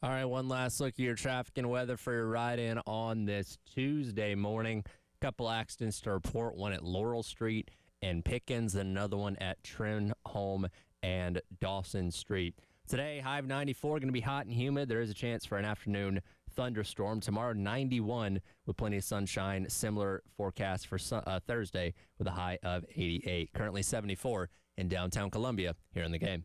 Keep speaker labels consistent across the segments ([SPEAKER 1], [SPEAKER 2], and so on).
[SPEAKER 1] All right, one last look at your traffic and weather for your ride-in on this Tuesday morning. Couple accidents to report, one at Laurel Street and Pickens, and another one at Trenholm and Dawson Street. Today, high of 94, going to be hot and humid. There is a chance for an afternoon thunderstorm. Tomorrow, 91 with plenty of sunshine. Similar forecast for Thursday with a high of 88. Currently 74 in downtown Columbia here in the game.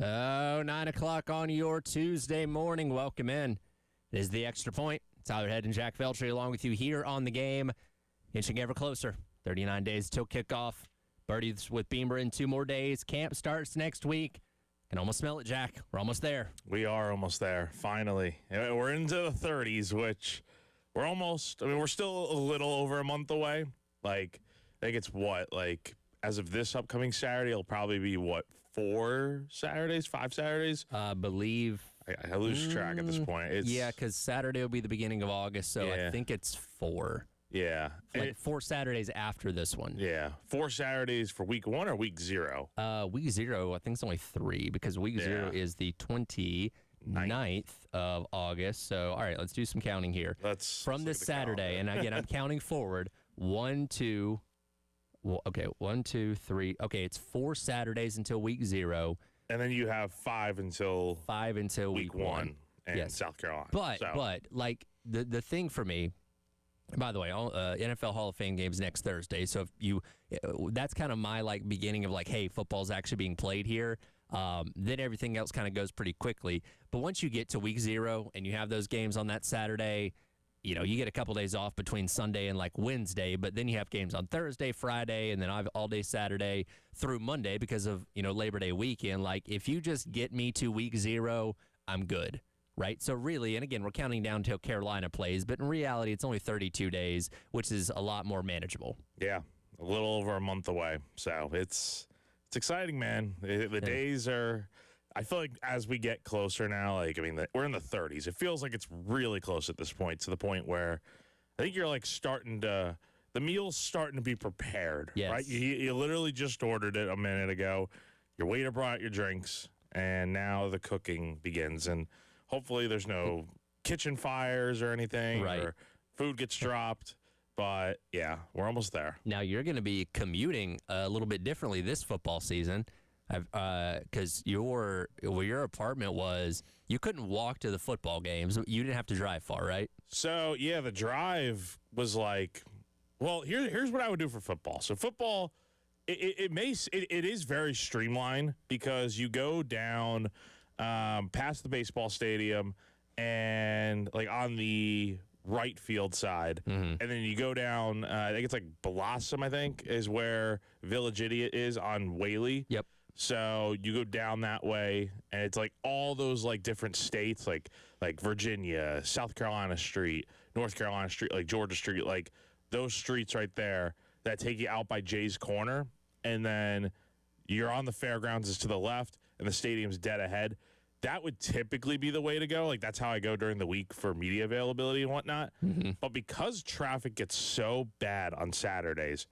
[SPEAKER 1] Oh, 9 o'clock on your Tuesday morning. Welcome in. It is the Extra Point. Tyler Head and Jack Feltry along with you here on the game. Inching ever closer. 39 days till kickoff. Birdies with Beamer in 2 more days. Camp starts next week. Can almost smell it, Jack. We're almost there.
[SPEAKER 2] We are almost there, finally. We're into the 30s, which we're almost, we're still a little over a month away. I think it's as of this upcoming Saturday, it'll probably be 4 Saturdays, 5 Saturdays?
[SPEAKER 1] I believe.
[SPEAKER 2] I lose track at this point.
[SPEAKER 1] Yeah, because Saturday will be the beginning of August, so yeah. I think it's 4.
[SPEAKER 2] Yeah.
[SPEAKER 1] 4 Saturdays after this one.
[SPEAKER 2] Yeah. 4 Saturdays for week 1 or week 0?
[SPEAKER 1] Week 0, I think it's only 3 because week 0 is the 29th of August. So, all right, let's do some counting here. From this Saturday, and again, I'm counting forward. 1, 2. Well, okay, 1, 2, 3. Okay, it's 4 Saturdays until week 0.
[SPEAKER 2] And then you have 5 until
[SPEAKER 1] week 1
[SPEAKER 2] in South Carolina.
[SPEAKER 1] But the thing for me, by the way, NFL Hall of Fame games next Thursday. So that's kind of my beginning of hey, football's actually being played here. Then everything else kind of goes pretty quickly. But once you get to week 0 and you have those games on that Saturday, you get a couple days off between Sunday and Wednesday, but then you have games on Thursday, Friday, and then I have all day Saturday through Monday because of, Labor Day weekend. If you just get me to week 0, I'm good, right? So really, and again, we're counting down till Carolina plays, but in reality, it's only 32 days, which is a lot more manageable.
[SPEAKER 2] Yeah, a little over a month away. So it's exciting, man. The days are... I feel like as we get closer now, we're in the 30s. It feels like it's really close at this point, to the point where I think you're starting to, the meal's starting to be prepared,
[SPEAKER 1] yes.
[SPEAKER 2] Right? You literally just ordered it a minute ago. Your waiter brought your drinks, and now the cooking begins. And hopefully there's no kitchen fires or anything,
[SPEAKER 1] right.
[SPEAKER 2] Or food gets dropped. But yeah, we're almost there.
[SPEAKER 1] Now you're going to be commuting a little bit differently this football season. Because your apartment was, you couldn't walk to the football games. You didn't have to drive far, right?
[SPEAKER 2] So yeah, the drive was here's what I would do for football. So football, it is very streamlined because you go down past the baseball stadium and on the right field side, and then you go down. I think it's Blossom. I think is where Village Idiot is on Whaley.
[SPEAKER 1] Yep.
[SPEAKER 2] So you go down that way, and it's all those different states, like Virginia, South Carolina Street, North Carolina Street, Georgia Street, those streets right there that take you out by Jay's Corner, and then you're on the fairgrounds is to the left, and the stadium's dead ahead. That would typically be the way to go. That's how I go during the week for media availability and whatnot. Mm-hmm. But because traffic gets so bad on Saturdays,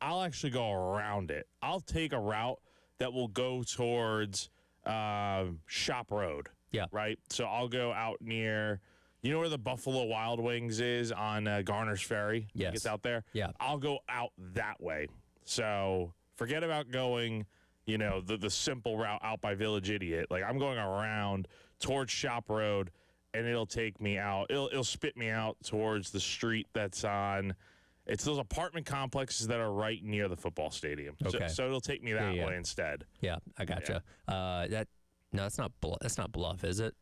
[SPEAKER 2] I'll actually go around it. I'll take a route that will go towards Shop Road.
[SPEAKER 1] Yeah.
[SPEAKER 2] Right? So I'll go out near, where the Buffalo Wild Wings is on Garner's Ferry?
[SPEAKER 1] Yes.
[SPEAKER 2] It's out there?
[SPEAKER 1] Yeah.
[SPEAKER 2] I'll go out that way. So forget about going, the simple route out by Village Idiot. I'm going around towards Shop Road and it'll take me out. It'll spit me out towards the street that's on. It's those apartment complexes that are right near the football stadium.
[SPEAKER 1] Okay.
[SPEAKER 2] So it'll take me that way instead.
[SPEAKER 1] Yeah, I gotcha. That's not Bluff, is it?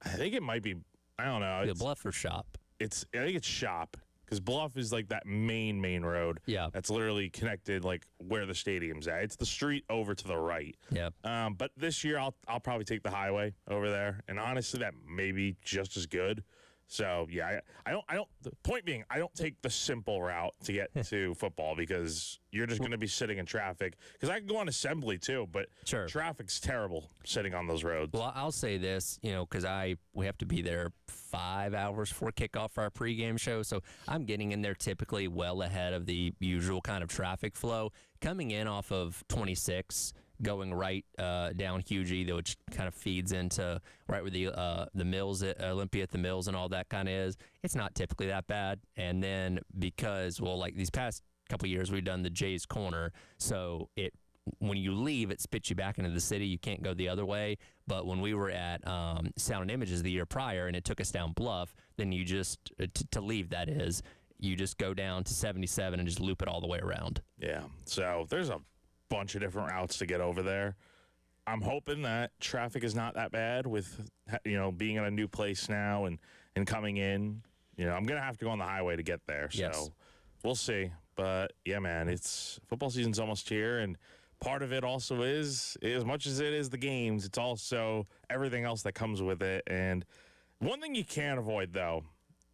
[SPEAKER 2] I think it might be. I don't know.
[SPEAKER 1] The Bluff or Shop?
[SPEAKER 2] I think it's Shop, because Bluff is like that main road.
[SPEAKER 1] Yeah.
[SPEAKER 2] That's literally connected like where the stadium's at. It's the street over to the right.
[SPEAKER 1] Yeah.
[SPEAKER 2] But this year I'll probably take the highway over there, and honestly that may be just as good. So yeah, I don't. The point being, I don't take the simple route to get to football, because you're just going to be sitting in traffic. Because I can go on assembly too, but
[SPEAKER 1] Sure.
[SPEAKER 2] traffic's terrible sitting on those roads.
[SPEAKER 1] Well, I'll say this, because we have to be there 5 hours before kickoff for our pregame show, so I'm getting in there typically well ahead of the usual kind of traffic flow. Coming in off of 26, going right down Hughie, which kind of feeds into right where the mills at Olympia at the mills and all that kind of is. It's not typically that bad. And then because, like these past couple years, we've done the Jay's Corner, so when you leave, it spits you back into the city. You can't go the other way. But when we were at Sound and Images the year prior, and it took us down Bluff, then you just to leave, that is, you just go down to 77 and just loop it all the way around.
[SPEAKER 2] Yeah. So there's a bunch of different routes to get over there. I'm hoping that traffic is not that bad with being in a new place now and coming in. I'm gonna have to go on the highway to get there. So
[SPEAKER 1] Yes.
[SPEAKER 2] We'll see. But yeah, man, it's football season's almost here, and part of it also is, as much as it is the games, it's also everything else that comes with it. And one thing you can't avoid, though,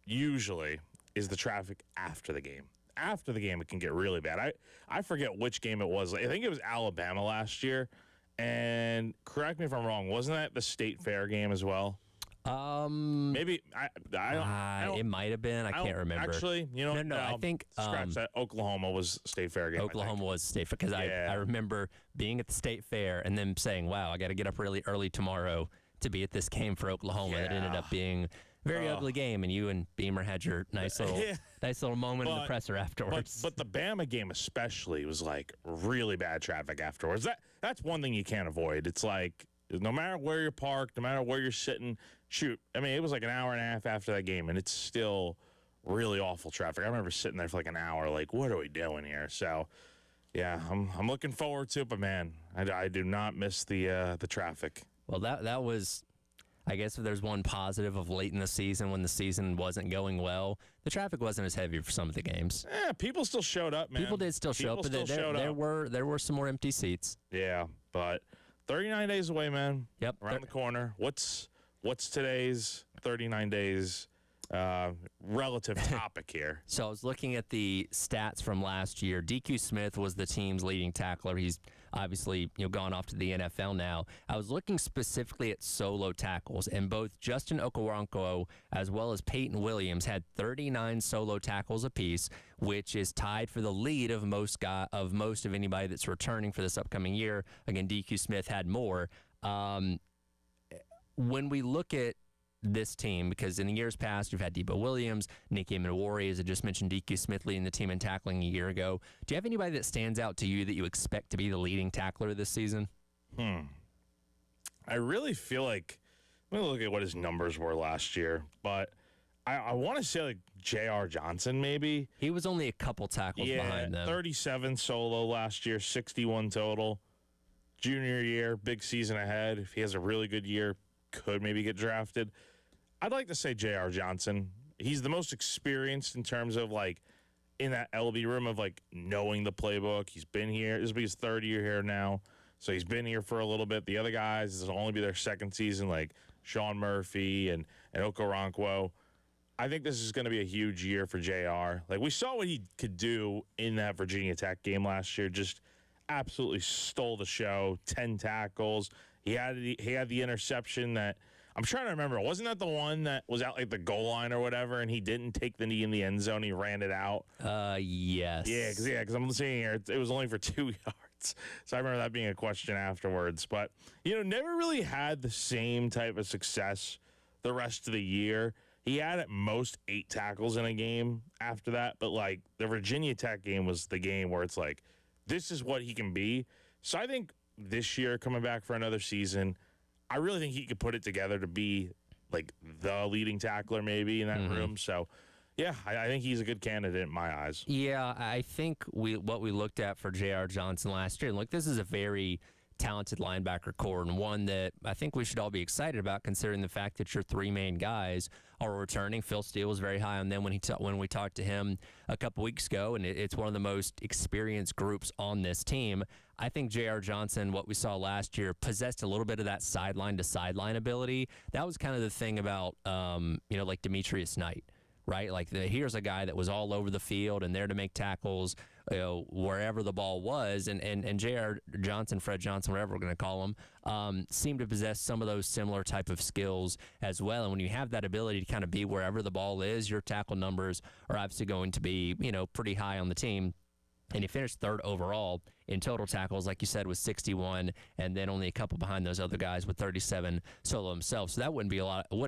[SPEAKER 2] usually, is the traffic after the game. After the game, it can get really bad. I forget which game it was. I think it was Alabama last year. And correct me if I'm wrong, wasn't that the State Fair game as well? Maybe I don't.
[SPEAKER 1] It might have been. I can't remember.
[SPEAKER 2] Actually,
[SPEAKER 1] no. I think
[SPEAKER 2] scratch that. Oklahoma was State Fair game.
[SPEAKER 1] Oklahoma was State Fair, because I remember being at the State Fair and then saying, "Wow, I got to get up really early tomorrow to be at this game for Oklahoma."
[SPEAKER 2] Yeah.
[SPEAKER 1] It ended up being a very ugly game, and you and Beamer had your nice little moment in the presser afterwards.
[SPEAKER 2] But the Bama game especially was like really bad traffic afterwards. That's one thing you can't avoid. It's like, no matter where you're parked, no matter where you're sitting, shoot. I mean, it was like an hour and a half after that game, and it's still really awful traffic. I remember sitting there for like an hour, like, what are we doing here? So, yeah, I'm looking forward to it, but man, I do not miss the traffic.
[SPEAKER 1] Well, that was, I guess, if there's one positive of late in the season when the season wasn't going well, the traffic wasn't as heavy for some of the games.
[SPEAKER 2] Yeah, people still showed up, man.
[SPEAKER 1] People did still show up, but there were some more empty seats.
[SPEAKER 2] Yeah, but 39 days away, man.
[SPEAKER 1] Yep.
[SPEAKER 2] Around the corner. What's today's 39 days relative topic here?
[SPEAKER 1] So I was looking at the stats from last year. DQ Smith was the team's leading tackler. He's obviously gone off to the NFL now. I was looking specifically at solo tackles, and both Justin Okoronkwo as well as Peyton Williams had 39 solo tackles apiece, which is tied for the lead of most of anybody that's returning for this upcoming year. Again, DQ Smith had more. When we look at this team, because in the years past, you've had Debo Williams, Nicky Minowari, as I just mentioned, DQ Smith leading the team in tackling a year ago. Do you have anybody that stands out to you that you expect to be the leading tackler this season?
[SPEAKER 2] I really feel like, let me look at what his numbers were last year, but I want to say like J.R. Johnson maybe.
[SPEAKER 1] He was only a couple tackles behind them.
[SPEAKER 2] 37 solo last year, 61 total. Junior year, big season ahead. If he has a really good year, could maybe get drafted. I'd like to say J.R. Johnson. He's the most experienced in terms of like in that LB room of like knowing the playbook. He's been here. This will be his third year here now. So he's been here for a little bit. The other guys, this will only be their second season, like Sean Murphy and Okoronkwo. I think this is going to be a huge year for JR. Like, we saw what he could do in that Virginia Tech game last year. Just absolutely stole the show. 10 tackles. He had the interception that I'm trying to remember. Wasn't that the one that was out like the goal line or whatever, and he didn't take the knee in the end zone? He ran it out.
[SPEAKER 1] Yes.
[SPEAKER 2] Yeah, because I'm seeing here it was only for 2 yards. So I remember that being a question afterwards. But never really had the same type of success the rest of the year. He had at most 8 tackles in a game after that. But like the Virginia Tech game was the game where it's like, this is what he can be. So I think this year, coming back for another season, I really think he could put it together to be like the leading tackler maybe in that room. So, yeah, I think he's a good candidate in my eyes.
[SPEAKER 1] Yeah, I think what we looked at for J.R. Johnson last year, and look, this is a very talented linebacker core and one that I think we should all be excited about considering the fact that your three main guys are returning. Phil Steele was very high on them when we talked to him a couple weeks ago, and it's one of the most experienced groups on this team. I think J.R. Johnson, what we saw last year, possessed a little bit of that sideline-to-sideline ability. That was kind of the thing about, like Demetrius Knight, right? Like here's a guy that was all over the field and there to make tackles, wherever the ball was. And J.R. Johnson, Fred Johnson, whatever we're going to call him, seemed to possess some of those similar type of skills as well. And when you have that ability to kind of be wherever the ball is, your tackle numbers are obviously going to be, pretty high on the team. And he finished third overall in total tackles, like you said, with 61, and then only a couple behind those other guys with 37 solo himself. So that wouldn't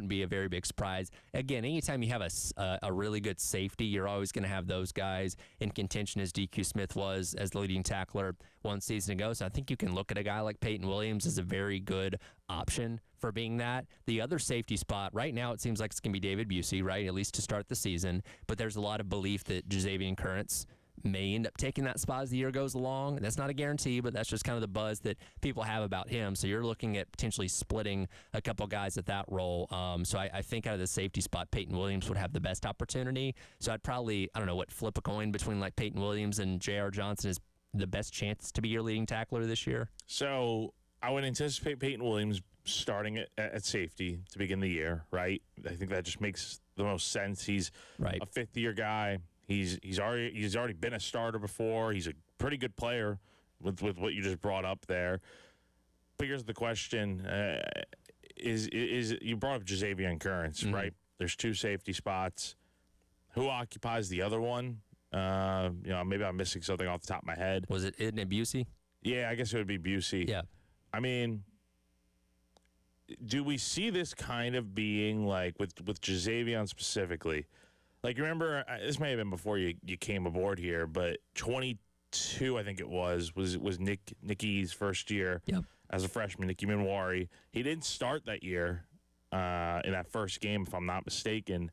[SPEAKER 1] be a very big surprise. Again, anytime you have a really good safety, you're always going to have those guys in contention, as DQ Smith was as the leading tackler one season ago. So I think you can look at a guy like Peyton Williams as a very good option for being that. The other safety spot right now, it seems like it's going to be David Busey, right, at least to start the season. But there's a lot of belief that Jazavian Currents may end up taking that spot as the year goes along. That's not a guarantee, but that's just kind of the buzz that people have about him. So you're looking at potentially splitting a couple guys at that role. So I think out of the safety spot, Peyton Williams would have the best opportunity. So I'd probably, flip a coin between like Peyton Williams and J.R. Johnson is the best chance to be your leading tackler this year.
[SPEAKER 2] So I would anticipate Peyton Williams starting at safety to begin the year, right? I think that just makes the most sense. He's a fifth-year guy. He's already been a starter before. He's a pretty good player with what you just brought up there. But here's the question: is you brought up Jazavian Currents, right? There's two safety spots. Who occupies the other one? Maybe I'm missing something off the top of my head.
[SPEAKER 1] Isn't it Busey?
[SPEAKER 2] Yeah, I guess it would be Busey.
[SPEAKER 1] Yeah.
[SPEAKER 2] I mean, do we see this kind of being like with Jazavian specifically? Like, remember, this may have been before you came aboard here, but 22, I think it was Nicky's first year as a freshman, Nicky Minwari. He didn't start that year in that first game, if I'm not mistaken.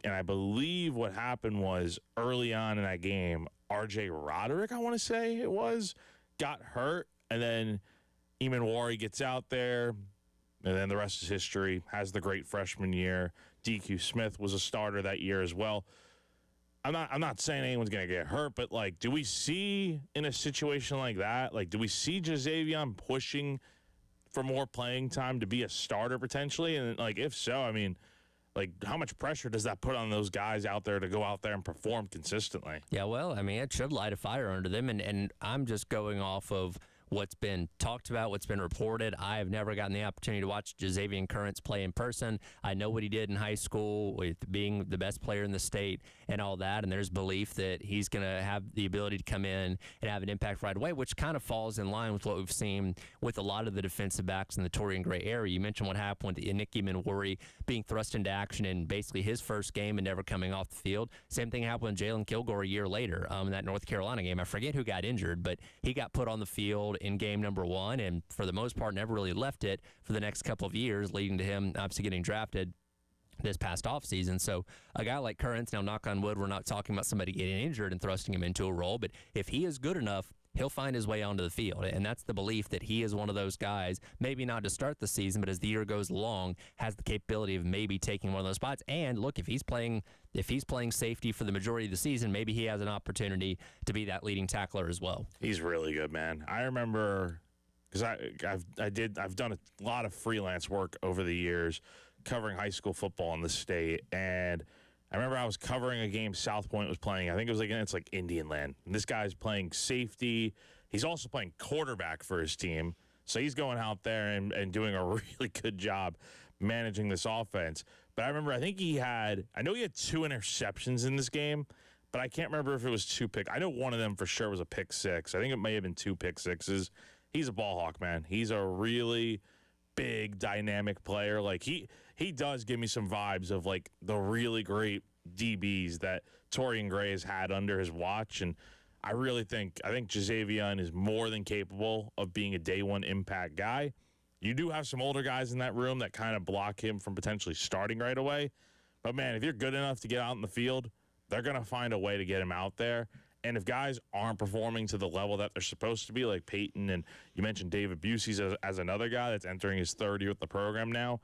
[SPEAKER 2] And I believe what happened was early on in that game, R.J. Roderick, I want to say it was, got hurt. And then Minwari gets out there, and then the rest is history. Has the great freshman year. DQ Smith was a starter that year as well. I'm not saying anyone's going to get hurt, but, like, do we see in a situation like that, like, do we see Jazavian pushing for more playing time to be a starter potentially? And, like, if so, I mean, like, how much pressure does that put on those guys out there to go out there and perform consistently?
[SPEAKER 1] Yeah, well, I mean, it should light a fire under them, and I'm just going off of what's been talked about, what's been reported. I have never gotten the opportunity to watch Jazavian Currents play in person. I know what he did in high school with being the best player in the state and all that, and there's belief that he's going to have the ability to come in and have an impact right away, which kind of falls in line with what we've seen with a lot of the defensive backs in the Torian Gray area. You mentioned what happened with Nicky Minwari being thrust into action in basically his first game and never coming off the field. Same thing happened with Jalen Kilgore a year later in that North Carolina game. I forget who got injured, but he got put on the field in game number one, and for the most part never really left it for the next couple of years, leading to him obviously getting drafted this past offseason. So a guy like Currents, now knock on wood, we're not talking about somebody getting injured and thrusting him into a role, but if he is good enough, he'll find his way onto the field. And that's the belief that he is one of those guys, maybe not to start the season, but as the year goes along, has the capability of maybe taking one of those spots. And look, if he's playing safety for the majority of the season, maybe he has an opportunity to be that leading tackler as well.
[SPEAKER 2] He's really good, man. I remember, because I've done a lot of freelance work over the years covering high school football in the state, and I remember I was covering a game South Point was playing. I think it was against like Indian Land. And this guy's playing safety. He's also playing quarterback for his team. So he's going out there and doing a really good job managing this offense. But I remember, I know he had 2 interceptions in this game, but I can't remember if it was 2 pick. I know one of them for sure was a pick 6. I think it may have been 2 pick 6s. He's a ball hawk, man. He's a really big, dynamic player. Like, he does give me some vibes of, like, the really great DBs that Torian Gray has had under his watch. And I think Jazavian is more than capable of being a day one impact guy. You do have some older guys in that room that kind of block him from potentially starting right away. But, man, if you're good enough to get out in the field, they're going to find a way to get him out there. And if guys aren't performing to the level that they're supposed to be, like Peyton, and you mentioned David Busey as another guy that's entering his third year with the program now,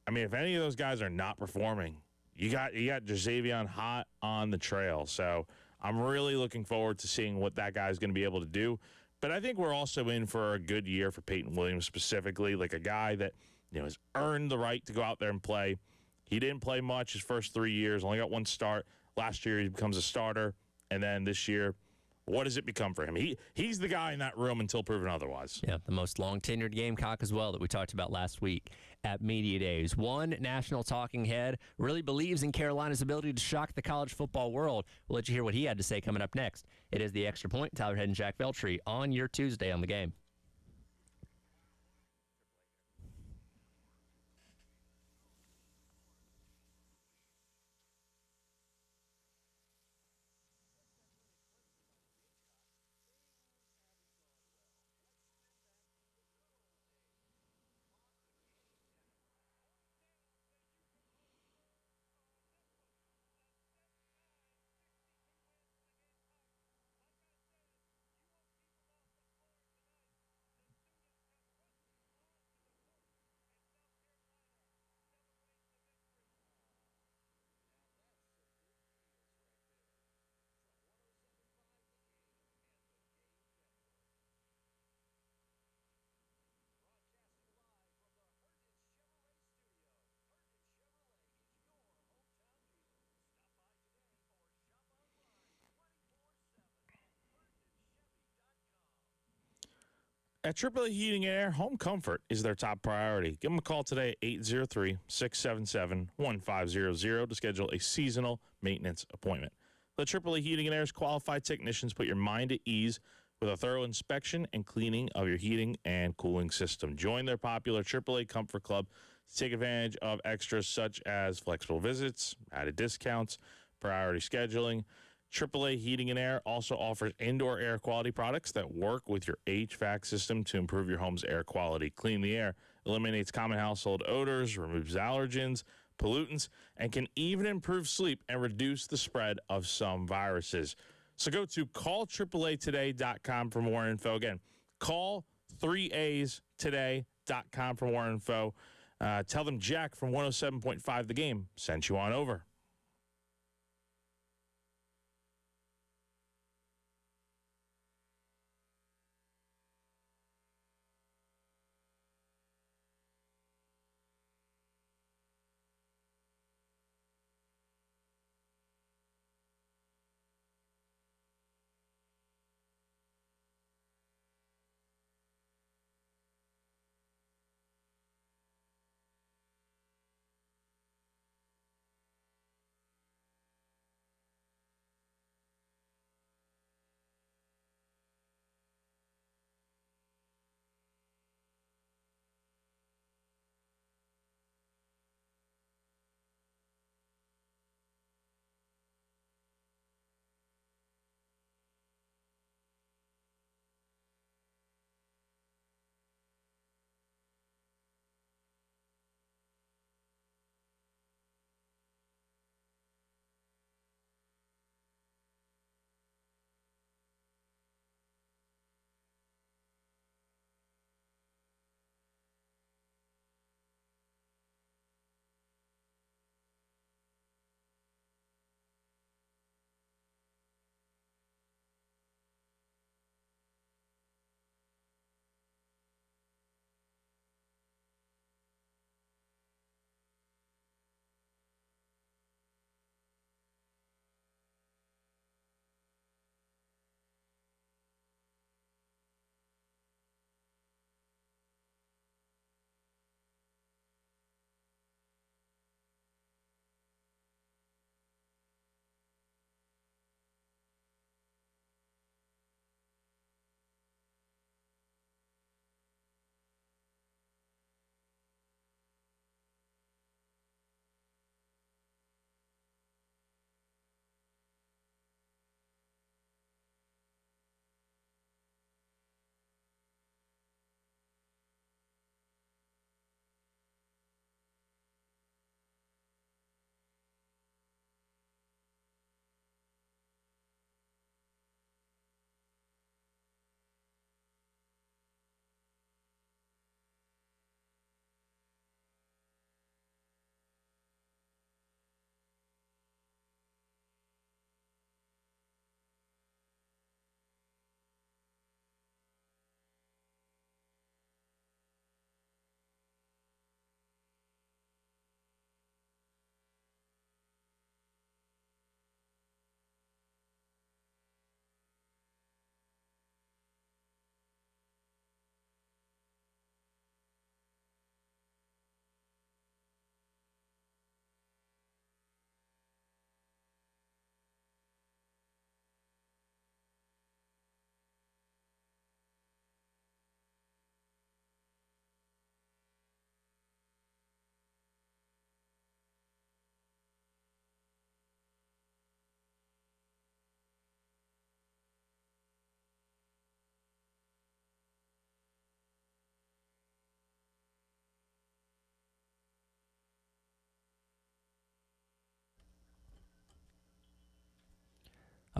[SPEAKER 2] I mean, if any of those guys are not performing, you got Jazavion hot on the trail. So I'm really looking forward to seeing what that guy's going to be able to do. But I think we're also in for a good year for Peyton Williams specifically, like a guy that has earned the right to go out there and play. He didn't play much his first 3 years, only got one start. Last year he becomes a starter, and then this year, what does it become for him? He's the guy in that room until proven otherwise.
[SPEAKER 1] Yeah, the most long-tenured Gamecock as well that we talked about last week at Media Days. One national talking head really believes in Carolina's ability to shock the college football world. We'll let you hear what he had to say coming up next. It is The Extra Point. Tyler Head and Jack Veltri on your Tuesday on The Game.
[SPEAKER 2] At AAA Heating and Air, home comfort is their top priority. Give them a call today at 803-677-1500 to schedule a seasonal maintenance appointment. Let AAA Heating and Air's qualified technicians put your mind at ease with a thorough inspection and cleaning of your heating and cooling system. Join their popular AAA Comfort Club to take advantage of extras such as flexible visits, added discounts, priority scheduling. AAA Heating and Air also offers indoor air quality products that work with your HVAC system to improve your home's air quality. Clean the air, eliminates common household odors, removes allergens, pollutants, and can even improve sleep and reduce the spread of some viruses. So go to callAAAtoday.com for more info. Again, call 3AStoday.com for more info. Tell them Jack from 107.5 The Game sent you on over.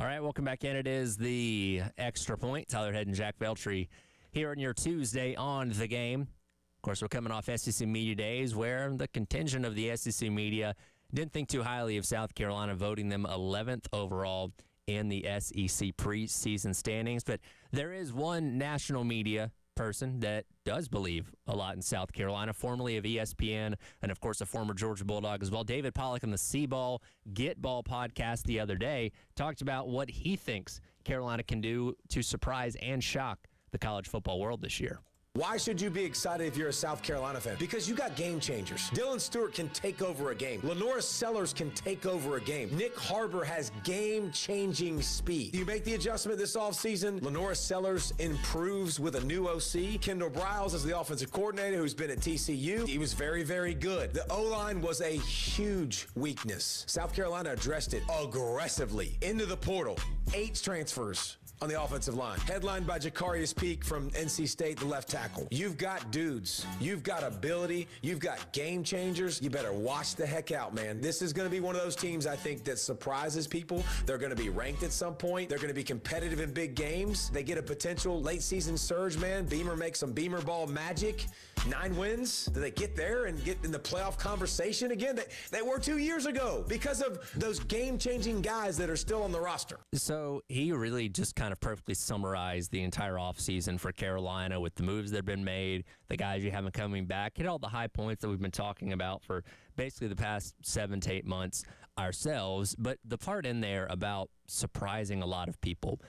[SPEAKER 1] All right, welcome back in. It is the Extra Point. Tyler Head and Jack Veltri here on your Tuesday on The Game. Of course, we're coming off SEC Media Days where the contingent of the SEC media didn't think too highly of South Carolina, voting them 11th overall in the SEC preseason standings. But there is one national media person that does believe a lot in South Carolina, formerly of ESPN, and of course a former Georgia Bulldog as well. David Pollack on the C-Ball Get Ball podcast the other day talked about what he thinks Carolina can do to surprise and shock the college football world this year.
[SPEAKER 3] Why should you be excited if you're a South Carolina fan? Because you got game changers. Dylan Stewart can take over a game. Lenora Sellers can take over a game. Nick Harbor has game-changing speed. You make the adjustment this offseason. Lenora Sellers improves with a new OC. Kendall Briles is the offensive coordinator who's been at TCU. He was very, very good. The O-line was a huge weakness. South Carolina addressed it aggressively. Into the portal. 8 transfers on the offensive line. Headlined by Jacarius Peak from NC State, the left tackle. You've got dudes. You've got ability. You've got game changers. You better watch the heck out, man. This is going to be one of those teams, I think, that surprises people. They're going to be ranked at some point. They're going to be competitive in big games. They get a potential late season surge, man. Beamer makes some Beamer ball magic. 9 wins. Do they get there and get in the playoff conversation again? They were 2 years ago because of those game-changing guys that are still on the roster.
[SPEAKER 1] So he really just kind of perfectly summarized the entire offseason for Carolina with the moves that have been made, the guys you haven't coming back, hit all the high points that we've been talking about for basically the past 7 to 8 months ourselves. But the part in there about surprising a lot of people,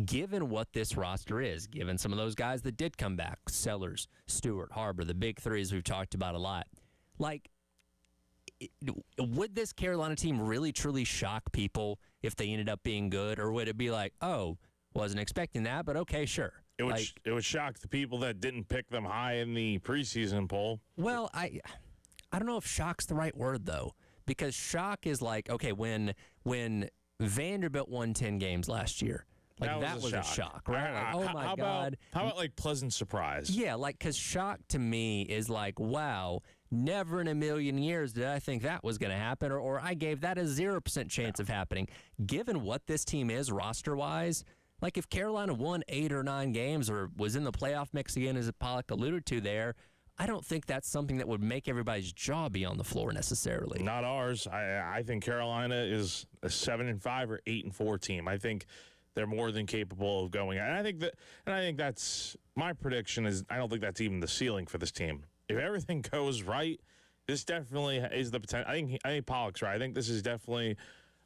[SPEAKER 1] given what this roster is, given some of those guys that did come back, Sellers, Stewart, Harbor, the big threes we've talked about a lot, like, would this Carolina team really truly shock people if they ended up being good? Or would it be like, oh, wasn't expecting that, but okay, sure.
[SPEAKER 2] It would shock the people that didn't pick them high in the preseason poll.
[SPEAKER 1] Well, I don't know if shock's the right word, though, because shock is like, okay, when Vanderbilt won 10 games last year, like that was a shock, right? Like, oh my God.
[SPEAKER 2] How about like pleasant surprise?
[SPEAKER 1] Yeah, like, because shock to me is like, wow, never in a million years did I think that was going to happen, or I gave that a 0% chance of happening. Given what this team is roster-wise, like if Carolina won 8 or 9 games or was in the playoff mix again, as Pollack alluded to there, I don't think that's something that would make everybody's jaw be on the floor necessarily.
[SPEAKER 2] Not ours. I think Carolina is a 7-5 or 8-4 team. I think they're more than capable of going. And I think that's my prediction. Is I don't think that's even the ceiling for this team. If everything goes right, this definitely is the potential. I think Pollack's right. I think this is definitely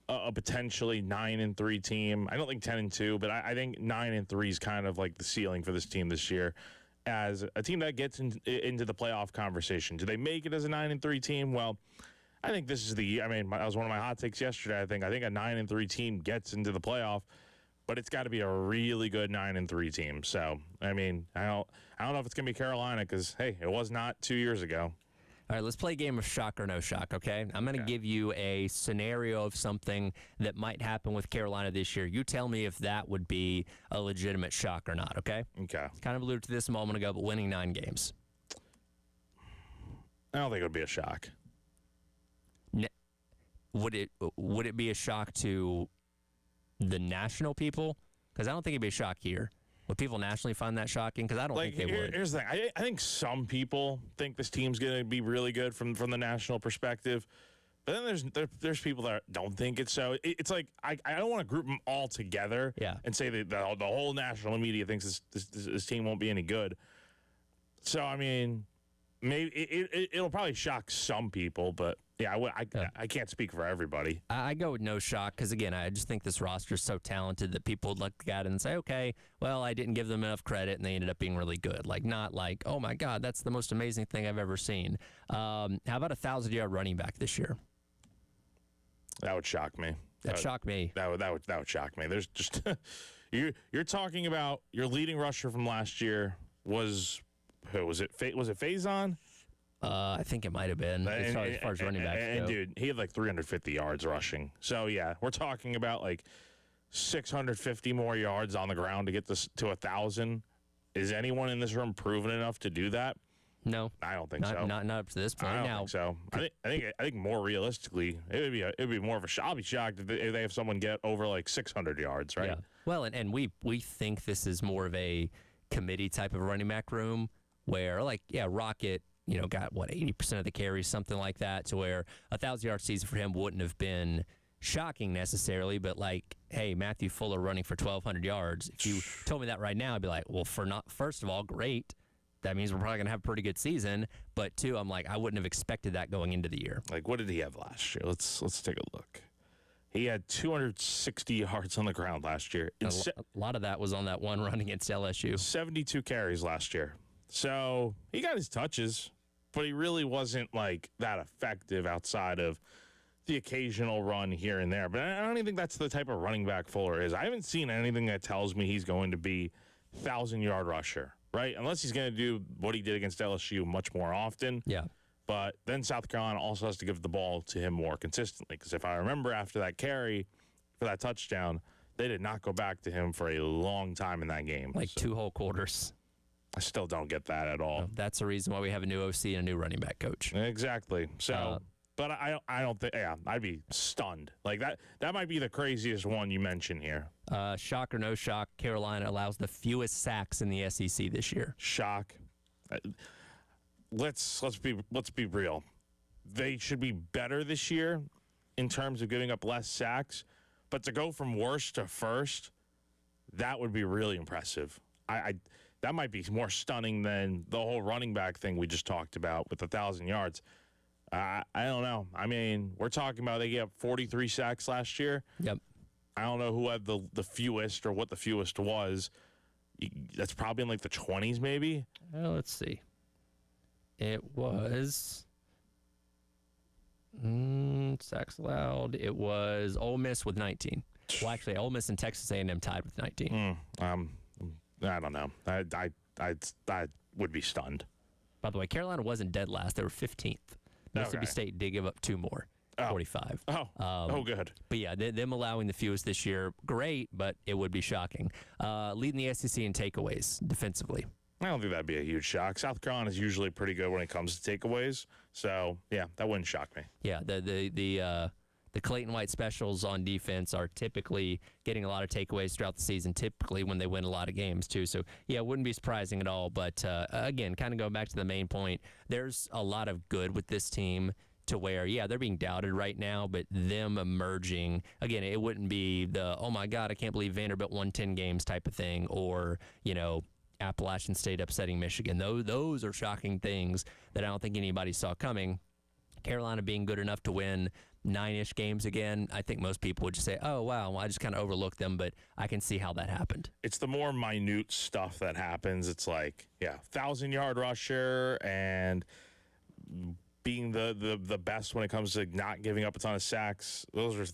[SPEAKER 2] a potentially 9-3 team. I don't think 10-2, but I think 9-3 is kind of like the ceiling for this team this year, as a team that gets into the playoff conversation. Do they make it as a 9-3 team? Well, I think this is that was one of my hot takes yesterday. I think a 9-3 team gets into the playoff, but it's got to be a really good 9-3 team. So, I don't know if it's going to be Carolina because, hey, it was not 2 years ago.
[SPEAKER 1] All right, let's play a game of shock or no shock, okay? I'm going to give you a scenario of something that might happen with Carolina this year. You tell me if that would be a legitimate shock or not, okay?
[SPEAKER 2] Okay.
[SPEAKER 1] Kind of alluded to this a moment ago, but winning 9 games.
[SPEAKER 2] I don't think it would be a shock.
[SPEAKER 1] Would it be a shock to the national people? Because I don't think it'd be a shock here. Would people nationally find that shocking? Because I don't think they would.
[SPEAKER 2] Here's the thing. I think some people think this team's going to be really good from the national perspective. But then there's people that don't think it's so. It's like I don't want to group them all together and say that the whole national media thinks this team won't be any good. So, maybe it'll probably shock some people, but yeah, I can't speak for everybody.
[SPEAKER 1] I go with no shock because, again, I just think this roster is so talented that people would look at it and say, okay, well, I didn't give them enough credit and they ended up being really good. Like, not like, oh, my God, that's the most amazing thing I've ever seen. How about a 1,000-yard running back this year?
[SPEAKER 2] That would shock me.
[SPEAKER 1] That shocked me.
[SPEAKER 2] That would shock me. There's just you're talking about your leading rusher from last year was who was it? Was it Faison?
[SPEAKER 1] I think it might have been as far as running backs go.
[SPEAKER 2] And dude, he had like 350 yards rushing. So yeah, we're talking about like 650 more yards on the ground to get this to 1,000. Is anyone in this room proven enough to do that?
[SPEAKER 1] No,
[SPEAKER 2] I don't think so.
[SPEAKER 1] Not up to this point.
[SPEAKER 2] I don't
[SPEAKER 1] Now,
[SPEAKER 2] think so. I think more realistically, it'd be more of a shock. I'll be shocked if they have someone get over like 600 yards, right?
[SPEAKER 1] yeah. Well, and we think this is more of a committee type of running back room where, like, yeah, Rocket, got 80% of the carries, something like that, to where 1,000-yard season for him wouldn't have been shocking necessarily, but like, hey, Matthew Fuller running for 1,200 yards. If you told me that right now, I'd be like, well, first of all, great. That means we're probably going to have a pretty good season. But two, I'm like, I wouldn't have expected that going into the year.
[SPEAKER 2] Like, what did he have last year? Let's take a look. He had 260 yards on the ground last year.
[SPEAKER 1] A lot of that was on that one run against LSU.
[SPEAKER 2] 72 carries last year. So he got his touches, but he really wasn't like that effective outside of the occasional run here and there. But I don't even think that's the type of running back Fuller is. I haven't seen anything that tells me he's going to be 1,000-yard rusher, right? Unless he's going to do what he did against LSU much more often.
[SPEAKER 1] Yeah.
[SPEAKER 2] But then South Carolina also has to give the ball to him more consistently. Because if I remember after that carry for that touchdown, they did not go back to him for a long time in that game.
[SPEAKER 1] Like 2 whole quarters.
[SPEAKER 2] I still don't get that at all.
[SPEAKER 1] That's the reason why we have a new OC and a new running back coach.
[SPEAKER 2] Exactly. So, but I don't think, yeah, I'd be stunned. Like that might be the craziest one you mentioned here.
[SPEAKER 1] Shock or no shock, Carolina allows the fewest sacks in the SEC this year.
[SPEAKER 2] Shock. Let's be real. They should be better this year in terms of giving up less sacks, but to go from worst to first, that would be really impressive. That might be more stunning than the whole running back thing we just talked about with 1,000 yards. I don't know. I mean, we're talking about they gave up 43 sacks last year.
[SPEAKER 1] Yep.
[SPEAKER 2] I don't know who had the fewest or what the fewest was. That's probably in like the 20s maybe.
[SPEAKER 1] Let's see. It was sacks allowed. It was Ole Miss with 19. Well, actually, Ole Miss and Texas A&M tied with 19.
[SPEAKER 2] I don't know. I would be stunned.
[SPEAKER 1] By the way, Carolina wasn't dead last. They were 15th. Mississippi State did give up 2 more, 45.
[SPEAKER 2] Good.
[SPEAKER 1] But yeah, them allowing the fewest this year, great, but it would be shocking. Leading the SEC in takeaways defensively.
[SPEAKER 2] I don't think that'd be a huge shock. South Carolina is usually pretty good when it comes to takeaways. So, yeah, that wouldn't shock me.
[SPEAKER 1] Yeah, the Clayton White specials on defense are typically getting a lot of takeaways throughout the season, typically when they win a lot of games, too. So, yeah, it wouldn't be surprising at all. But, again, kind of going back to the main point, there's a lot of good with this team to where, yeah, they're being doubted right now, but them emerging, again, it wouldn't be the, oh, my God, I can't believe Vanderbilt won 10 games type of thing, or, Appalachian State upsetting Michigan. Those are shocking things that I don't think anybody saw coming. Carolina being good enough to win 9-ish games again, I think most people would just say, oh, wow, I just kind of overlooked them, but I can see how that happened.
[SPEAKER 2] It's the more minute stuff that happens. It's like, 1,000-yard rusher and being the best when it comes to not giving up a ton of sacks. Those were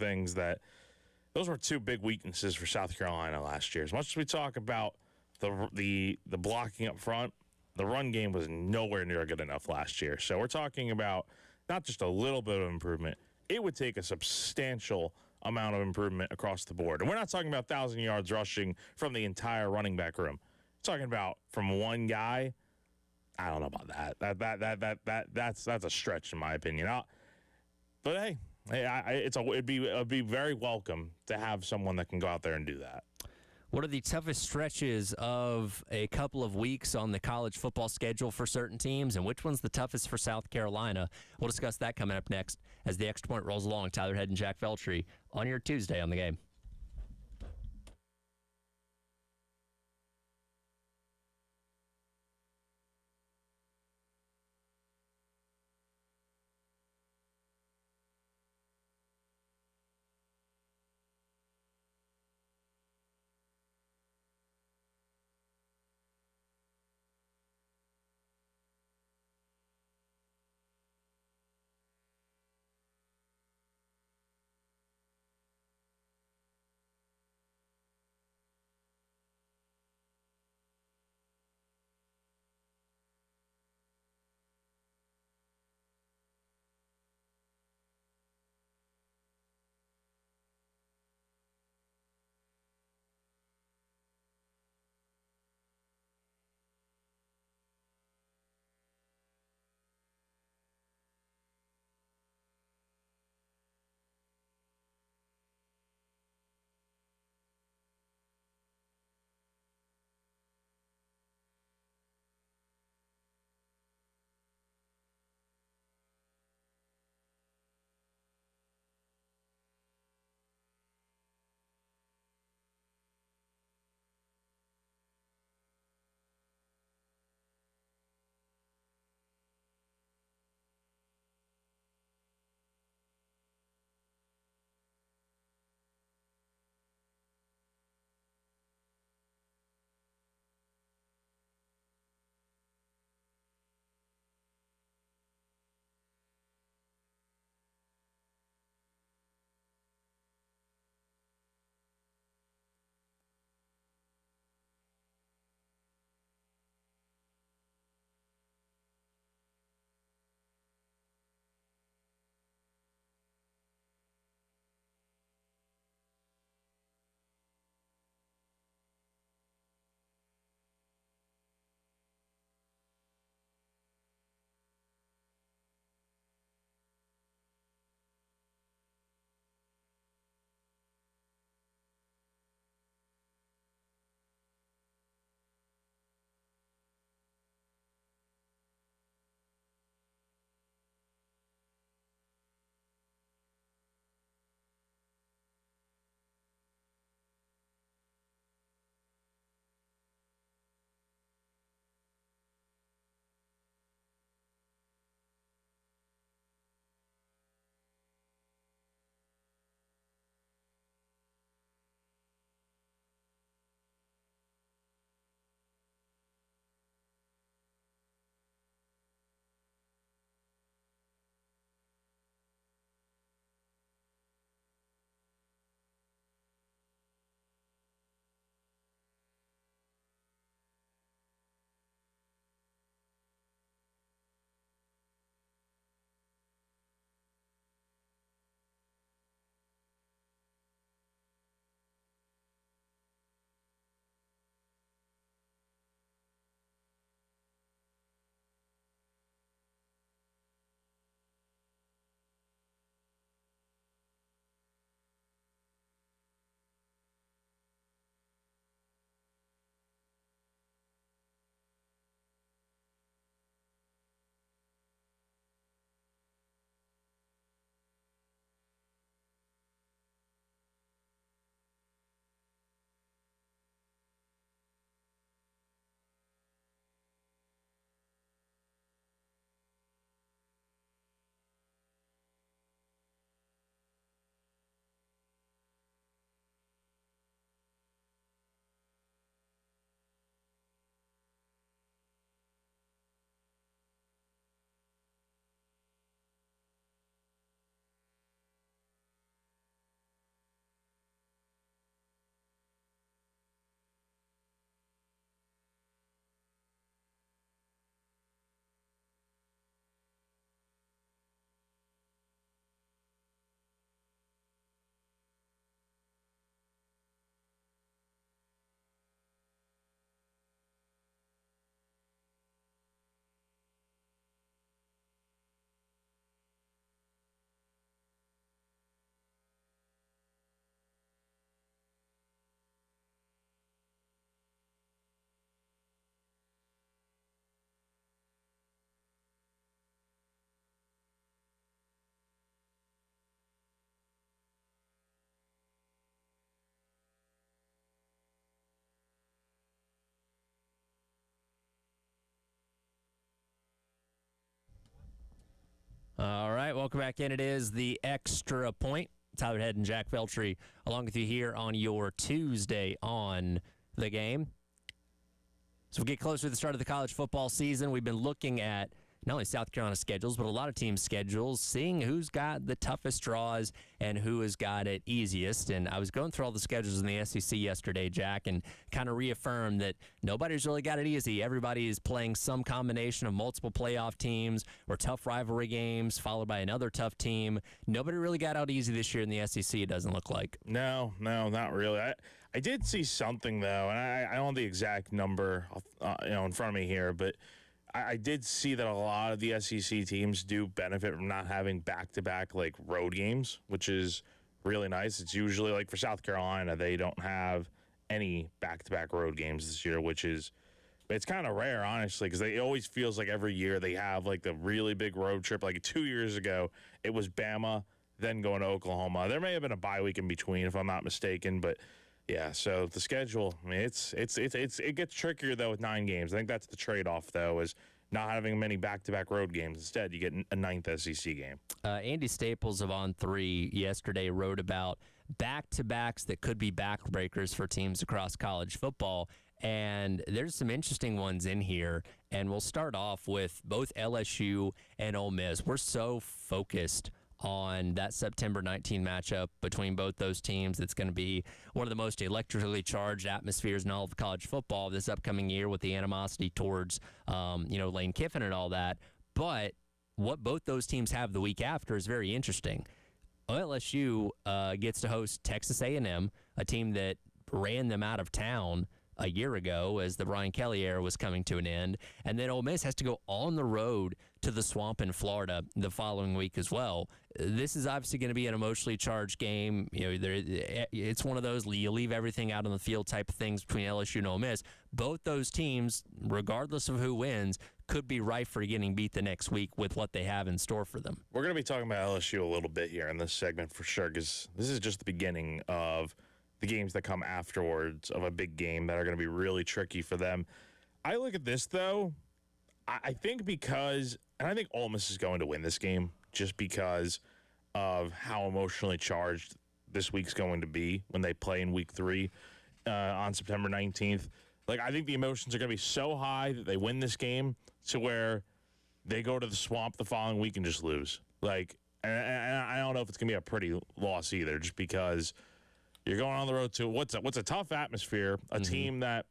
[SPEAKER 2] 2 big weaknesses for South Carolina last year. As much as we talk about the blocking up front, the run game was nowhere near good enough last year. So we're talking about not just a little bit of improvement. It would take a substantial amount of improvement across the board. And we're not talking about 1,000 yards rushing from the entire running back room. We're talking about from one guy. I don't know about that. That's a stretch in my opinion. But hey, it'd be very welcome to have someone that can go out there and do that.
[SPEAKER 1] What are the toughest stretches of a couple of weeks on the college football schedule for certain teams, and which one's the toughest for South Carolina? We'll discuss that coming up next as the Extra Point rolls along. Tyler Head and Jack Veltri on your Tuesday on the Game. welcome back in. It is the Extra Point. Tyler Head and Jack Veltry along with you here on your Tuesday on the Game. So we get closer to the start of the college football season. We've been looking at not only South Carolina schedules, but a lot of teams' schedules, seeing who's got the toughest draws and who has got it easiest. And I was going through all the schedules in the SEC yesterday, Jack, and kind of reaffirmed that nobody's really got it easy. Everybody is playing some combination of multiple playoff teams or tough rivalry games, followed by another tough team. Nobody really got out easy this year in the SEC, it doesn't look like.
[SPEAKER 2] No, not really. I did see something, though, and I don't have the exact number in front of me here, but I did see that a lot of the SEC teams do benefit from not having back-to-back like road games, which is really nice. It's usually like for South Carolina, they don't have any back-to-back road games this year, it's kind of rare, honestly, because it always feels like every year they have like the really big road trip. Like 2 years ago, it was Bama, then going to Oklahoma. There may have been a bye week in between, if I'm not mistaken, but yeah. So the schedule, I mean, it gets trickier though with 9 games. I think that's the trade-off though, is not having many back-to-back road games. Instead, you get a 9th SEC game.
[SPEAKER 1] Andy Staples of On3 yesterday wrote about back-to-backs that could be backbreakers for teams across college football, and there's some interesting ones in here. And we'll start off with both LSU and Ole Miss. We're so focused on that September 19 matchup between both those teams. It's going to be one of the most electrically charged atmospheres in all of college football this upcoming year, with the animosity towards, Lane Kiffin and all that. But what both those teams have the week after is very interesting. LSU gets to host Texas A&M, a team that ran them out of town a year ago as the Brian Kelly era was coming to an end. And then Ole Miss has to go on the road to the Swamp in Florida the following week as well. This is obviously going to be an emotionally charged game. It's one of those you leave everything out on the field type of things between LSU and Ole Miss. Both those teams, regardless of who wins, could be ripe for getting beat the next week with what they have in store for them.
[SPEAKER 2] We're going to be talking about LSU a little bit here in this segment for sure, because this is just the beginning of the games that come afterwards of a big game that are going to be really tricky for them. I look at this, though, I think I think Ole Miss is going to win this game just because of how emotionally charged this week's going to be when they play in week 3 on September 19th. Like, I think the emotions are going to be so high that they win this game to where they go to the Swamp the following week and just lose. Like, and I don't know if it's going to be a pretty loss either, just because you're going on the road to what's a tough atmosphere, a team that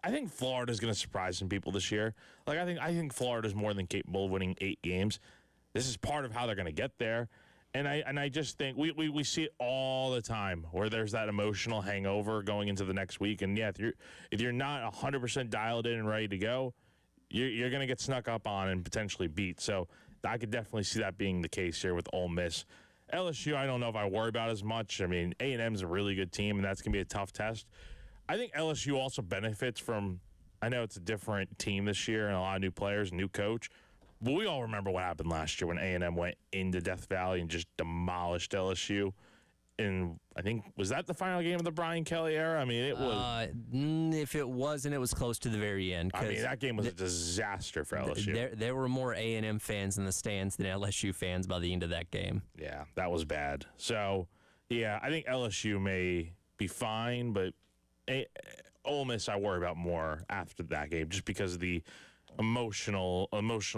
[SPEAKER 2] I think Florida's going to surprise some people this year. Like, I think Florida's more than capable of winning 8 games. This is part of how they're going to get there. And I just think we see it all the time where there's that emotional hangover going into the next week. And yeah, if you're not 100% dialed in and ready to go, you're going to get snuck up on and potentially beat. So I could definitely see that being the case here with Ole Miss. LSU, I don't know if I worry about as much. I mean, A&M's a really good team, and that's going to be a tough test. I think LSU also benefits from, I know it's a different team this year and a lot of new players, new coach, but we all remember what happened last year when A&M went into Death Valley and just demolished LSU. And I think, was that the final game of the Brian Kelly era? I mean, it was.
[SPEAKER 1] If it wasn't, it was close to the very end.
[SPEAKER 2] I mean, that game was a disaster for LSU.
[SPEAKER 1] There were more A&M fans in the stands than LSU fans by the end of that game.
[SPEAKER 2] Yeah, that was bad. So, yeah, I think LSU may be fine, but Ole Miss I worry about more after that game just because of the emotional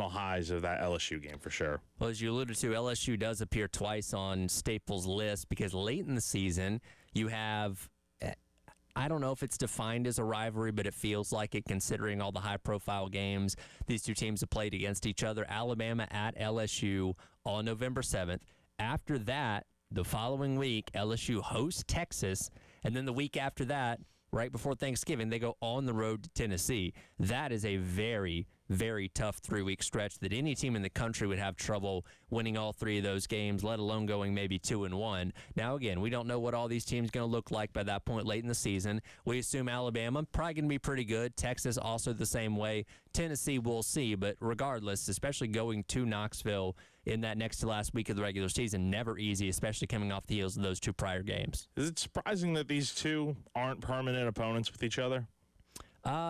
[SPEAKER 2] highs of that LSU game for sure.
[SPEAKER 1] Well, as you alluded to, LSU does appear twice on Staples' list because late in the season you have, I don't know if it's defined as a rivalry, but it feels like it considering all the high-profile games these two teams have played against each other. Alabama at LSU on November 7th. After that, the following week, LSU hosts Texas, and then the week after that, right before Thanksgiving, they go on the road to Tennessee. That is a very, very tough 3-week stretch that any team in the country would have trouble winning all 3 of those games, let alone going maybe 2-1. Now, again, we don't know what all these teams are going to look like by that point late in the season. We assume Alabama probably going to be pretty good. Texas also the same way. Tennessee, we'll see. But regardless, especially going to Knoxville in that next to last week of the regular season, never easy, especially coming off the heels of those 2 prior games.
[SPEAKER 2] Is it surprising that these two aren't permanent opponents with each other?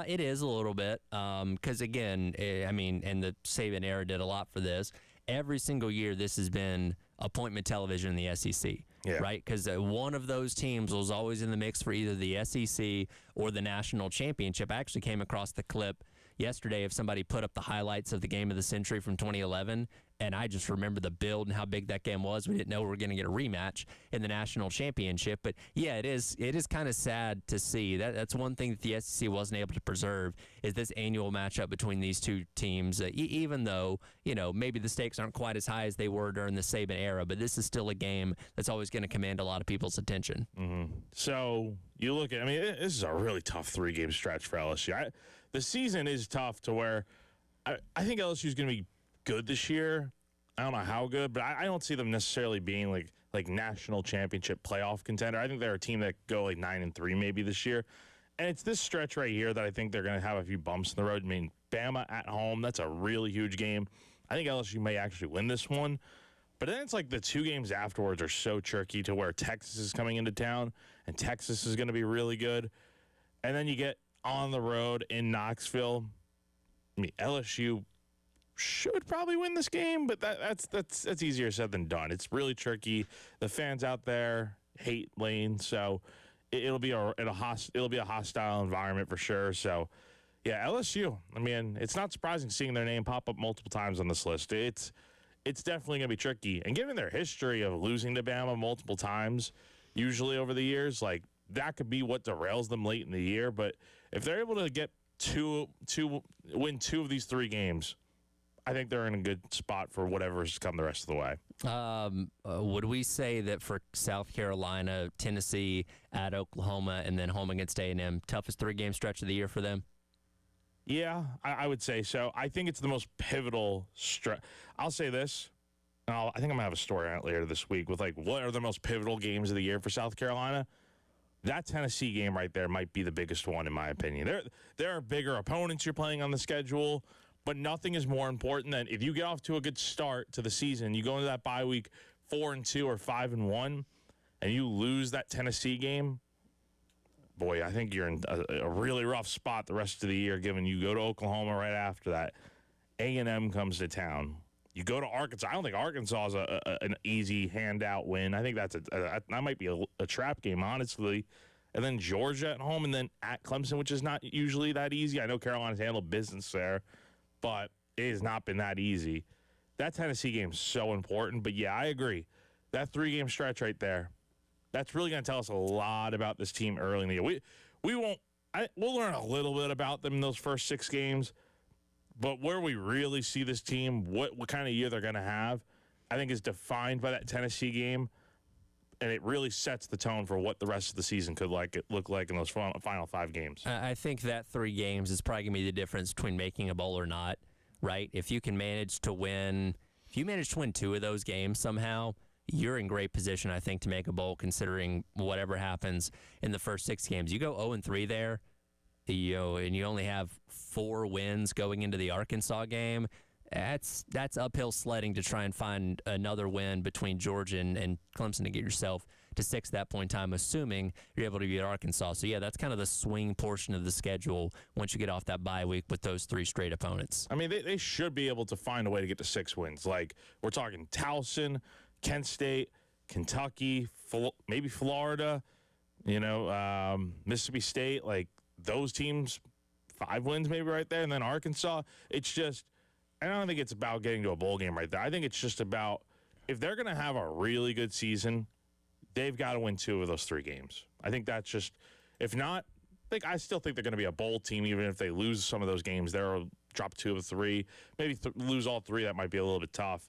[SPEAKER 1] It is a little bit because, again, I mean, and the Saban era did a lot for this. every single year this has been appointment television in the SEC, right? Because one of those teams was always in the mix for either the SEC or the national championship. I actually came across the clip yesterday of somebody put up the highlights of the game of the century from 2011, and I just remember the build and how big that game was. We didn't know we were going to get a rematch in the national championship, but yeah, it is kind of sad to see. That's one thing that the SEC wasn't able to preserve is this annual matchup between these two teams. Even though maybe the stakes aren't quite as high as they were during the Saban era, but this is still a game that's always going to command a lot of people's attention.
[SPEAKER 2] Mm-hmm. So you look at, this is a really tough 3-game stretch for LSU. The season is tough to where I think LSU is going to be good this year. I don't know how good, but I don't see them necessarily being like national championship playoff contender. I think they're a team that go like 9-3 maybe this year. And it's this stretch right here that I think they're going to have a few bumps in the road. Bama at home, that's a really huge game. I think LSU may actually win this one. But then it's like the 2 games afterwards are so tricky to where Texas is coming into town, and Texas is going to be really good. And then you get on the road in Knoxville. LSU should probably win this game, but that's easier said than done. It's really tricky. The fans out there hate Lane, so it'll be a hostile environment for sure. So, yeah, LSU. It's not surprising seeing their name pop up multiple times on this list. It's definitely going to be tricky, and given their history of losing to Bama multiple times, usually over the years, like that could be what derails them late in the year. But if they're able to get win 2 of these 3 games, I think they're in a good spot for whatever's come the rest of the way.
[SPEAKER 1] Would we say that for South Carolina, Tennessee, at Oklahoma, and then home against A&M, toughest 3-game stretch of the year for them?
[SPEAKER 2] Yeah, I would say so. I think it's the most pivotal stretch. I'll say this. I think I'm going to have a story on it later this week with what are the most pivotal games of the year for South Carolina. That Tennessee game right there might be the biggest one in my opinion. There are bigger opponents you're playing on the schedule, but nothing is more important than if you get off to a good start to the season, you go into that bye week 4-2 or 5-1, and you lose that Tennessee game. Boy, I think you're in a really rough spot the rest of the year, given you go to Oklahoma right after that. A&M comes to town. You go to Arkansas. I don't think Arkansas is an easy handout win. I think that might be a trap game, honestly. And then Georgia at home, and then at Clemson, which is not usually that easy. I know Carolina's handled business there, but it has not been that easy. That Tennessee game is so important. But, yeah, I agree. That 3-game stretch right there, that's really going to tell us a lot about this team early in the year. We'll learn a little bit about them in those first 6 games, but where we really see this team, what kind of year they're going to have, I think is defined by that Tennessee game, and it really sets the tone for what the rest of the season could look like in those final 5 games.
[SPEAKER 1] I think that 3 games is probably going to be the difference between making a bowl or not, right? If you manage to win 2 of those games somehow, you're in great position, I think, to make a bowl considering whatever happens in the first 6 games. You go 0-3 there, and you only have 4 wins going into the Arkansas game. That's uphill sledding to try and find another win between Georgia and Clemson to get yourself to 6 at that point in time, assuming you're able to beat Arkansas. So, yeah, that's kind of the swing portion of the schedule once you get off that bye week with those 3 straight opponents.
[SPEAKER 2] They should be able to find a way to get to 6 wins. Like, we're talking Towson, Kent State, Kentucky, maybe Florida, Mississippi State, like those teams, 5 wins maybe right there, and then Arkansas. It's just, I don't think it's about getting to a bowl game right there. I think it's just about if they're going to have a really good season, they've got to win 2 of those 3 games. I think that's just, if not, I still think they're going to be a bowl team, even if they lose some of those games. They'll drop 2 of 3, maybe lose all 3. That might be a little bit tough.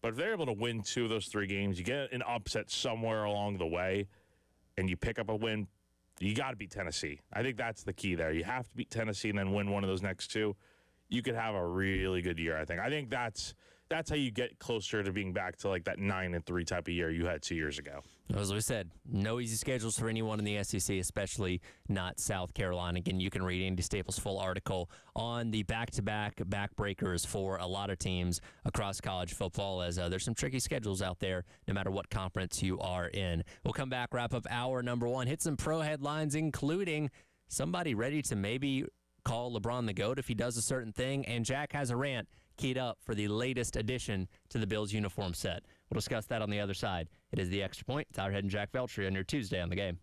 [SPEAKER 2] But if they're able to win 2 of those 3 games, you get an upset somewhere along the way, and you pick up a win, you got to beat Tennessee. I think that's the key there. You have to beat Tennessee and then win one of those next 2. You could have a really good year, I think. I think that's how you get closer to being back to like that 9-3 type of year you had 2 years ago.
[SPEAKER 1] As we said, no easy schedules for anyone in the SEC, especially not South Carolina. Again, you can read Andy Staples' full article on the back-to-back backbreakers for a lot of teams across college football, as there's some tricky schedules out there no matter what conference you are in. We'll come back, wrap up hour number 1, hit some pro headlines, including somebody ready to maybe call LeBron the GOAT if he does a certain thing, and Jack has a rant. keyed up for the latest addition to the Bills uniform set. We'll discuss that on the other side. It is the Extra Point. Tyler Head and Jack Veltri on your Tuesday on the Game.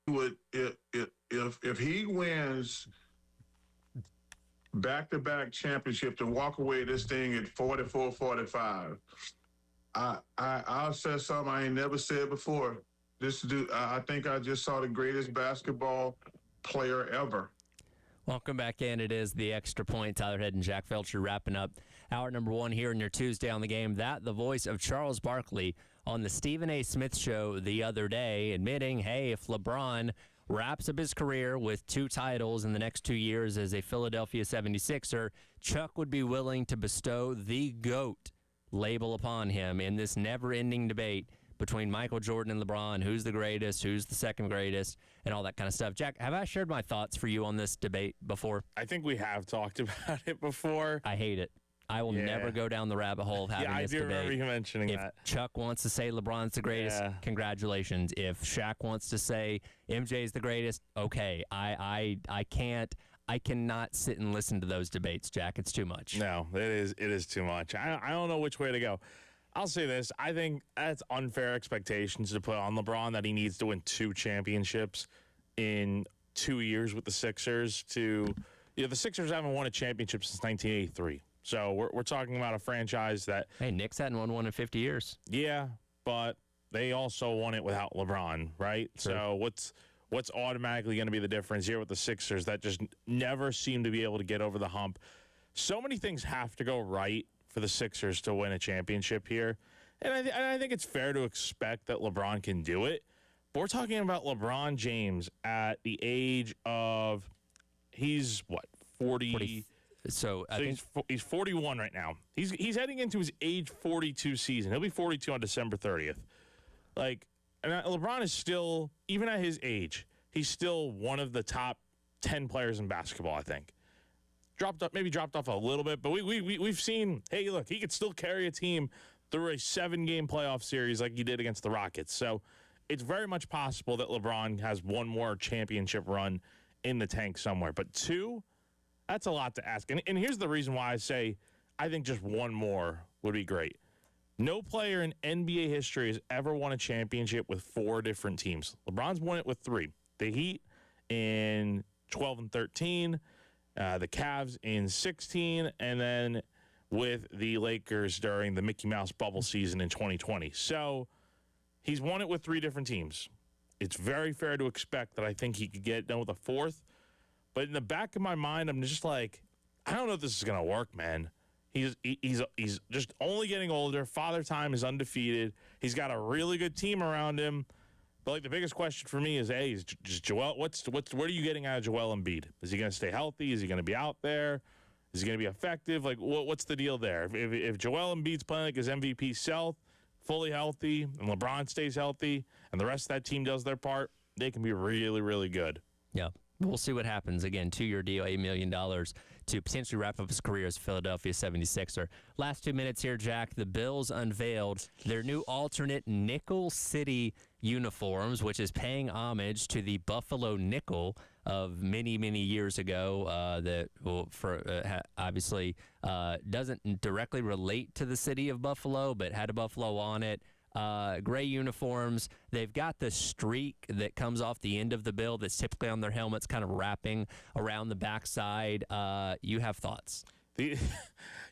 [SPEAKER 4] Would if he wins back-to-back championships and walk away this thing at 44-45, I'll say something I ain't never said before. This dude, I think I just saw the greatest basketball player ever.
[SPEAKER 1] Welcome back in. It is the Extra Point. Tyler Head and Jack Felcher wrapping up hour number 1 here in your Tuesday on the Game. That the voice of Charles Barkley on the Stephen A. Smith Show the other day, admitting, hey, if LeBron wraps up his career with 2 titles in the next 2 years as a Philadelphia 76er, Chuck would be willing to bestow the GOAT label upon him in this never-ending debate between Michael Jordan and LeBron, who's the greatest, who's the second greatest, and all that kind of stuff. Jack, have I shared my thoughts for you on this debate before?
[SPEAKER 2] I think we have talked about it before.
[SPEAKER 1] I hate it. I will never go down the rabbit hole of having this debate.
[SPEAKER 2] Yeah, I do remember you mentioning
[SPEAKER 1] if
[SPEAKER 2] that.
[SPEAKER 1] If Chuck wants to say LeBron's the greatest, congratulations. If Shaq wants to say MJ's the greatest, okay. I cannot sit and listen to those debates, Jack. It's too much.
[SPEAKER 2] No, it is too much. I don't know which way to go. I'll say this. I think that's unfair expectations to put on LeBron that he needs to win 2 championships in 2 years with the Sixers. The Sixers haven't won a championship since 1983. So we're talking about a franchise that...
[SPEAKER 1] Hey, Knicks hadn't won one in 50 years.
[SPEAKER 2] Yeah, but they also won it without LeBron, right? True. So what's automatically going to be the difference here with the Sixers that just never seem to be able to get over the hump? So many things have to go right for the Sixers to win a championship here. And I think it's fair to expect that LeBron can do it. But we're talking about LeBron James at the age of, he's what, 40?
[SPEAKER 1] So I think
[SPEAKER 2] he's 41 right now. He's heading into his age 42 season. He'll be 42 on December 30th. And LeBron is still, even at his age, he's still one of the top 10 players in basketball, I think. Dropped off a little bit, but we've seen, hey, look, he could still carry a team through a 7-game playoff series like he did against the Rockets. So it's very much possible that LeBron has one more championship run in the tank somewhere. But 2, that's a lot to ask. And here's the reason why I say I think just one more would be great. No player in NBA history has ever won a championship with 4 different teams. LeBron's won it with 3. The Heat in 12 and 13. The Cavs in 16, and then with the Lakers during the Mickey Mouse bubble season in 2020. So he's won it with 3 different teams. It's very fair to expect that I think he could get it done with a 4th. But in the back of my mind, I'm just like, I don't know if this is going to work, man. He's just only getting older. Father Time is undefeated. He's got a really good team around him. But the biggest question for me is, is Joel? What are you getting out of Joel Embiid? Is he going to stay healthy? Is he going to be out there? Is he going to be effective? What's the deal there? If Joel Embiid's playing like his MVP self, fully healthy, and LeBron stays healthy, and the rest of that team does their part, they can be really, really good.
[SPEAKER 1] Yeah. We'll see what happens. Again, 2-year deal, $8 million to potentially wrap up his career as a Philadelphia 76er. Last 2 minutes here, Jack. The Bills unveiled their new alternate Nickel City uniforms, which is paying homage to the Buffalo Nickel of many, many years ago that obviously doesn't directly relate to the city of Buffalo, but had a buffalo on it. Gray uniforms. They've got the streak that comes off the end of the bill that's typically on their helmets, kind of wrapping around the backside. You have thoughts?
[SPEAKER 2] I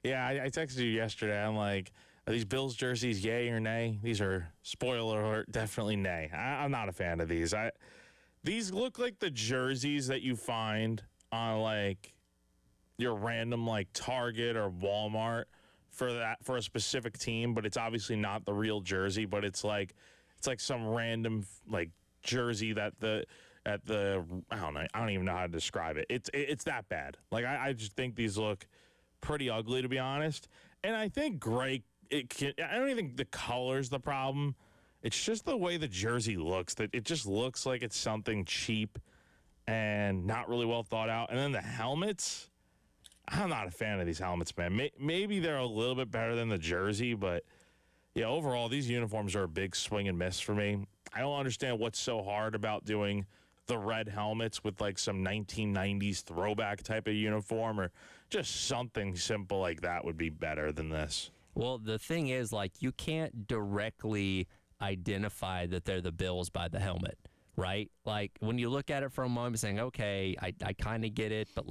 [SPEAKER 2] texted you yesterday. I'm like, are these Bills jerseys yay or nay? These are, spoiler alert, definitely nay. I'm not a fan of these. These look like the jerseys that you find on your random Target or Walmart for a specific team, but it's obviously not the real jersey, but it's like some random jersey that I don't even know how to describe it. It's that bad. I just think these look pretty ugly, to be honest. And I think gray, I don't even think the color's the problem. It's just the way the jersey looks. That it just looks like it's something cheap and not really well thought out. And then the helmets, I'm not a fan of these helmets, man. Maybe they're a little bit better than the jersey, but yeah, overall, these uniforms are a big swing and miss for me. I don't understand what's so hard about doing the red helmets with some 1990s throwback type of uniform, or just something simple like that would be better than this.
[SPEAKER 1] Well, the thing is, you can't directly identify that they're the Bills by the helmet, right? When you look at it for a moment saying, okay, I kind of get it, but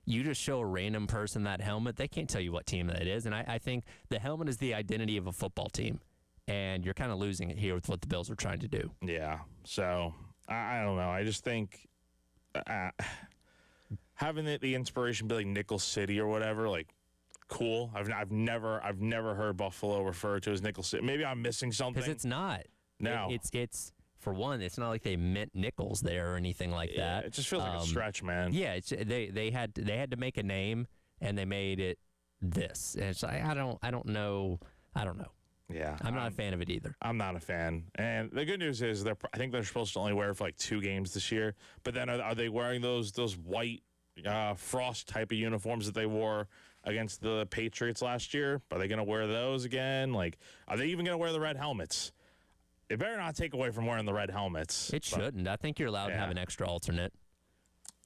[SPEAKER 1] you just show a random person that helmet, they can't tell you what team that is. And I think the helmet is the identity of a football team. And you're kind of losing it here with what the Bills are trying to do.
[SPEAKER 2] Yeah. So, I don't know. I just think, having the inspiration be like Nickel City or whatever, like cool. I've never heard Buffalo referred to as Nickel City. Maybe I'm missing something.
[SPEAKER 1] Because it's not.
[SPEAKER 2] No.
[SPEAKER 1] It's for one, it's not like they mint nickels there or anything like that.
[SPEAKER 2] It just feels like a stretch, man.
[SPEAKER 1] Yeah, they had to make a name, and they made it this. And it's like I don't know.
[SPEAKER 2] Yeah,
[SPEAKER 1] I'm not a fan of it either.
[SPEAKER 2] I'm not a fan. And the good news is I think they're supposed to only wear it for like 2 games this year. But then are they wearing those white frost type of uniforms that they wore against the Patriots last year? Are they going to wear those again? Like, are they even going to wear the red helmets? It better not take away from wearing the red helmets.
[SPEAKER 1] It shouldn't. I think you're allowed to have an extra alternate.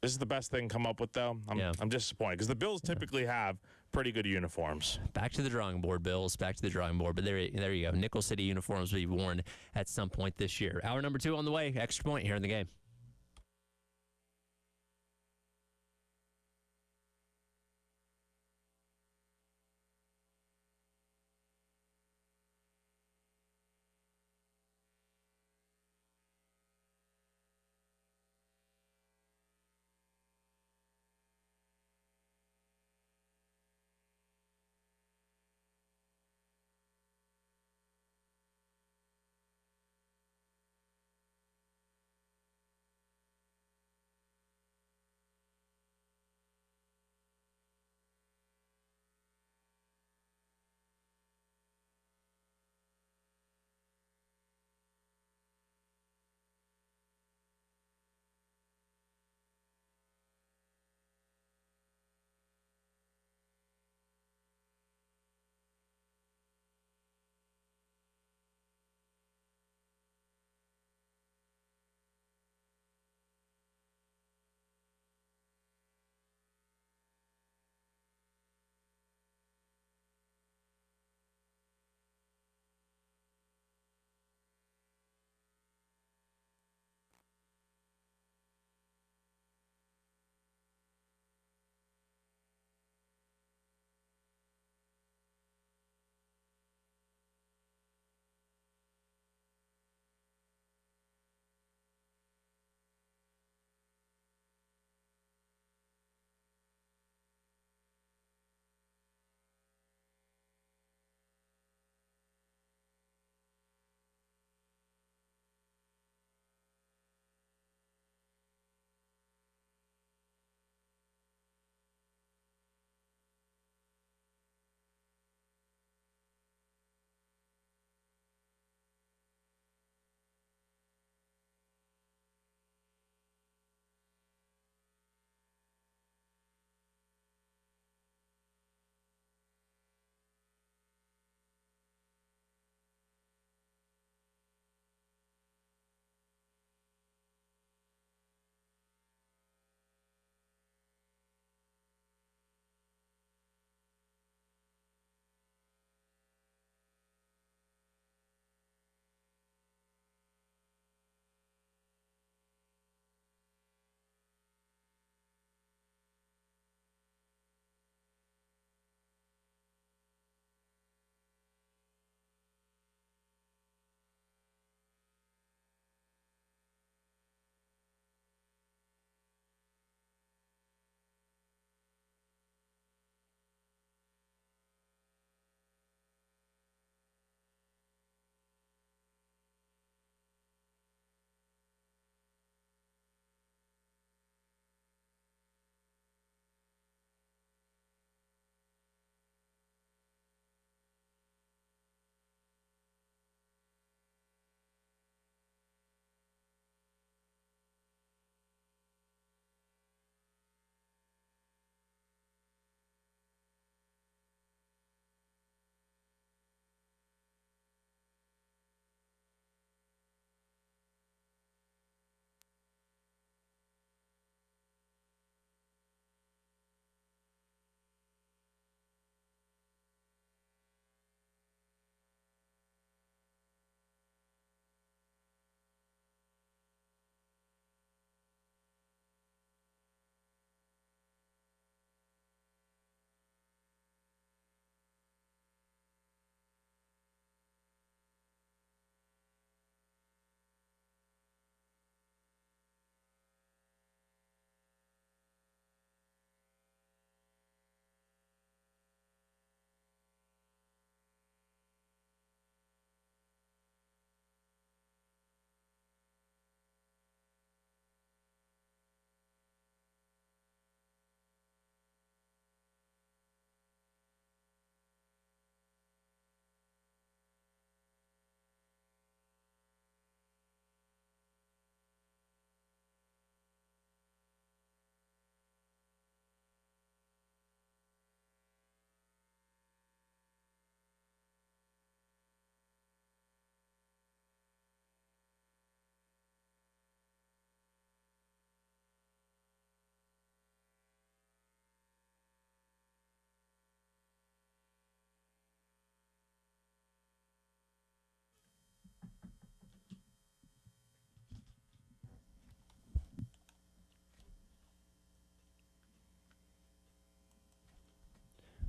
[SPEAKER 2] This is the best thing come up with, though. I'm disappointed because the Bills typically have pretty good uniforms.
[SPEAKER 1] Back to the drawing board, Bills. Back to the drawing board. But there you go. Nickel City uniforms will be worn at some point this year. Hour number 2 on the way. Extra point here in the game.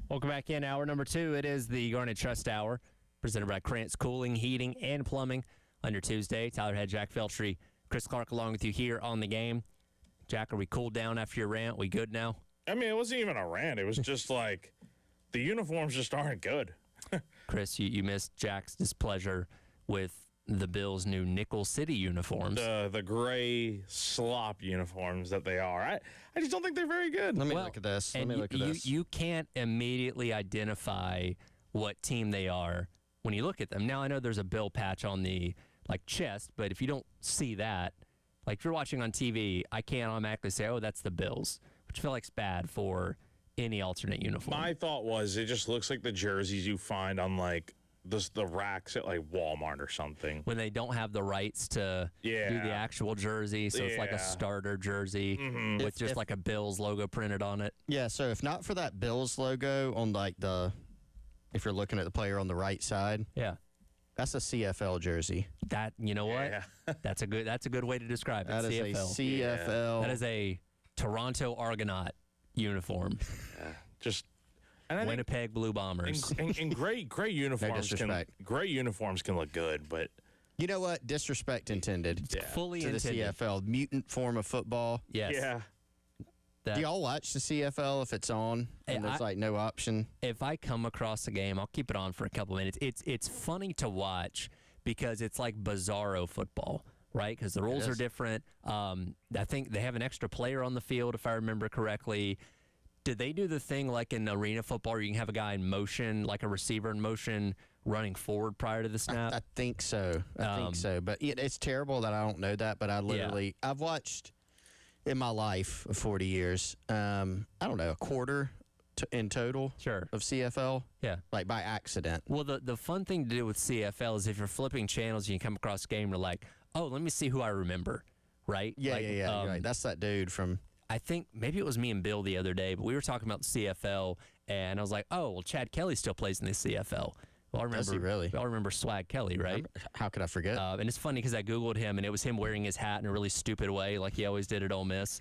[SPEAKER 1] Welcome back in hour number 2. It is the Garnet Trust Hour, presented by Krantz Cooling, Heating, and Plumbing. On your Tuesday, Tyler Head, Jack Feltry, Chris Clark along with you here on the game. Jack, are we cooled down after your rant? We good now?
[SPEAKER 2] I mean, it wasn't even a rant. It was just like the uniforms just aren't good.
[SPEAKER 1] Chris, you missed Jack's displeasure with the Bills' new Nickel City uniforms.
[SPEAKER 2] The gray slop uniforms that they are. I just don't think they're very good.
[SPEAKER 5] Let me look at this.
[SPEAKER 1] You can't immediately identify what team they are when you look at them. Now, I know there's a Bill patch on the chest, but if you don't see that, like if you're watching on TV, I can't automatically say, oh, that's the Bills, which I feel like's bad for any alternate uniform.
[SPEAKER 2] My thought was it just looks like the jerseys you find on the racks at Walmart or something.
[SPEAKER 1] When they don't have the rights to do the actual jersey, so it's like a starter jersey with just like a Bills logo printed on it.
[SPEAKER 5] Yeah, so if not for that Bills logo on if you're looking at the player on the right side, that's a CFL jersey.
[SPEAKER 1] That, you know what?
[SPEAKER 2] Yeah.
[SPEAKER 1] That's a good way to describe it.
[SPEAKER 5] That is
[SPEAKER 1] CFL.
[SPEAKER 5] a CFL.
[SPEAKER 1] That is a Toronto Argonaut uniform.
[SPEAKER 2] And I
[SPEAKER 1] Winnipeg Blue Bombers.
[SPEAKER 2] And great uniforms can look good, but
[SPEAKER 5] you know what? Disrespect intended.
[SPEAKER 1] Fully
[SPEAKER 5] to
[SPEAKER 1] intended.
[SPEAKER 5] the CFL, mutant form of football.
[SPEAKER 1] Yes.
[SPEAKER 2] yeah.
[SPEAKER 5] Do y'all watch the CFL if it's on and there's no option?
[SPEAKER 1] If I come across a game, I'll keep it on for a couple minutes. It's funny to watch because it's like bizarro football, right? Because the rules are different. I think they have an extra player on the field, if I remember correctly. Did they do the thing like in arena football where you can have a guy in motion, like a receiver in motion, running forward prior to the snap?
[SPEAKER 5] I think so. I think so. But it's terrible that I don't know that. But I've watched in my life of 40 years, I don't know, a quarter in total of CFL.
[SPEAKER 1] Yeah.
[SPEAKER 5] Like by accident.
[SPEAKER 1] Well, the fun thing to do with CFL is if you're flipping channels and you come across a game, you're like, oh, let me see who I remember, right?
[SPEAKER 5] Yeah, you're right. That's that dude from...
[SPEAKER 1] I think maybe it was me and Bill the other day, but we were talking about the CFL, and I was like, oh, well, Chad Kelly still plays in the CFL. Well, I remember,
[SPEAKER 5] Does he really?
[SPEAKER 1] We all remember Swag Kelly, right?
[SPEAKER 5] How could I forget?
[SPEAKER 1] And it's funny because I Googled him, and it was him wearing his hat in a really stupid way, like he always did at Ole Miss.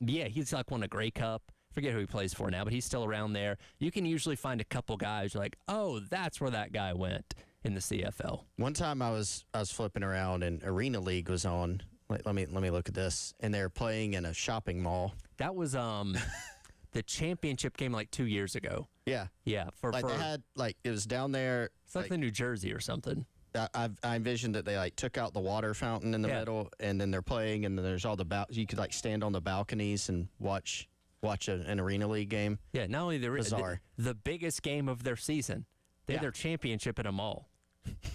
[SPEAKER 1] He's like won a Grey Cup. Forget who he plays for now, but he's still around there. You can usually find a couple guys you're like, oh, that's where that guy went in the CFL.
[SPEAKER 5] One time I was flipping around, and Arena League was on. Let me look at this. And they're playing in a shopping mall.
[SPEAKER 1] That was the championship game 2 years ago.
[SPEAKER 5] Yeah.
[SPEAKER 1] Yeah.
[SPEAKER 5] They had it was down there.
[SPEAKER 1] It's like the New Jersey or something.
[SPEAKER 5] I envisioned that they took out the water fountain in the middle, and then they're playing, and then there's all you could stand on the balconies and watch an Arena League game.
[SPEAKER 1] Yeah. Not only
[SPEAKER 5] Bizarre.
[SPEAKER 1] the biggest game of their season. They had their championship at a mall.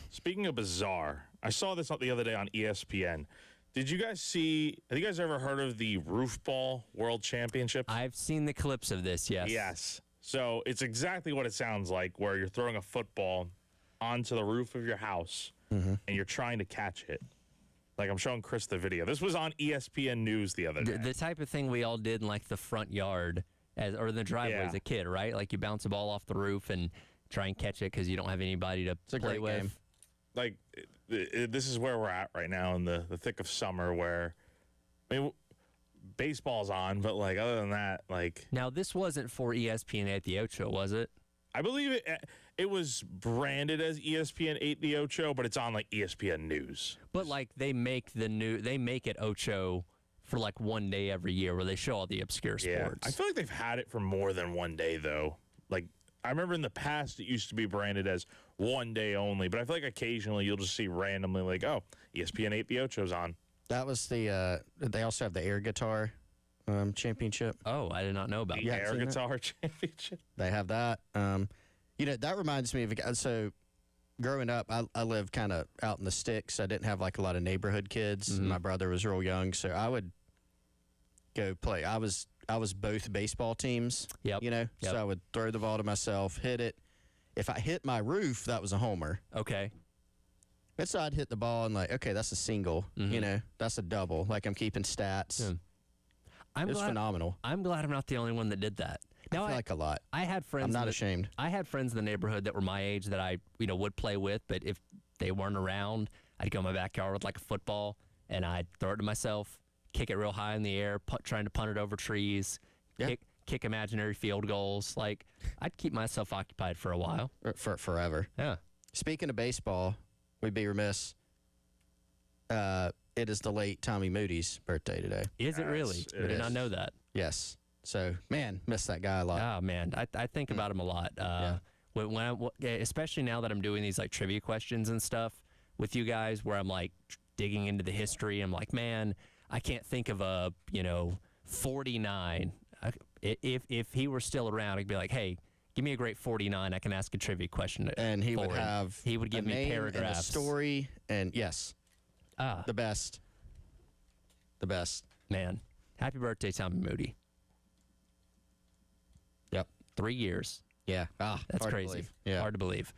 [SPEAKER 2] Speaking of bizarre, I saw this the other day on ESPN. Did you guys have you guys ever heard of the Roof Ball World Championship?
[SPEAKER 1] I've seen the clips of this, yes.
[SPEAKER 2] Yes. So it's exactly what it sounds like, where you're throwing a football onto the roof of your house, and you're trying to catch it. I'm showing Chris the video. This was on ESPN News the other day.
[SPEAKER 1] The type of thing we all did in the front yard or the driveway as a kid, right? You bounce a ball off the roof and try and catch it because you don't have anybody to play with.
[SPEAKER 5] Game.
[SPEAKER 2] This is where we're at right now in the thick of summer, where baseball's on, but other than that,
[SPEAKER 1] Now this wasn't for ESPN 8 the Ocho, was it?
[SPEAKER 2] I believe it was branded as ESPN 8 the Ocho, but it's on ESPN News.
[SPEAKER 1] But they make it Ocho for one day every year where they show all the obscure sports.
[SPEAKER 2] I feel like they've had it for more than one day though. I remember in the past it used to be branded as one day only, but I feel like occasionally you'll just see randomly ESPN 8 the Ocho's on.
[SPEAKER 5] That was they also have the air guitar championship.
[SPEAKER 1] Oh, I did not know about
[SPEAKER 2] the
[SPEAKER 1] that.
[SPEAKER 2] Air guitar championship.
[SPEAKER 5] They have that. That reminds me of so growing up, I lived kind of out in the sticks. I didn't have a lot of neighborhood kids. My brother was real young, so I would go play. I was both baseball teams.
[SPEAKER 1] Yep.
[SPEAKER 5] So I would throw the ball to myself, hit it. If I hit my roof, that was a homer.
[SPEAKER 1] Okay.
[SPEAKER 5] And so I'd hit the ball and okay, that's a single. That's a double. I'm keeping stats.
[SPEAKER 1] Yeah.
[SPEAKER 5] It's phenomenal.
[SPEAKER 1] I'm glad I'm not the only one that did that. Now,
[SPEAKER 5] I feel like a lot.
[SPEAKER 1] I had friends.
[SPEAKER 5] I'm not ashamed.
[SPEAKER 1] I had friends in the neighborhood that were my age that I would play with, but if they weren't around, I'd go in my backyard with a football and I'd throw it to myself, kick it real high in the air, trying to punt it over trees, kick imaginary field goals. Like, I'd keep myself occupied for a while.
[SPEAKER 5] For forever.
[SPEAKER 1] Yeah.
[SPEAKER 5] Speaking of baseball, we'd be remiss. It is the late Tommy Moody's birthday today.
[SPEAKER 1] Is it really? I did not know that.
[SPEAKER 5] Yes. So, man, miss that guy a lot.
[SPEAKER 1] Oh, man. I think about him a lot. Especially now that I'm doing these, like, trivia questions and stuff with you guys where I'm, like, digging into the history. I'm like, man, I can't think of a, 49. If he were still around, I'd be like, hey, give me a great 49. I can ask a trivia question.
[SPEAKER 5] And he would have
[SPEAKER 1] He would give
[SPEAKER 5] a
[SPEAKER 1] me
[SPEAKER 5] name
[SPEAKER 1] paragraphs.
[SPEAKER 5] and a story. And, yes, the best. The best.
[SPEAKER 1] Man. Happy birthday, Tommy Moody.
[SPEAKER 5] Yep.
[SPEAKER 1] 3 years.
[SPEAKER 5] Yeah.
[SPEAKER 1] That's
[SPEAKER 5] hard
[SPEAKER 1] crazy.
[SPEAKER 5] To believe. Yeah.
[SPEAKER 1] Hard to believe.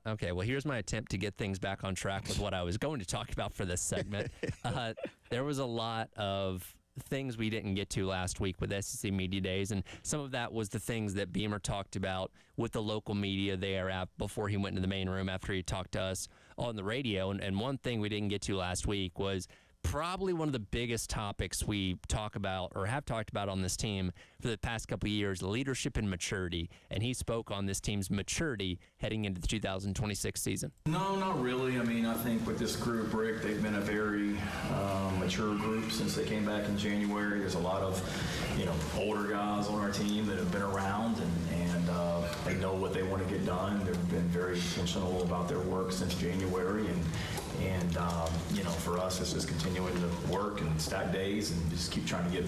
[SPEAKER 1] Okay, well, here's my attempt to get things back on track with what I was going to talk about for this segment. There was a lot of things we didn't get to last week with SEC Media Days, and some of that was the things that Beamer talked about with the local media there before he went into the main room after he talked to us on the radio. And one thing we didn't get to last week was probably one of the biggest topics we talk about or have talked about on this team for the past couple of years, leadership and maturity. And he spoke on this team's maturity heading into the 2026 season.
[SPEAKER 6] No, not really. I mean, I think with this group, Rick, they've been a very mature group since they came back in January. There's a lot of, older guys on our team that have been around and they know what they want to get done. They've been very intentional about their work since January and for us, it's just continuing to work and stack days and just keep trying to get,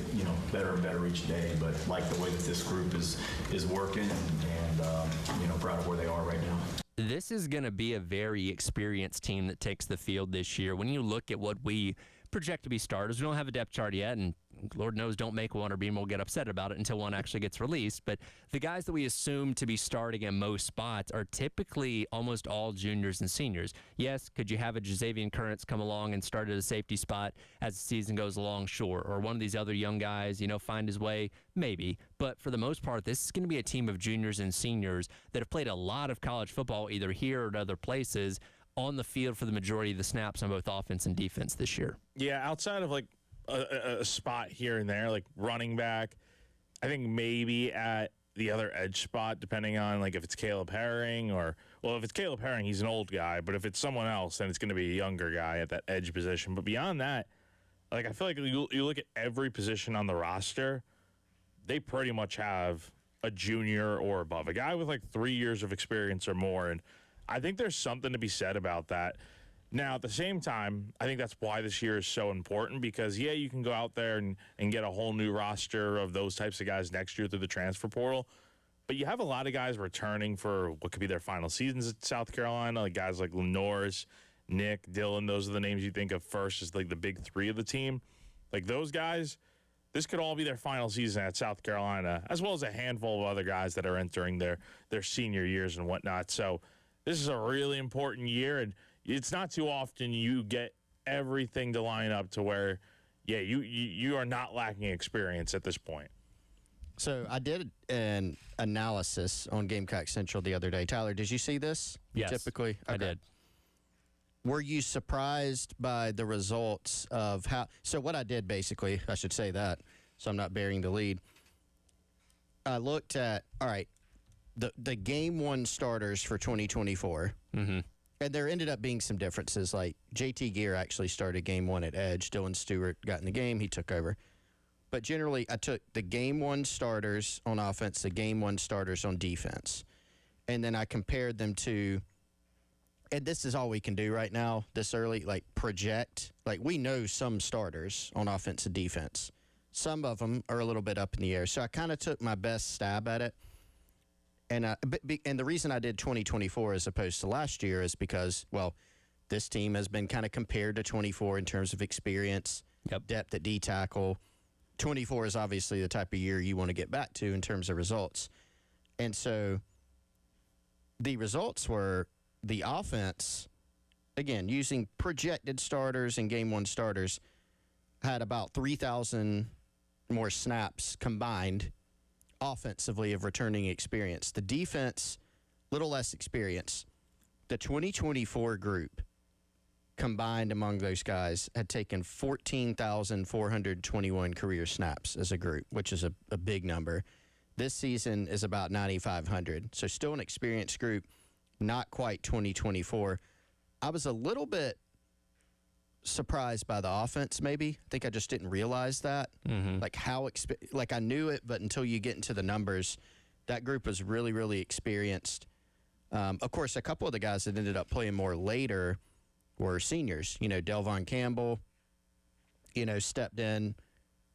[SPEAKER 6] better and better each day. But like the way that this group is working and proud of where they are right now.
[SPEAKER 1] This is going to be a very experienced team that takes the field this year. When you look at what we project to be starters, we don't have a depth chart yet, and Lord knows don't make one or Beam will get upset about it until one actually gets released. But the guys that we assume to be starting at most spots are typically almost all juniors and seniors. Yes, could you have a Jazavian Currents come along and start at a safety spot as the season goes along? Sure. Or one of these other young guys, find his way? Maybe. But for the most part, this is going to be a team of juniors and seniors that have played a lot of college football either here or at other places on the field for the majority of the snaps on both offense and defense this year.
[SPEAKER 2] Yeah, outside of like a spot here and there, like running back, I think maybe at the other edge spot, depending on like if it's Caleb Herring if it's Caleb Herring, he's an old guy, but if it's someone else, then it's going to be a younger guy at that edge position. But beyond that, like I feel like you look at every position on the roster, they pretty much have a junior or above, a guy with like 3 years of experience or more, and I think there's something to be said about that. Now, at the same time, I think that's why this year is so important because, yeah, you can go out there and get a whole new roster of those types of guys next year through the transfer portal, but you have a lot of guys returning for what could be their final seasons at South Carolina, like guys like Norris, Nick, Dylan. Those are the names you think of first as like the big three of the team. Like those guys, this could all be their final season at South Carolina, as well as a handful of other guys that are entering their senior years and whatnot. So this is a really important year, and it's not too often you get everything to line up to where, yeah, you are not lacking experience at this point.
[SPEAKER 5] So I did an analysis on Gamecock Central the other day. Tyler, did you see this?
[SPEAKER 1] Yes,
[SPEAKER 5] typically,
[SPEAKER 1] I did.
[SPEAKER 5] Were you surprised by the results of how? So what I did basically, I should say that, so I'm not burying the lead. I looked at, all right, the game one starters for 2024. Mm-hmm. And there ended up being some differences. Like JT Gear actually started game one at edge. Dylan Stewart got in the game. He took over. But generally, I took the game one starters on offense, the game one starters on defense. And then I compared them to, and this is all we can do right now, this early, like project. Like we know some starters on offense and defense. Some of them are a little bit up in the air. So I kind of took my best stab at it. And the reason I did 2024 as opposed to last year is because, well, this team has been kind of compared to 24 in terms of experience, depth at D tackle. 24 is obviously the type of year you want to get back to in terms of results. And so the results were the offense, again, using projected starters and game one starters, had about 3,000 more snaps combined offensively of returning experience. The defense, little less experience. The 2024 group combined among those guys had taken 14,421 career snaps as a group, which is a big number. This season is about 9,500. So still an experienced group, not quite 2024. I was a little bit surprised by the offense, maybe. I think I just didn't realize that. Like like I knew it, but until you get into the numbers, that group was really, really experienced. Of course, a couple of the guys that ended up playing more later were seniors. Delvon Campbell, stepped in.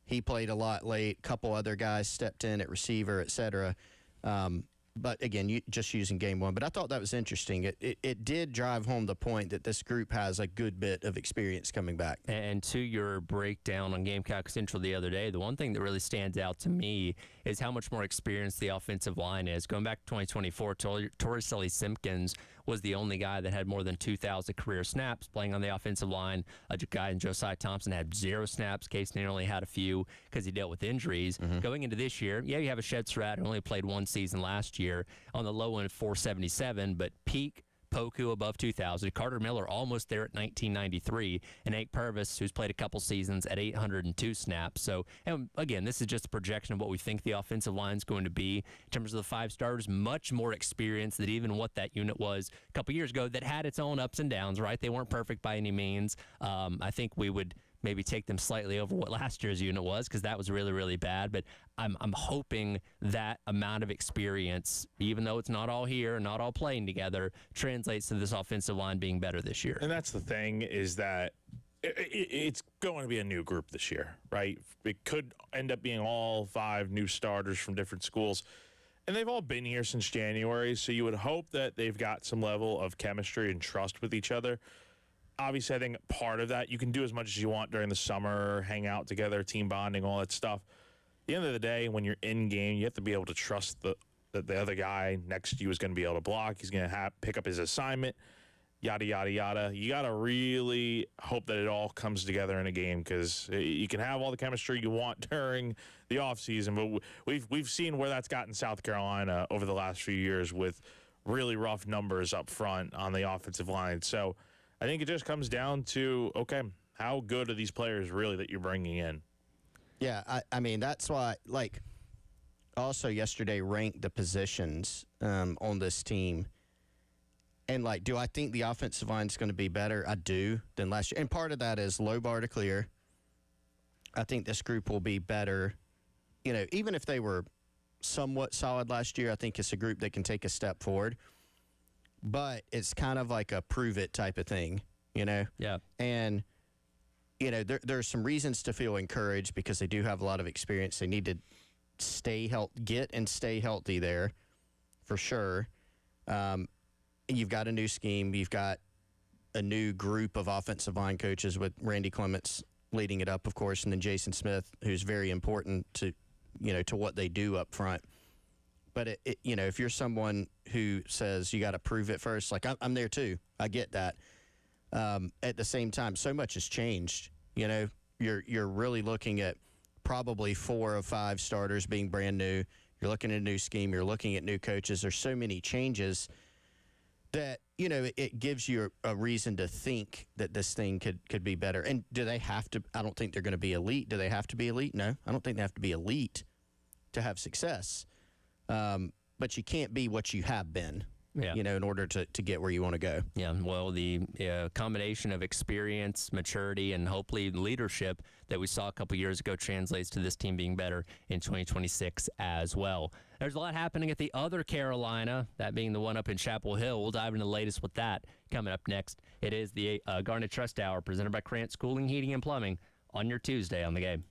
[SPEAKER 5] He played a lot late. A couple other guys stepped in at receiver, et cetera. But again, just using game one. But I thought that was interesting. It did drive home the point that this group has a good bit of experience coming back. And
[SPEAKER 1] to your breakdown on Gamecock Central the other day, the one thing that really stands out to me is how much more experienced the offensive line is. Going back to 2024, Torricelli Simpkins was the only guy that had more than 2,000 career snaps playing on the offensive line. A guy in Josiah Thompson had 0 snaps. Case Newton only had a few because he dealt with injuries. Going into this year, you have a Shed Surratt who only played 1 season last year on the low end, 477, but peak Poku above 2,000. Carter Miller almost there at 1993. And Ake Purvis, who's played a couple seasons at 802 snaps. So, and again, this is just a projection of what we think the offensive line is going to be. In terms of the 5 starters, much more experience than even what that unit was a couple years ago that had its own ups and downs, right? They weren't perfect by any means. I think we would maybe take them slightly over what last year's unit was because that was really, really bad. But I'm hoping that amount of experience, even though it's not all here, not all playing together, translates to this offensive line being better this year.
[SPEAKER 2] And that's the thing is that it's going to be a new group this year, right? It could end up being all 5 new starters from different schools. And they've all been here since January, so you would hope that they've got some level of chemistry and trust with each other. Obviously, I think part of that, you can do as much as you want during the summer, hang out together, team bonding, all that stuff. At the end of the day, when you're in game, you have to be able to trust that the other guy next to you is going to be able to block. He's going to pick up his assignment, yada, yada, yada. You got to really hope that it all comes together in a game because you can have all the chemistry you want during the offseason, but we've seen where that's gotten South Carolina over the last few years with really rough numbers up front on the offensive line. So I think it just comes down to, okay, how good are these players really that you're bringing in?
[SPEAKER 5] Yeah, I mean, that's why, like, also yesterday ranked the positions on this team. And, like, do I think the offensive line is going to be better? I do than last year. And part of that is low bar to clear. I think this group will be better. Even if they were somewhat solid last year, I think it's a group that can take a step forward. But it's kind of like a prove it type of thing, Yeah. And, there's some reasons to feel encouraged because they do have a lot of experience. They need to stay healthy there for sure. You've got a new scheme. You've got a new group of offensive line coaches with Randy Clements leading it up, of course, and then Jason Smith, who's very important to what they do up front. But, if you're someone who says you got to prove it first, like I'm there too. I get that. At the same time, so much has changed. You're really looking at probably 4 of 5 starters being brand new. You're looking at a new scheme. You're looking at new coaches. There's so many changes that, it gives you a reason to think that this thing could be better. And do they have to? I don't think they're going to be elite. Do they have to be elite? No, I don't think they have to be elite to have success. But you can't be what you have been, in order to get where you want to go.
[SPEAKER 1] Yeah, well, the combination of experience, maturity, and hopefully leadership that we saw a couple years ago translates to this team being better in 2026 as well. There's a lot happening at the other Carolina, that being the one up in Chapel Hill. We'll dive into the latest with that coming up next. It is the Garnet Trust Hour presented by Krantz Cooling, Heating, and Plumbing on your Tuesday on the Game.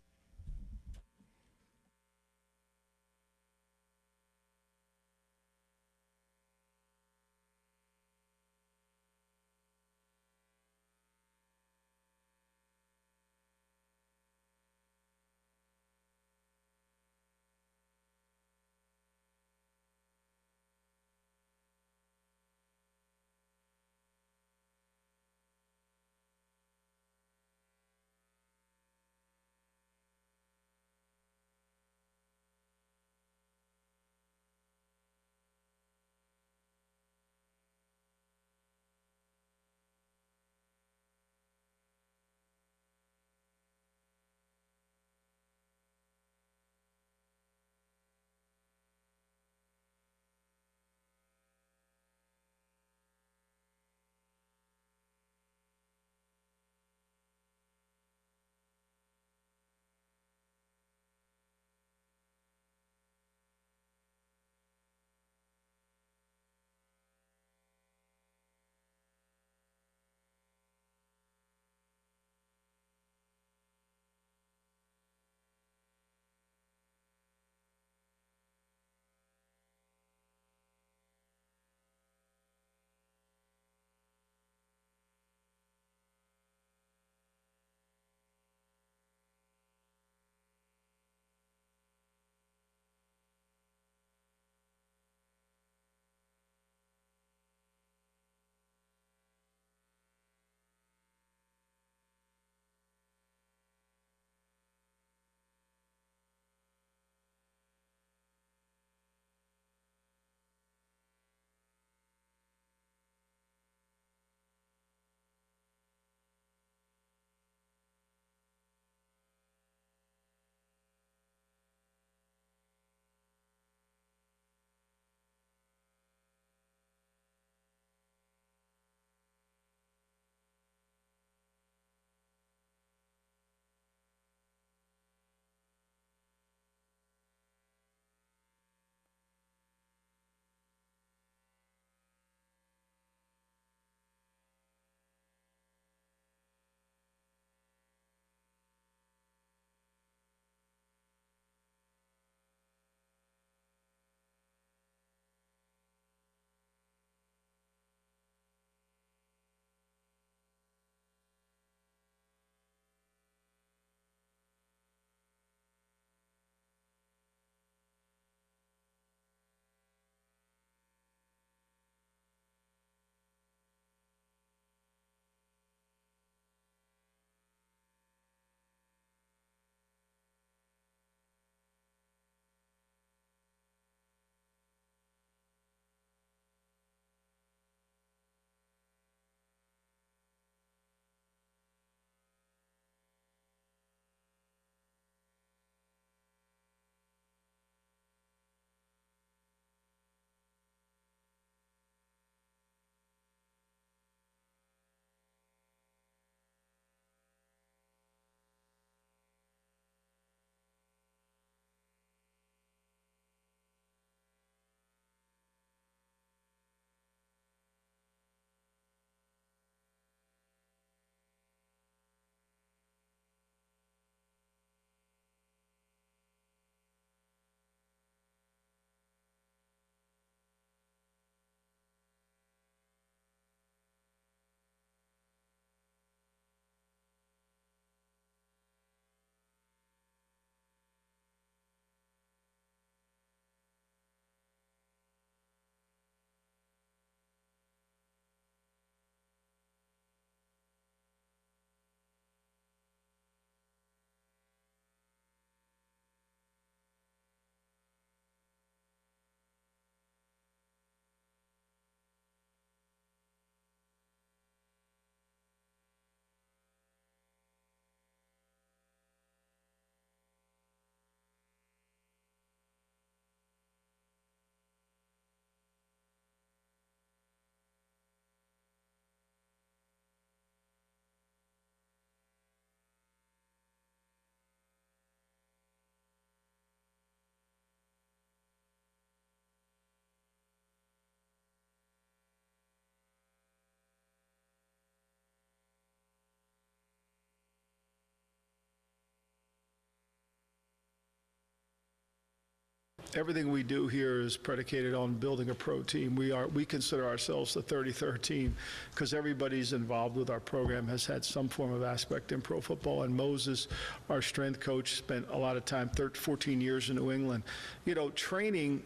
[SPEAKER 7] everything we do here is predicated on building a pro team. We consider ourselves the 33rd team because everybody's involved with our program has had some form of aspect in pro football. And Moses, our strength coach, spent a lot of time, 14 years in New England. You know, training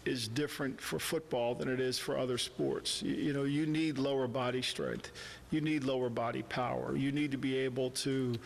[SPEAKER 7] is different for football than it is for other sports. You know, you need lower body strength. You need lower body power. You need to be able to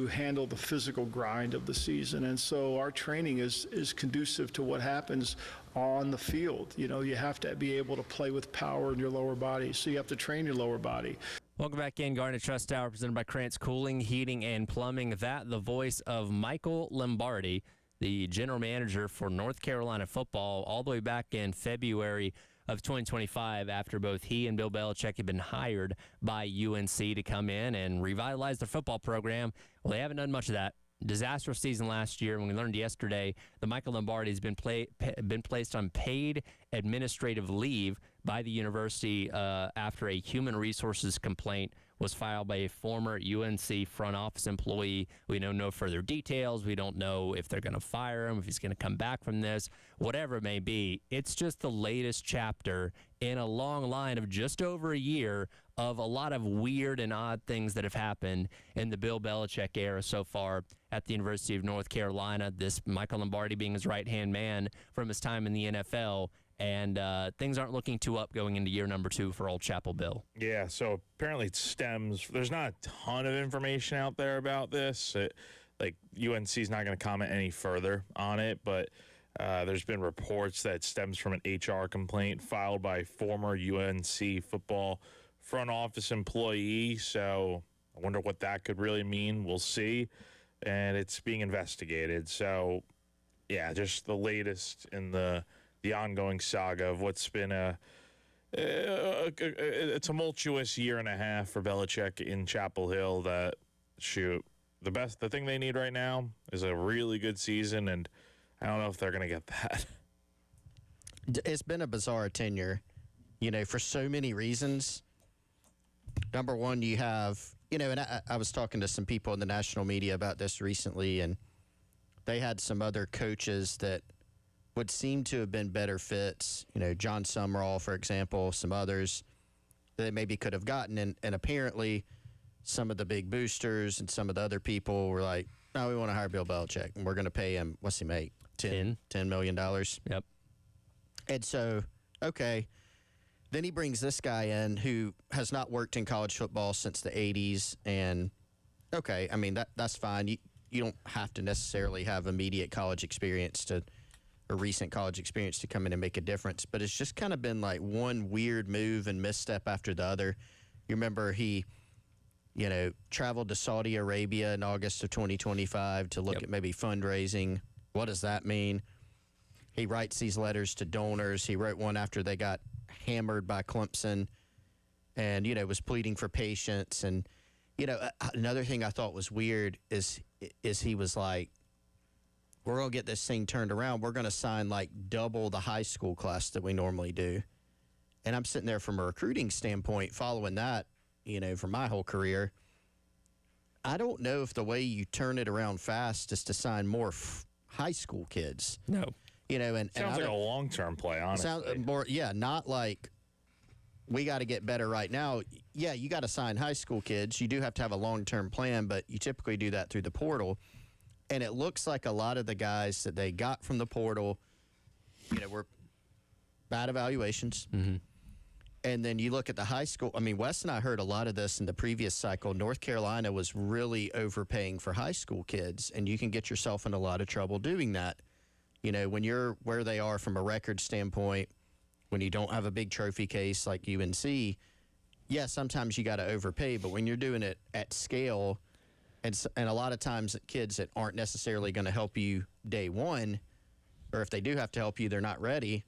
[SPEAKER 7] handle the physical grind of the season. And so our training is conducive to what happens on the field. You know, you have to be able to play with power in your lower body, so you have to train your lower body.
[SPEAKER 1] Welcome back in. Garnet Trust Tower, presented by Krantz Cooling, Heating, and Plumbing. That, the voice of Michael Lombardi, the general manager for North Carolina football, all the way back in February of 2025, after both he and Bill Belichick had been hired by UNC to come in and revitalize their football program. Well, they haven't done much of that. Disastrous season last year. When we learned yesterday, the Michael Lombardi has been placed on paid administrative leave by the university after a human resources complaint was filed by a former UNC front office employee. We know no further details. We don't know if they're going to fire him, if he's going to come back from this, whatever it may be. It's just the latest chapter in a long line of just over a year of a lot of weird and odd things that have happened in the Bill Belichick era so far at the University of North Carolina. This Michael Lombardi being his right-hand man from his time in the NFL. And things aren't looking too up going into year number 2 for Old Chapel Bill.
[SPEAKER 2] Yeah, so apparently it stems. There's not a ton of information out there about this. Like UNC's not going to comment any further on it, but there's been reports that it stems from an HR complaint filed by former UNC football front office employee. So I wonder what that could really mean. We'll see. And it's being investigated. So, yeah, just the latest in the ongoing saga of what's been a tumultuous year and a half for Belichick in Chapel Hill. That, shoot, the thing they need right now is a really good season, and I don't know if they're going to get that.
[SPEAKER 5] It's been a bizarre tenure, you know, for so many reasons. Number one, you have, you know, and I was talking to some people in the national media about this recently, and they had some other coaches that would seem to have been better fits. You know, John Sumrall, for example, some others that maybe could have gotten. And apparently some of the big boosters and some of the other people were like, no, we want to hire Bill Belichick, and we're going to pay him, what's he make? $10 million.
[SPEAKER 1] Yep.
[SPEAKER 5] And so, okay. Then he brings this guy in who has not worked in college football since the 80s. And, okay, I mean, that's fine. You don't have to necessarily have immediate college experience or recent college experience to come in and make a difference. But it's just kind of been like one weird move and misstep after the other. You remember he, you know, traveled to Saudi Arabia in August of 2025 to look at maybe fundraising. What does that mean? He writes these letters to donors. He wrote one after they got hammered by Clemson and, you know, was pleading for patience. And, you know, another thing I thought was weird is he was like, we're going to get this thing turned around. We're going to sign like double the high school class that we normally do. And I'm sitting there from a recruiting standpoint following that, you know, for my whole career. I don't know if the way you turn it around fast is to sign more high school kids.
[SPEAKER 1] No.
[SPEAKER 5] You know, and
[SPEAKER 2] Sounds like a long-term play, honestly.
[SPEAKER 5] Not like we got to get better right now. Yeah, you got to sign high school kids. You do have to have a long-term plan, but you typically do that through the portal. And it looks like a lot of the guys that they got from the portal, you know, were bad evaluations. Mm-hmm. And then you look at the high school. I mean, Wes and I heard a lot of this in the previous cycle. North Carolina was really overpaying for high school kids, and you can get yourself in a lot of trouble doing that. You know, when you're where they are from a record standpoint, when you don't have a big trophy case like UNC, yeah, sometimes you got to overpay. But when you're doing it at scale, and a lot of times kids that aren't necessarily going to help you day one, or if they do have to help you, they're not ready,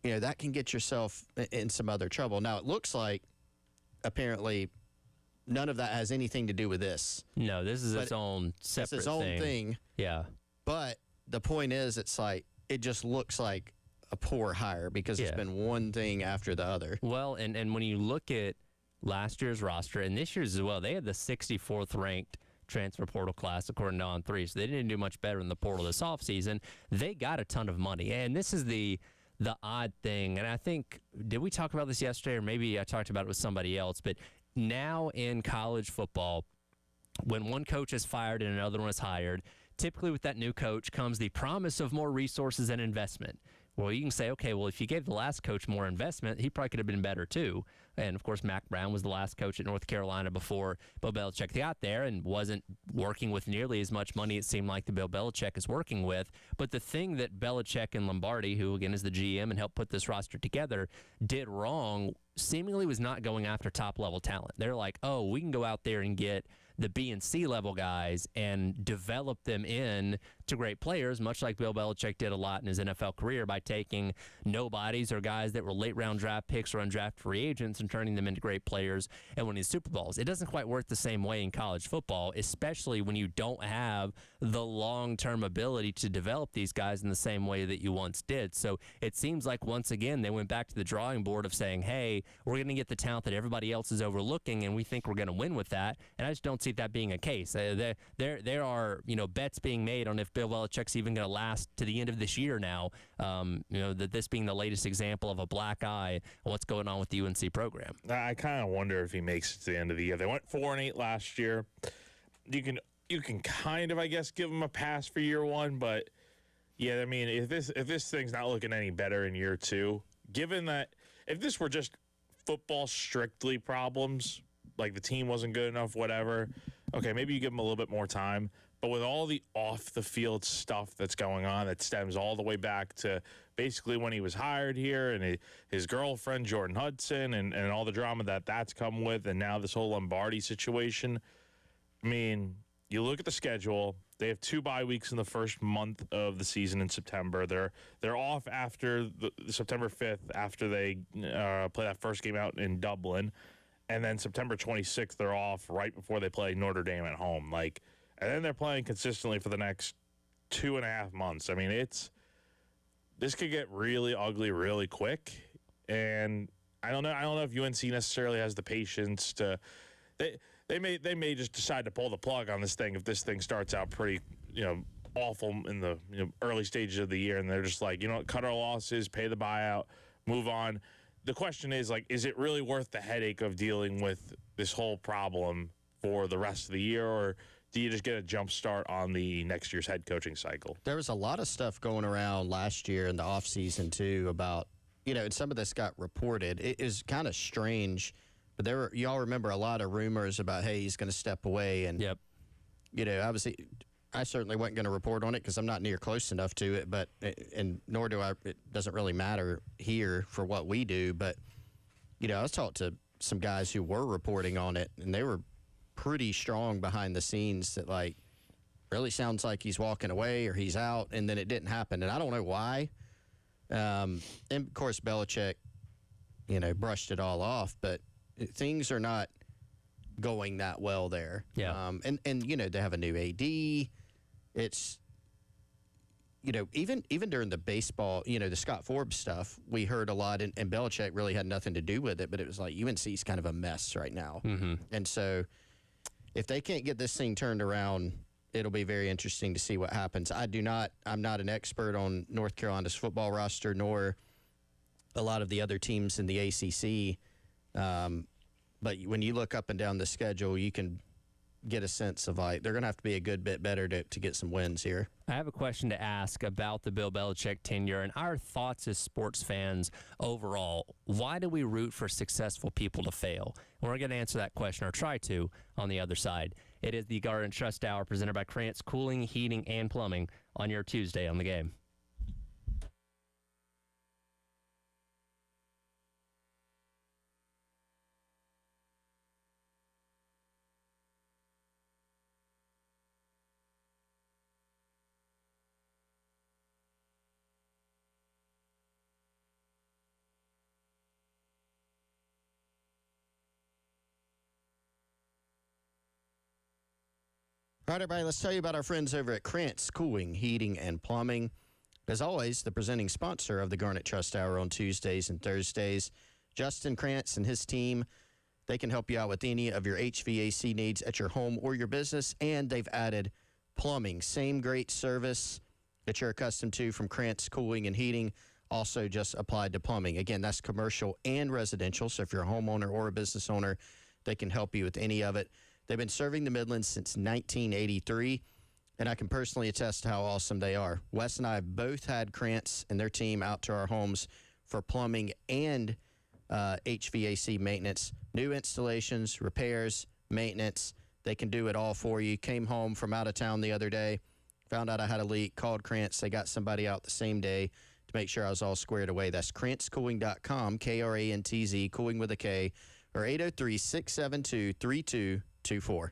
[SPEAKER 5] you know, that can get yourself in some other trouble. Now, it looks like apparently none of that has anything to do with this.
[SPEAKER 1] No, this is its own separate thing.
[SPEAKER 5] It's its own thing.
[SPEAKER 1] Yeah.
[SPEAKER 5] But the point is, it's like, it just looks like a poor hire because it's been one thing after the other.
[SPEAKER 1] Well, and when you look at last year's roster and this year's as well, they had the 64th ranked transfer portal class, according to On3. So they didn't do much better in the portal this offseason. They got a ton of money. And this is the odd thing. And I think, did we talk about this yesterday? Or maybe I talked about it with somebody else. But now in college football, when one coach is fired and another one is hired, typically with that new coach comes the promise of more resources and investment. Well, you can say, okay, well, if you gave the last coach more investment, he probably could have been better too. And, of course, Mac Brown was the last coach at North Carolina before Bill Belichick got there and wasn't working with nearly as much money it seemed like the Bill Belichick is working with. But the thing that Belichick and Lombardi, who, again, is the GM and helped put this roster together, did wrong seemingly was not going after top-level talent. They're like, oh, we can go out there and get the B and C level guys and develop them in to great players, much like Bill Belichick did a lot in his NFL career by taking nobodies or guys that were late round draft picks or undrafted free agents and turning them into great players and winning Super Bowls. It doesn't quite work the same way in college football, especially when you don't have the long-term ability to develop these guys in the same way that you once did. So it seems like once again they went back to the drawing board of saying, hey, we're going to get the talent that everybody else is overlooking and we think we're going to win with that. And I just don't see that being a case. There are bets being made on if Bill Belichick's even going to last to the end of this year now. That this being the latest example of a black eye on what's going on with the UNC program.
[SPEAKER 2] I kind of wonder if he makes it to the end of the year. They went 4-8 last year. You can kind of, I guess, give him a pass for year one, but yeah, I mean, if this thing's not looking any better in year two, given that if this were just football strictly problems, like the team wasn't good enough, whatever, okay, maybe you give him a little bit more time. But with all the off-the-field stuff that's going on that stems all the way back to basically when he was hired here and his girlfriend, Jordan Hudson, and all the drama that's come with, and now this whole Lombardi situation, I mean, you look at the schedule. They have 2 bye weeks in the first month of the season in September. They're off after the September 5th after they play that first game out in Dublin. And then September 26th, they're off right before they play Notre Dame at home. And then they're playing consistently for the next 2.5 months. I mean, this could get really ugly really quick. And I don't know if UNC necessarily has the patience to. They may just decide to pull the plug on this thing if this thing starts out pretty awful in the early stages of the year, and they're just like, cut our losses, pay the buyout, move on. The question is, is it really worth the headache of dealing with this whole problem for the rest of the year, or do you just get a jump start on the next year's head coaching cycle?
[SPEAKER 5] There was a lot of stuff going around last year in the offseason, too, about, and some of this got reported. It is kind of strange, but y'all remember a lot of rumors about, hey, he's going to step away. And,
[SPEAKER 1] yep.
[SPEAKER 5] Obviously, I certainly wasn't going to report on it because I'm not near close enough to it, and nor do I. It doesn't really matter here for what we do. But, I was talking to some guys who were reporting on it, and they were pretty strong behind the scenes that, really sounds like he's walking away or he's out, and then it didn't happen. And I don't know why. And, of course, Belichick, brushed it all off, but things are not going that well there.
[SPEAKER 1] Yeah.
[SPEAKER 5] And they have a new AD. It's, even during the baseball, the Scott Forbes stuff, we heard a lot, and Belichick really had nothing to do with it, but it was like UNC's kind of a mess right now.
[SPEAKER 1] Mm-hmm.
[SPEAKER 5] And so if they can't get this thing turned around, it'll be very interesting to see what happens. I'm not an expert on North Carolina's football roster, nor a lot of the other teams in the ACC. But when you look up and down the schedule, you can get a sense of they're going to have to be a good bit better to get some wins here.
[SPEAKER 1] I have a question to ask about the Bill Belichick tenure and our thoughts as sports fans overall. Why do we root for successful people to fail? And we're going to answer that question, or try to, on the other side. It is the Garden Trust Hour presented by Krantz Cooling, Heating, and Plumbing on your Tuesday on the Game.
[SPEAKER 5] All right, everybody, let's tell you about our friends over at Krantz Cooling, Heating, and Plumbing. As always, the presenting sponsor of the Garnet Trust Hour on Tuesdays and Thursdays. Justin Krantz and his team They can help you out with any of your HVAC needs at your home or your business, and they've added plumbing. Same great service that you're accustomed to from Krantz Cooling and Heating, also just applied to plumbing. Again, that's commercial and residential, so if you're a homeowner or a business owner, they can help you with any of it. They've been serving the Midlands since 1983, and I can personally attest to how awesome they are. Wes and I have both had Krantz and their team out to our homes for plumbing and HVAC maintenance, new installations, repairs, maintenance. They can do it all for you. Came home from out of town the other day, found out I had a leak, called Krantz. They got somebody out the same day to make sure I was all squared away. That's KrantzCooling.com, Krantz, cooling with a K, or 803-672-3224.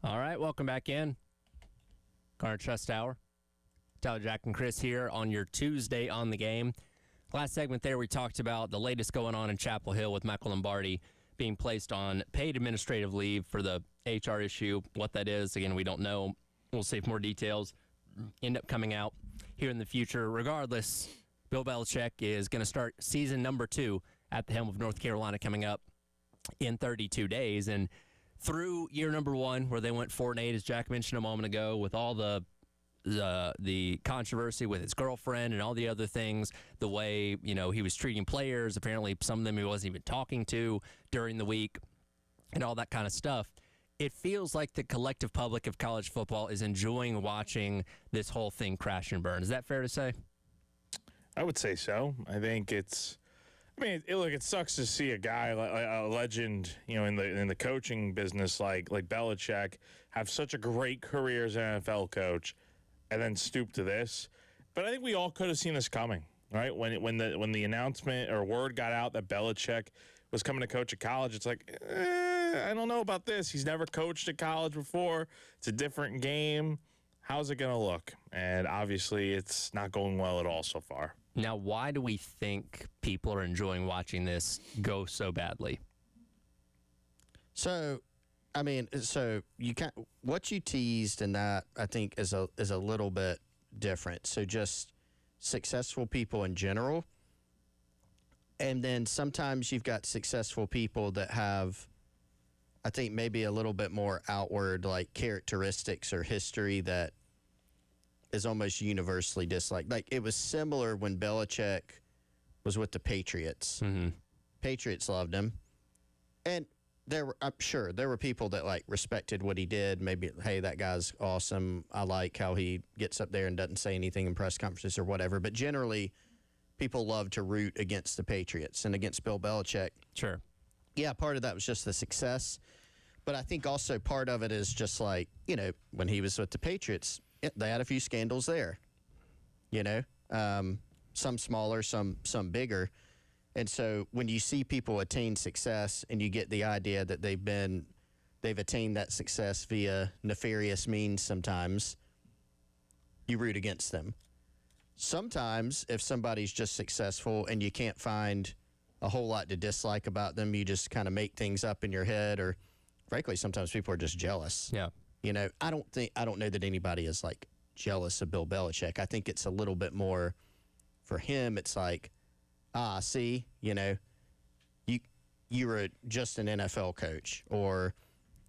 [SPEAKER 1] All right, welcome back in. Garner Trust Hour. Tyler, Jack, and Chris here on your Tuesday on the game. Last segment there, we talked about the latest going on in Chapel Hill with Michael Lombardi being placed on paid administrative leave for the HR issue. What that is, again, we don't know. We'll see if more details end up coming out here in the future. Regardless, Bill Belichick is going to start season number 2 at the helm of North Carolina coming up in 32 days. And through year number 1, where they went 4-8, as Jack mentioned a moment ago, with all the controversy with his girlfriend and all the other things, the way, he was treating players, apparently some of them he wasn't even talking to during the week, and all that kind of stuff. It feels like the collective public of college football is enjoying watching this whole thing crash and burn. Is that fair to say?
[SPEAKER 2] I would say so. I think it's. I mean, it sucks to see a guy like a legend, in the coaching business like Belichick have such a great career as an NFL coach, and then stoop to this. But I think we all could have seen this coming, right? When the announcement or word got out that Belichick was coming to coach at college, it's like, I don't know about this. He's never coached at college before. It's a different game. How's it going to look? And obviously, it's not going well at all so far.
[SPEAKER 1] Now, why do we think people are enjoying watching this go so badly?
[SPEAKER 5] So, I mean, what you teased in that, I think, is a little bit different. So just successful people in general. And then sometimes you've got successful people that have, I think, maybe a little bit more outward, like, characteristics or history that is almost universally disliked. Like, it was similar when Belichick was with the Patriots.
[SPEAKER 1] Mm-hmm.
[SPEAKER 5] Patriots loved him. And I'm sure there were people that, like, respected what he did. Maybe, hey, that guy's awesome. I like how he gets up there and doesn't say anything in press conferences or whatever. But generally, people love to root against the Patriots and against Bill Belichick.
[SPEAKER 1] Sure.
[SPEAKER 5] Yeah, part of that was just the success. But I think also part of it is just like, when he was with the Patriots, they had a few scandals there, some smaller, some bigger. And so when you see people attain success and you get the idea that they've attained that success via nefarious means sometimes, you root against them. Sometimes if somebody's just successful and you can't find a whole lot to dislike about them, you just kind of make things up in your head, or frankly, sometimes people are just jealous.
[SPEAKER 1] Yeah.
[SPEAKER 5] I don't know that anybody is like jealous of Bill Belichick. I think it's a little bit more for him. It's like, see, you were just an NFL coach, or,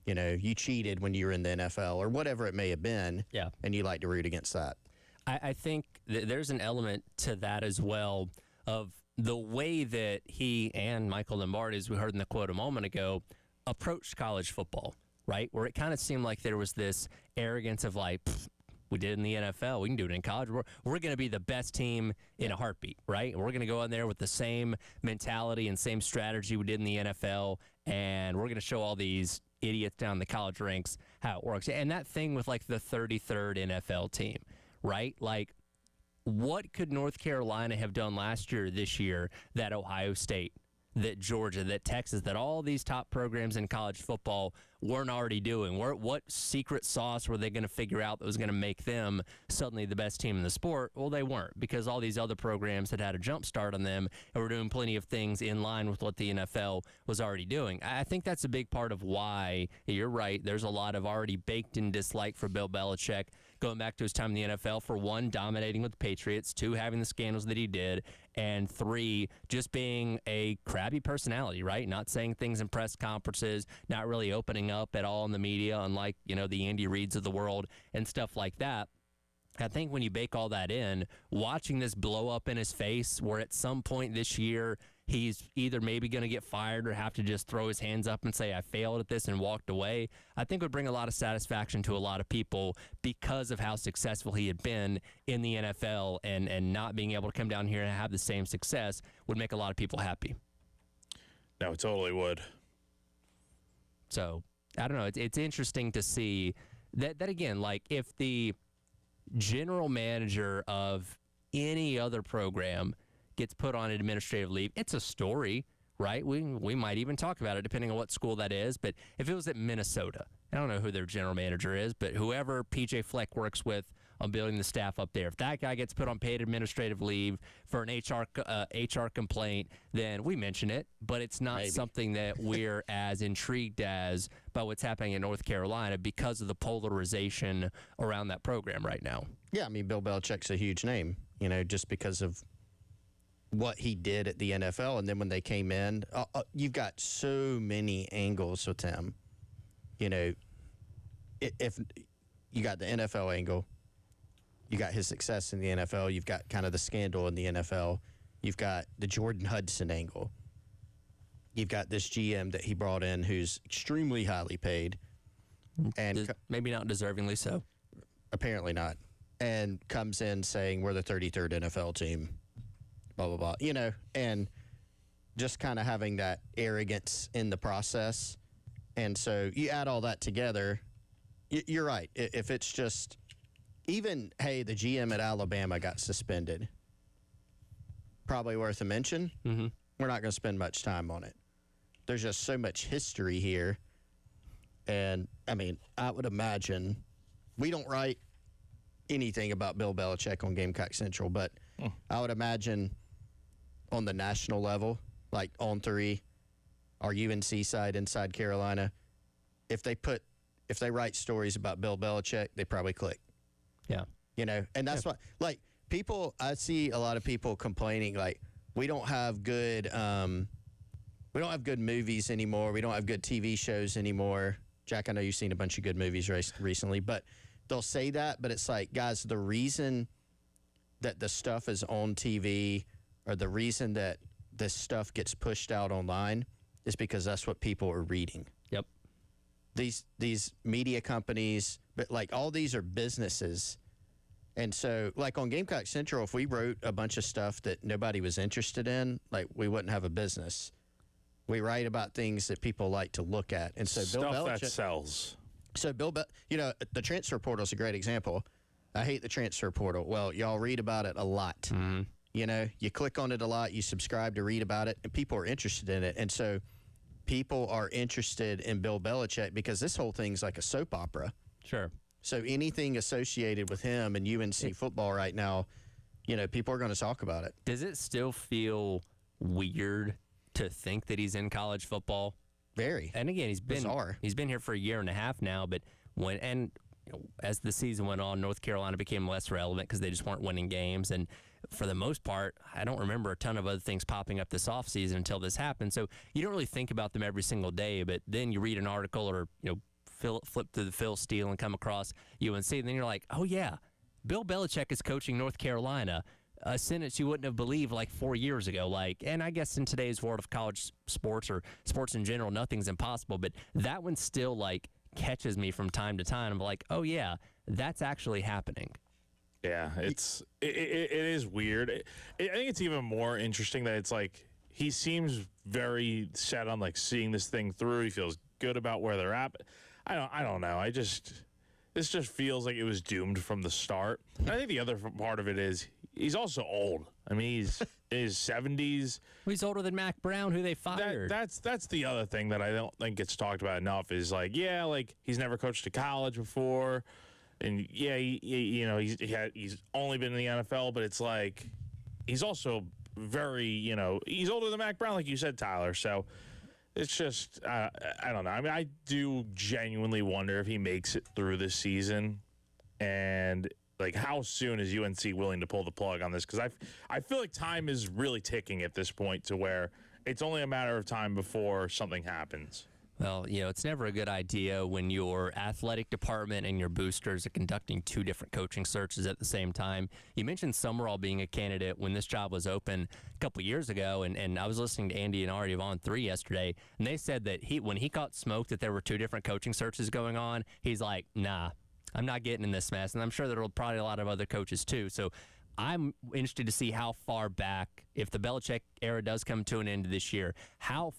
[SPEAKER 5] you cheated when you were in the NFL, or whatever it may have been.
[SPEAKER 1] Yeah.
[SPEAKER 5] And you like to root against that.
[SPEAKER 1] I think there's an element to that as well, of the way that he and Michael Lombardi, as we heard in the quote a moment ago, approached college football, right? Where it kind of seemed like there was this arrogance of like, we did it in the NFL, we can do it in college. We're going to be the best team in a heartbeat, right? And we're going to go in there with the same mentality and same strategy we did in the NFL, and we're going to show all these idiots down the college ranks how it works. And that thing with like the 33rd NFL team, right? Like, what could North Carolina have done last year, this year, that Ohio State, that Georgia, that Texas, that all these top programs in college football weren't already doing? What secret sauce were they going to figure out that was going to make them suddenly the best team in the sport? Well, they weren't, because all these other programs had a jump start on them and were doing plenty of things in line with what the NFL was already doing. I think that's a big part of why, you're right, there's a lot of already baked-in dislike for Bill Belichick, going back to his time in the NFL, for one, dominating with the Patriots, two, having the scandals that he did, and three, just being a crabby personality, right? Not saying things in press conferences, not really opening up at all in the media, unlike, the Andy Reids of the world and stuff like that. I think when you bake all that in, watching this blow up in his face, where at some point this year he's either maybe going to get fired or have to just throw his hands up and say, I failed at this, and walked away, I think would bring a lot of satisfaction to a lot of people, because of how successful he had been in the NFL, and not being able to come down here and have the same success would make a lot of people happy.
[SPEAKER 2] No, it totally would.
[SPEAKER 1] So, I don't know. It's interesting to see that again, like, if the general manager of any other program gets put on administrative leave, it's a story, right? We might even talk about it depending on what school that is. But if it was at Minnesota, I don't know who their general manager is, but whoever PJ Fleck works with on building the staff up there, if that guy gets put on paid administrative leave for an HR complaint, then we mention it, but it's not something that we're as intrigued as by what's happening in North Carolina, because of the polarization around that program right now.
[SPEAKER 5] Yeah, I mean, Bill Belichick's a huge name, just because of what he did at the NFL. And then when they came in, you've got so many angles with him. you know, if you got the NFL angle, you got his success in the NFL, you've got kind of the scandal in the NFL, you've got the Jordan Hudson angle, you've got this GM that he brought in who's extremely highly paid, and
[SPEAKER 1] maybe not deservingly so.
[SPEAKER 5] Apparently not, and comes in saying we're the 33rd NFL team, blah blah blah, you know, and just kind of having that arrogance in the process. And so you add all that together, you're right. If it's just even, hey, the GM at Alabama got suspended, probably worth a mention. Mm-hmm. We're not going to spend much time on it. There's just so much history here. And, I mean, I would imagine we don't write anything about Bill Belichick on Gamecock Central, but I would imagine on the national level, like On 3, our UNC side inside Carolina, if they write stories about Bill Belichick, they probably click.
[SPEAKER 1] Yeah.
[SPEAKER 5] You know, and that's why, like, I see a lot of people complaining, like, we don't have good movies anymore. We don't have good TV shows anymore. Jack, I know you've seen a bunch of good movies recently, but they'll say that, but it's like, guys, the reason that the stuff is on TV or the reason that this stuff gets pushed out online is because that's what people are reading.
[SPEAKER 1] Yep.
[SPEAKER 5] These media companies, but like all these are businesses. And so like on Gamecock Central, if we wrote a bunch of stuff that nobody was interested in, like we wouldn't have a business. We write about things that people like to look at. And so
[SPEAKER 2] Stuff
[SPEAKER 5] Bill Belichick
[SPEAKER 2] that sells.
[SPEAKER 5] So you know, the transfer portal is a great example. I hate the transfer portal. Well, y'all read about it a lot. Mm-hmm. You know, you click on it a lot, you subscribe to read about it, and people are interested in it. And so people are interested in Bill Belichick because this whole thing's like a soap opera.
[SPEAKER 1] Sure.
[SPEAKER 5] So anything associated with him and UNC football right now, you know, people are going to talk about it.
[SPEAKER 1] Does it still feel weird to think that he's in college football?
[SPEAKER 5] Very.
[SPEAKER 1] And again, he's been here for a year and a half now, but as the season went on, North Carolina became less relevant because they just weren't winning games. And for the most part, I don't remember a ton of other things popping up this offseason until this happened. So you don't really think about them every single day, but then you read an article or, you know, flip through the Phil Steele and come across UNC, and then you're like, oh, yeah, Bill Belichick is coaching North Carolina, a sentence you wouldn't have believed like 4 years ago. Like, and I guess in today's world of college sports or sports in general, nothing's impossible, but that one still like catches me from time to time. I'm like, oh, yeah, that's actually happening.
[SPEAKER 2] Yeah, it is weird. I think it's even more interesting that it's like he seems very set on like seeing this thing through. He feels good about where they're at. But I don't know. This just feels like it was doomed from the start. And I think the other part of it is he's also old. I mean, he's in his 70s.
[SPEAKER 1] Well, he's older than Mac Brown, who they fired.
[SPEAKER 2] That's the other thing that I don't think gets talked about enough is like, yeah, like he's never coached a college before. And yeah, he's only been in the NFL, but it's like he's also very, you know, he's older than Mac Brown, like you said, Tyler. So it's just, I don't know. I mean, I do genuinely wonder if he makes it through this season, and like how soon is UNC willing to pull the plug on this? Because I feel like time is really ticking at this point to where it's only a matter of time before something happens.
[SPEAKER 1] Well, you know, it's never a good idea when your athletic department and your boosters are conducting two different coaching searches at the same time. You mentioned Summerall being a candidate when this job was open a couple of years ago, and I was listening to Andy and Ari of On 3 yesterday, and they said that when he caught smoke that there were two different coaching searches going on, he's like, nah, I'm not getting in this mess. And I'm sure there will probably a lot of other coaches too. So I'm interested to see how far back, if the Belichick era does come to an end this year, how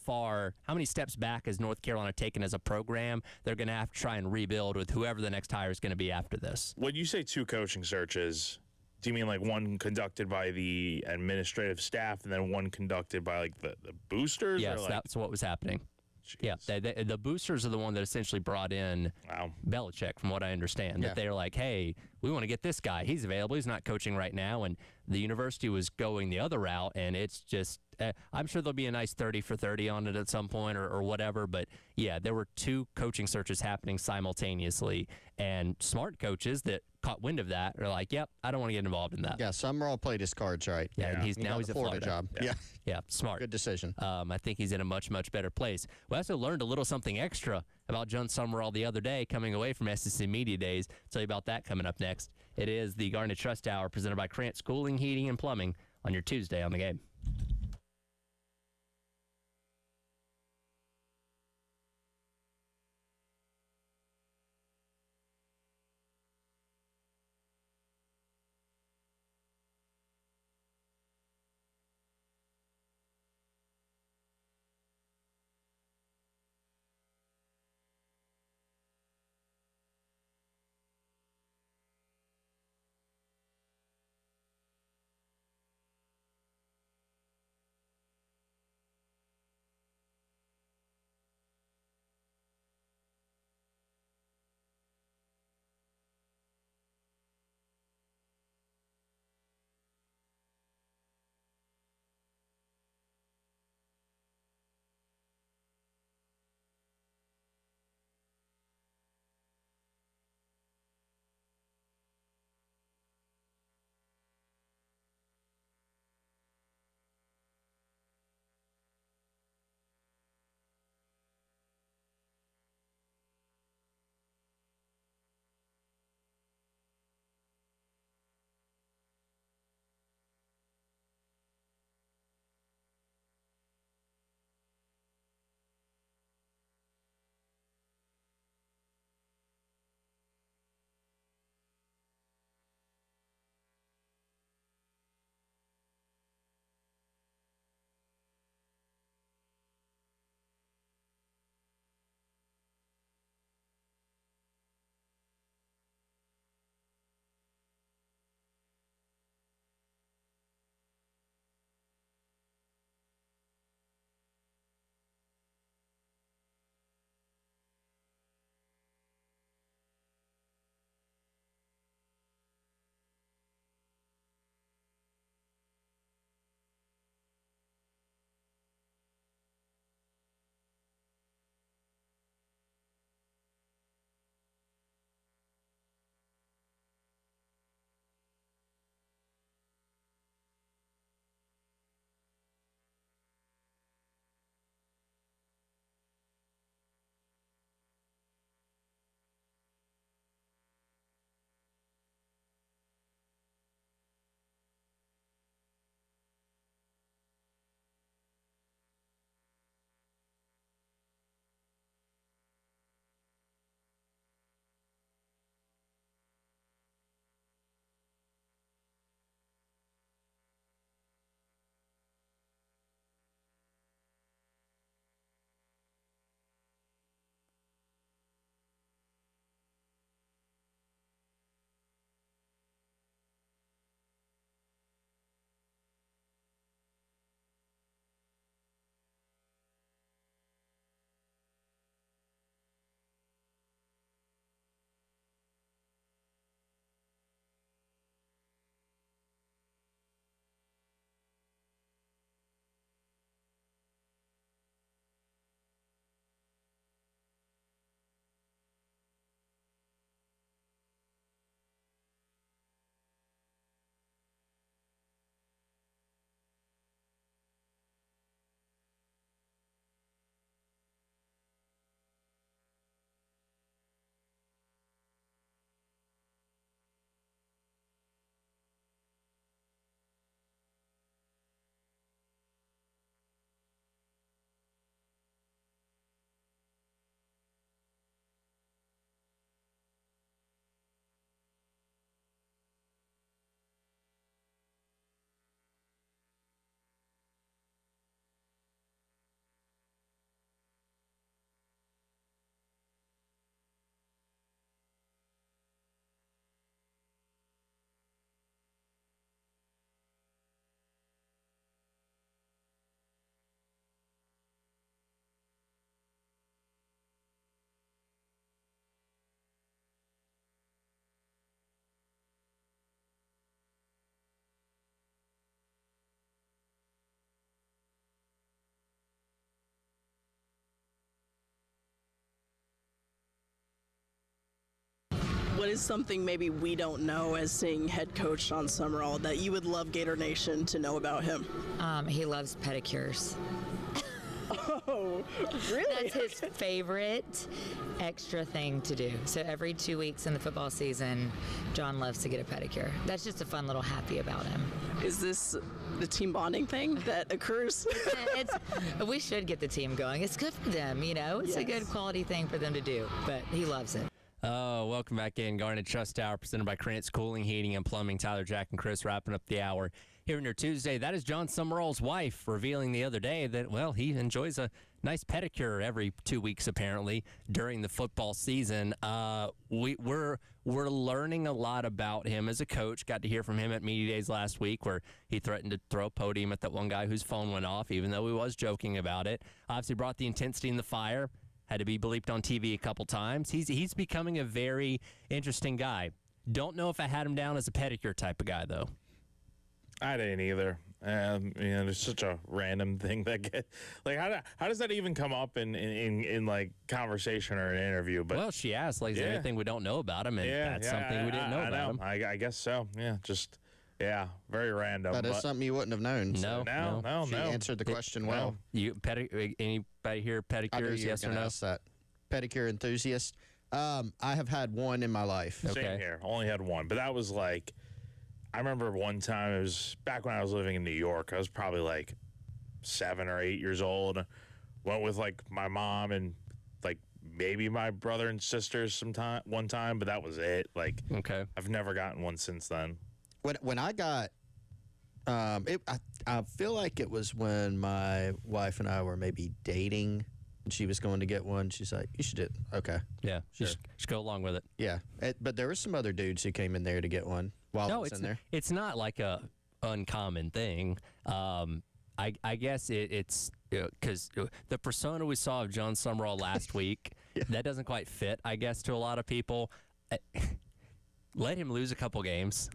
[SPEAKER 1] many steps back has North Carolina taken as a program? They're going to have to try and rebuild with whoever the next hire is going to be after this.
[SPEAKER 2] When you say two coaching searches, do you mean like one conducted by the administrative staff and then one conducted by like the boosters?
[SPEAKER 1] Yes, that's what was happening. Jeez. Yeah, the boosters are the one that essentially brought in Belichick, from what I understand. Yeah. That they're like, hey, we want to get this guy. He's available. He's not coaching right now. And The university was going the other route, and it's just I'm sure there'll be a nice 30 for 30 on it at some point or whatever. But, yeah, there were 2 coaching searches happening simultaneously, and smart coaches that caught wind of that are like, yep, I don't want to get involved in that.
[SPEAKER 5] Yeah, Summerall played his cards right.
[SPEAKER 1] Yeah, and he's
[SPEAKER 5] at
[SPEAKER 1] at Florida.
[SPEAKER 5] job. Yeah.
[SPEAKER 1] Yeah, smart.
[SPEAKER 5] Good decision.
[SPEAKER 1] I think he's in a much, much better place. We also learned a little something extra about John Summerall the other day coming away from SEC Media Days. Tell you about that coming up next. It is the Garnet Trust Hour presented by Krantz Cooling, Heating, and Plumbing on your Tuesday on the Game.
[SPEAKER 8] What is something maybe we don't know as seeing head coach Sean Summerall that you would love Gator Nation to know about him?
[SPEAKER 9] He loves pedicures.
[SPEAKER 8] Oh, really?
[SPEAKER 9] That's his favorite extra thing to do. So every 2 weeks in the football season, John loves to get a pedicure. That's just a fun little happy about him.
[SPEAKER 8] Is this the team bonding thing that occurs?
[SPEAKER 9] We should get the team going. It's good for them, you know? It's a good quality thing for them to do, but he loves it.
[SPEAKER 1] Oh, welcome back in. Garnet Trust Tower, presented by Krantz Cooling, Heating, and Plumbing. Tyler, Jack, and Chris wrapping up the hour here on your Tuesday. That is John Summerall's wife revealing the other day that, well, he enjoys a nice pedicure every 2 weeks, apparently, during the football season. We're learning a lot about him as a coach. Got to hear from him at Media Days last week where he threatened to throw a podium at that one guy whose phone went off, even though he was joking about it. Obviously brought the intensity in the fire. Had to be bleeped on TV a couple times. He's becoming a very interesting guy. Don't know if I had him down as a pedicure type of guy, though.
[SPEAKER 2] I didn't either. It's such a random thing that how does that even come up in like conversation or an interview? But
[SPEAKER 1] well, she asked, like, is there anything we don't know about him? And that's something we didn't know about him.
[SPEAKER 2] I guess so. Yeah, very random.
[SPEAKER 5] That is something you wouldn't have known.
[SPEAKER 2] No.
[SPEAKER 5] She answered the question well.
[SPEAKER 1] Anybody here pedicures? Yes or no?
[SPEAKER 5] Ask that. Pedicure enthusiast. I have had one in my life.
[SPEAKER 2] Same here. Only had one, but that was like, I remember one time, it was back when I was living in New York. I was probably like 7 or 8 years old. Went with like my mom and like maybe my brother and sisters one time, but that was it. Like,
[SPEAKER 1] okay,
[SPEAKER 2] I've never gotten one since then.
[SPEAKER 5] When I got, I feel like it was when my wife and I were maybe dating, and she was going to get one. She's like, "You should do it." Okay,
[SPEAKER 1] yeah, sure. Just go along with it.
[SPEAKER 5] Yeah, but there were some other dudes who came in there to get one while I was in there.
[SPEAKER 1] It's not like a uncommon thing. I guess it's because the persona we saw of John Summerall last week, that doesn't quite fit, I guess, to a lot of people. Let him lose a couple games.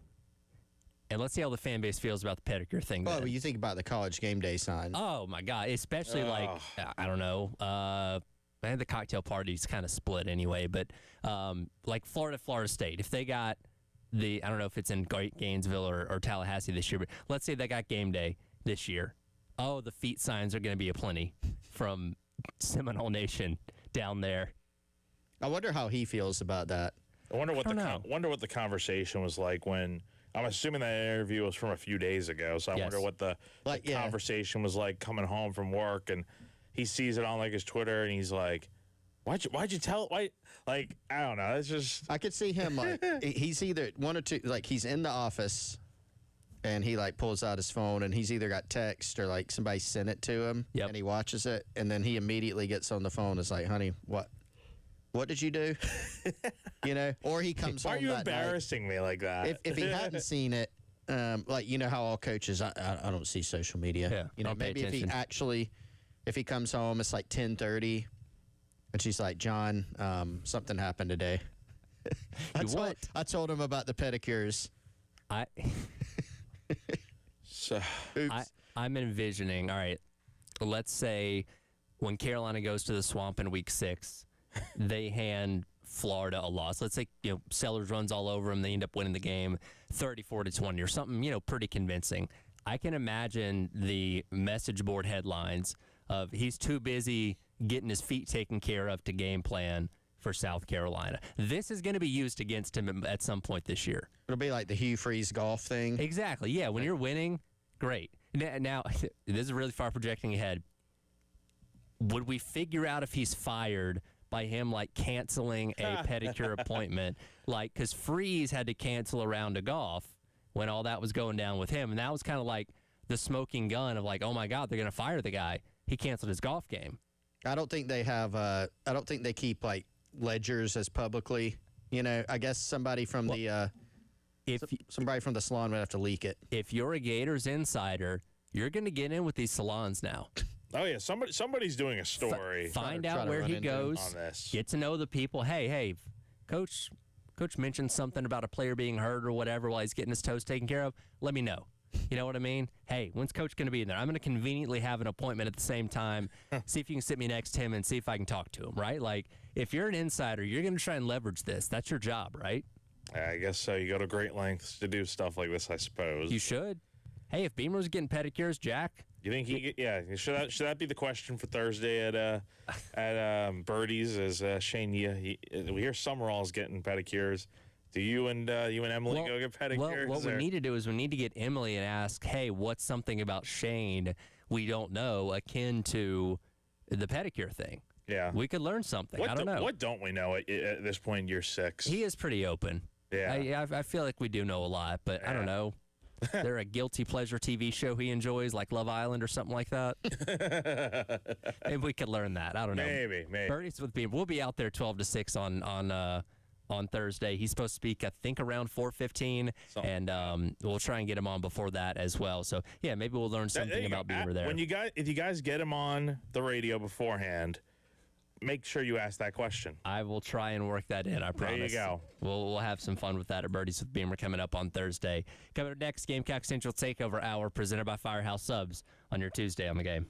[SPEAKER 1] And let's see how the fan base feels about the pedicure thing.
[SPEAKER 5] Oh, you think about the College Game Day sign.
[SPEAKER 1] Oh, my God. Especially like, I don't know. The cocktail party's kind of split anyway. But like Florida State, if they got I don't know if it's in Gainesville or Tallahassee this year, but let's say they got Game Day this year. Oh, the feet signs are going to be aplenty from Seminole Nation down there.
[SPEAKER 5] I wonder how he feels about that.
[SPEAKER 2] I wonder what the conversation was like when. I'm assuming that interview was from a few days ago, so I wonder what the conversation was like coming home from work, and he sees it on like his Twitter, and he's like, "Why'd you tell? Why?" Like, I don't know. It's just
[SPEAKER 5] I could see him like he's either one or two. Like he's in the office, and he like pulls out his phone, and he's either got text or like somebody sent it to him, and he watches it, and then he immediately gets on the phone. And is like, "Honey, what did you do?" Or he comes home.
[SPEAKER 2] Why are you
[SPEAKER 5] that
[SPEAKER 2] embarrassing me like that?
[SPEAKER 5] If he hadn't seen it, like how all coaches, I don't see social media.
[SPEAKER 1] Yeah,
[SPEAKER 5] maybe if he comes home, it's like 10:30, and she's like, "John, something happened today." I told him about the pedicures.
[SPEAKER 1] I'm envisioning. All right, let's say when Carolina goes to the Swamp in Week 6. They hand Florida a loss. Let's say Sellers runs all over them. They end up winning the game 34-20 or something, pretty convincing. I can imagine the message board headlines of he's too busy getting his feet taken care of to game plan for South Carolina. This is going to be used against him at some point this year.
[SPEAKER 5] It'll be like the Hugh Freeze golf thing.
[SPEAKER 1] Exactly. Yeah, when you're winning, great. Now, this is really far projecting ahead. Would we figure out if he's fired by him like canceling a pedicure appointment, because Freeze had to cancel a round of golf when all that was going down with him, and that was kind of like the smoking gun of like, oh my God, they're going to fire the guy. He canceled his golf game.
[SPEAKER 5] I don't think they have. I don't think they keep like ledgers as publicly. I guess somebody from somebody from the salon would have to leak it.
[SPEAKER 1] If you're a Gators insider, you're going to get in with these salons now.
[SPEAKER 2] Oh, yeah, somebody's doing a story.
[SPEAKER 1] Find out where he goes. Get to know the people. Hey, Coach mentioned something about a player being hurt or whatever while he's getting his toes taken care of. Let me know. You know what I mean? Hey, when's Coach going to be in there? I'm going to conveniently have an appointment at the same time, see if you can sit me next to him and see if I can talk to him, right? Like, if you're an insider, you're going to try and leverage this. That's your job, right?
[SPEAKER 2] I guess so. You go to great lengths to do stuff like this, I suppose.
[SPEAKER 1] You should. Hey, if Beamer was getting pedicures, Jack.
[SPEAKER 2] You think should that be the question for Thursday at Birdie's? Is Shane? We hear Summerall's getting pedicures. Do you and Emily go get pedicures?
[SPEAKER 1] Well, what we need to do is we need to get Emily and ask, hey, what's something about Shane we don't know, akin to the pedicure thing?
[SPEAKER 2] Yeah,
[SPEAKER 1] we could learn something. I don't know.
[SPEAKER 2] What don't we know at this point in year 6?
[SPEAKER 1] He is pretty open.
[SPEAKER 2] Yeah,
[SPEAKER 1] I feel like we do know a lot, but yeah. I don't know. They're a guilty pleasure TV show he enjoys, like Love Island or something like that. Maybe we could learn that. I don't know.
[SPEAKER 2] Maybe.
[SPEAKER 1] Birdie's with Beamer. We'll be out there 12 to 6 on Thursday. He's supposed to speak, I think, around 4:15, and we'll try and get him on before that as well. So yeah, maybe we'll learn something about Beamer there.
[SPEAKER 2] If you guys get him on the radio beforehand, make sure you ask that question.
[SPEAKER 1] I will try and work that in, I promise.
[SPEAKER 2] There you go.
[SPEAKER 1] We'll have some fun with that at Birdies with Beamer coming up on Thursday. Coming up next, Gamecock Central Takeover Hour presented by Firehouse Subs on your Tuesday on the Game.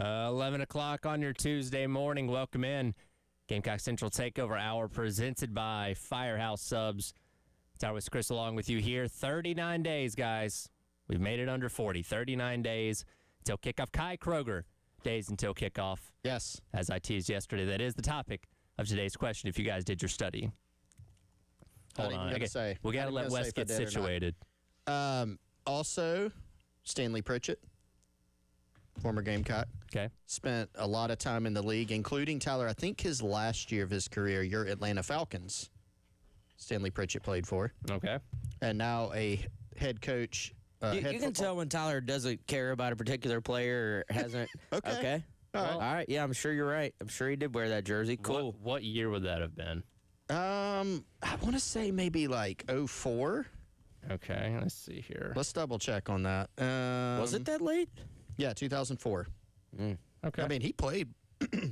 [SPEAKER 1] 11 o'clock on your Tuesday morning. Welcome in. Gamecock Central Takeover Hour presented by Firehouse Subs. Tyler with Chris along with you here. 39 days, guys. We've made it under 40. 39 days until kickoff. Kai Kroger, days until kickoff.
[SPEAKER 5] Yes.
[SPEAKER 1] As I teased yesterday, that is the topic of today's question if you guys did your study. Hold on. We got to let Wes get situated.
[SPEAKER 5] Also, Stanley Pritchett, former Gamecock.
[SPEAKER 1] Okay.
[SPEAKER 5] Spent a lot of time in the league, including, Tyler, I think his last year of his career, your Atlanta Falcons, Stanley Pritchett played for.
[SPEAKER 1] Okay.
[SPEAKER 5] And now a head coach.
[SPEAKER 10] You can tell when Tyler doesn't care about a particular player or hasn't.
[SPEAKER 5] Okay.
[SPEAKER 10] All right. Yeah, I'm sure you're right. I'm sure he did wear that jersey. Cool.
[SPEAKER 1] What year would that have been?
[SPEAKER 5] I want to say maybe like 04.
[SPEAKER 1] Okay, let's see here.
[SPEAKER 5] Let's double check on that.
[SPEAKER 10] Was it that late?
[SPEAKER 5] Yeah, 2004.
[SPEAKER 1] Okay.
[SPEAKER 5] I mean, he played.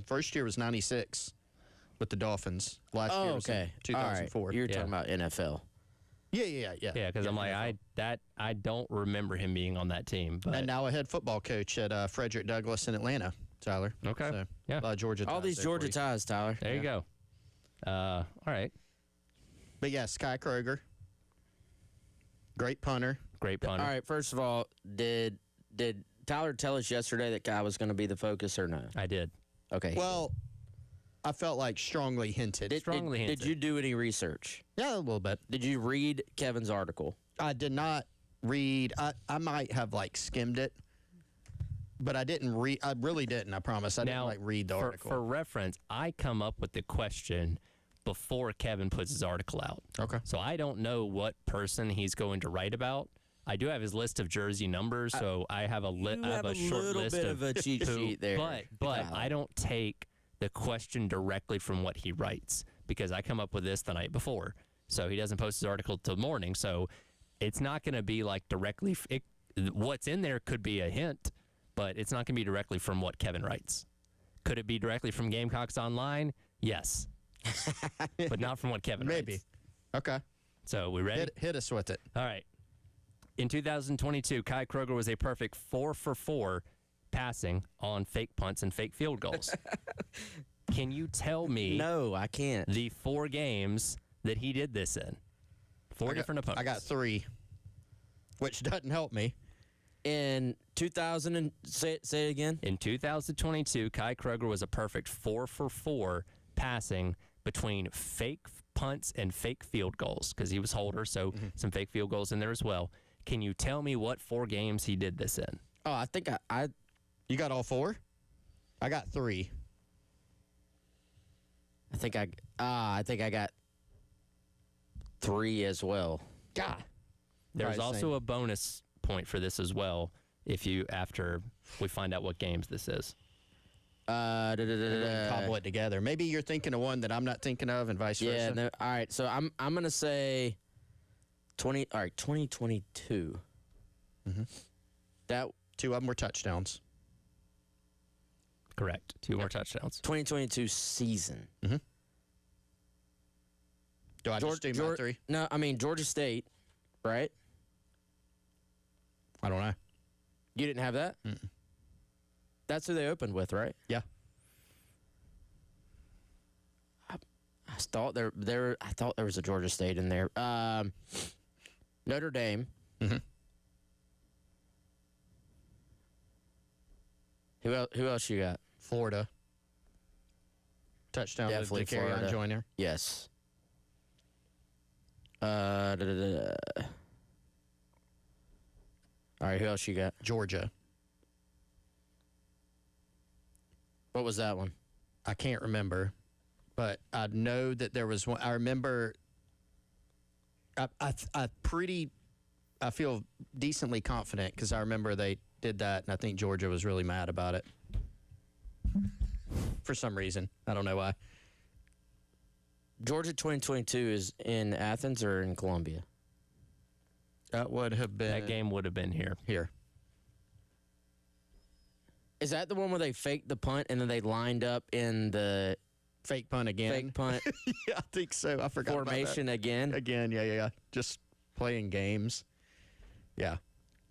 [SPEAKER 5] First year was 96 with the Dolphins. Last year was 2004.
[SPEAKER 10] All right. You're talking about NFL.
[SPEAKER 5] Yeah.
[SPEAKER 1] Yeah, because I'm like, I don't remember him being on that team. But
[SPEAKER 5] And now a head football coach at Frederick Douglass in Atlanta, Tyler.
[SPEAKER 1] Okay.
[SPEAKER 5] So,
[SPEAKER 1] Yeah.
[SPEAKER 5] A lot of Georgia ties
[SPEAKER 10] All these
[SPEAKER 5] there
[SPEAKER 10] Georgia
[SPEAKER 5] for you.
[SPEAKER 10] ties, Tyler.
[SPEAKER 1] there you go. All right.
[SPEAKER 5] But yes, Kai Kroger. Great punter.
[SPEAKER 1] Great punter.
[SPEAKER 10] All right. First of all, did Tyler tell us yesterday that Kai was going to be the focus or no?
[SPEAKER 1] I did.
[SPEAKER 10] Okay.
[SPEAKER 5] Well, I felt like strongly hinted.
[SPEAKER 10] Did you do any research?
[SPEAKER 5] Yeah, a little bit.
[SPEAKER 10] Did you read Kevin's article?
[SPEAKER 5] I did not read. I might have like skimmed it, but I didn't read. I really didn't. I promise. I didn't like read the article.
[SPEAKER 1] For reference, I come up with the question before Kevin puts his article out.
[SPEAKER 5] Okay.
[SPEAKER 1] So I don't know what person he's going to write about. I do have his list of jersey numbers, so I have a short
[SPEAKER 10] little
[SPEAKER 1] list
[SPEAKER 10] bit of a cheat sheet there.
[SPEAKER 1] But I don't take the question directly from what he writes because I come up with this the night before. So he doesn't post his article till morning. So it's not going to be like directly. What's in there could be a hint, but it's not going to be directly from what Kevin writes. Could it be directly from Gamecocks Online? Yes. But not from what Kevin
[SPEAKER 5] Maybe.
[SPEAKER 1] writes.
[SPEAKER 5] Okay.
[SPEAKER 1] So we ready?
[SPEAKER 5] Hit us with it.
[SPEAKER 1] All right. In 2022, Kai Kroger was a perfect 4 for 4 passing on fake punts and fake field goals. Can you tell me?
[SPEAKER 10] No, I can't.
[SPEAKER 1] The 4 games that he did this in. 4 different opponents.
[SPEAKER 5] I got 3, which doesn't help me.
[SPEAKER 10] In 2000, say it again.
[SPEAKER 1] In 2022, Kai Kroger was a perfect 4 for 4 passing between fake punts and fake field goals because he was holder, so some fake field goals in there as well. Can you tell me what 4 games he did this in?
[SPEAKER 10] Oh, I think I
[SPEAKER 5] You got all 4? I got 3.
[SPEAKER 10] I think I got 3 as well.
[SPEAKER 5] God.
[SPEAKER 1] There's
[SPEAKER 5] Right,
[SPEAKER 1] also
[SPEAKER 5] same.
[SPEAKER 1] a bonus point for this as well after we find out what games this is.
[SPEAKER 5] Cobble it together. Maybe you're thinking of one that I'm not thinking of, and vice versa.
[SPEAKER 10] Yeah. No, all right. So I'm gonna say 2022. That
[SPEAKER 5] 2 of them were touchdowns.
[SPEAKER 1] Correct. 2 more touchdowns.
[SPEAKER 10] 2022 season.
[SPEAKER 5] Do I just do my 3?
[SPEAKER 10] No, I mean Georgia State, right?
[SPEAKER 5] I don't know.
[SPEAKER 10] You didn't have that. That's who they opened with, right?
[SPEAKER 5] Yeah.
[SPEAKER 10] I thought I thought there was a Georgia State in there. Notre Dame. Who else you got?
[SPEAKER 5] Florida. Touchdown
[SPEAKER 10] Definitely
[SPEAKER 5] to Carry on
[SPEAKER 10] Florida.
[SPEAKER 5] Joyner.
[SPEAKER 10] Yes. All right, who else you got?
[SPEAKER 5] Georgia.
[SPEAKER 10] What was that one?
[SPEAKER 5] I can't remember, but I know that there was one. I remember. I feel decently confident because I remember they did that, and I think Georgia was really mad about it for some reason. I don't know why.
[SPEAKER 10] Georgia 2022 is in Athens or in Columbia?
[SPEAKER 5] That would have been
[SPEAKER 1] That game would have been here.
[SPEAKER 5] here.
[SPEAKER 10] Is that the one where they faked the punt and then they lined up in the
[SPEAKER 5] Fake punt again.
[SPEAKER 10] fake punt
[SPEAKER 5] Yeah, I think so. I forgot
[SPEAKER 10] formation again?
[SPEAKER 5] about that. Again, yeah. Just playing games. Yeah,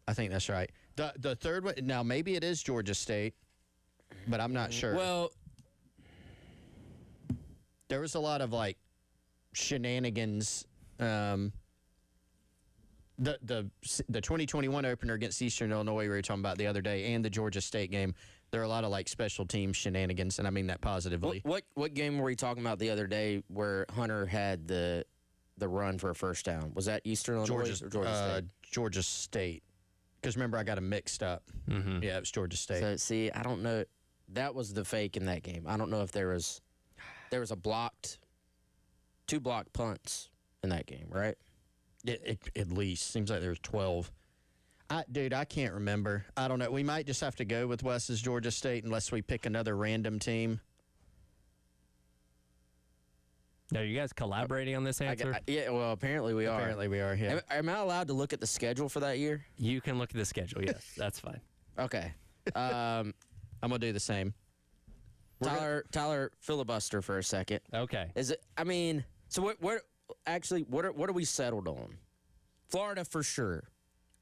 [SPEAKER 5] I think that's right. The third one, now maybe it is Georgia State. but I'm not sure.
[SPEAKER 10] Well,
[SPEAKER 5] there was a lot of like shenanigans. The 2021 opener against Eastern Illinois we were talking about the other day, and the Georgia State game, there are a lot of like special team shenanigans, and I mean that positively.
[SPEAKER 10] what game were we talking about the other day where Hunter had the run for a first down? Was that Eastern Illinois or Georgia State?
[SPEAKER 5] Georgia State. Because remember, I got them mixed up.
[SPEAKER 1] Mm-hmm.
[SPEAKER 5] Yeah, it was Georgia State.
[SPEAKER 10] So see, I don't know. That was the fake in that game. I don't know if there was two blocked punts in that game, right?
[SPEAKER 5] At least seems like there's 12. Dude, I can't remember. I don't know. We might just have to go with Wes's Georgia State unless we pick another random team.
[SPEAKER 1] Now, are you guys collaborating on this answer?
[SPEAKER 10] Yeah, well, apparently we are.
[SPEAKER 5] Apparently we are, yeah.
[SPEAKER 10] Am I allowed to look at the schedule for that year?
[SPEAKER 1] You can look at the schedule, yes. That's fine.
[SPEAKER 10] Okay.
[SPEAKER 5] I'm going to do the same.
[SPEAKER 10] Tyler, filibuster for a second.
[SPEAKER 1] Okay.
[SPEAKER 10] Is it, I mean, so what are we settled on? Florida for sure.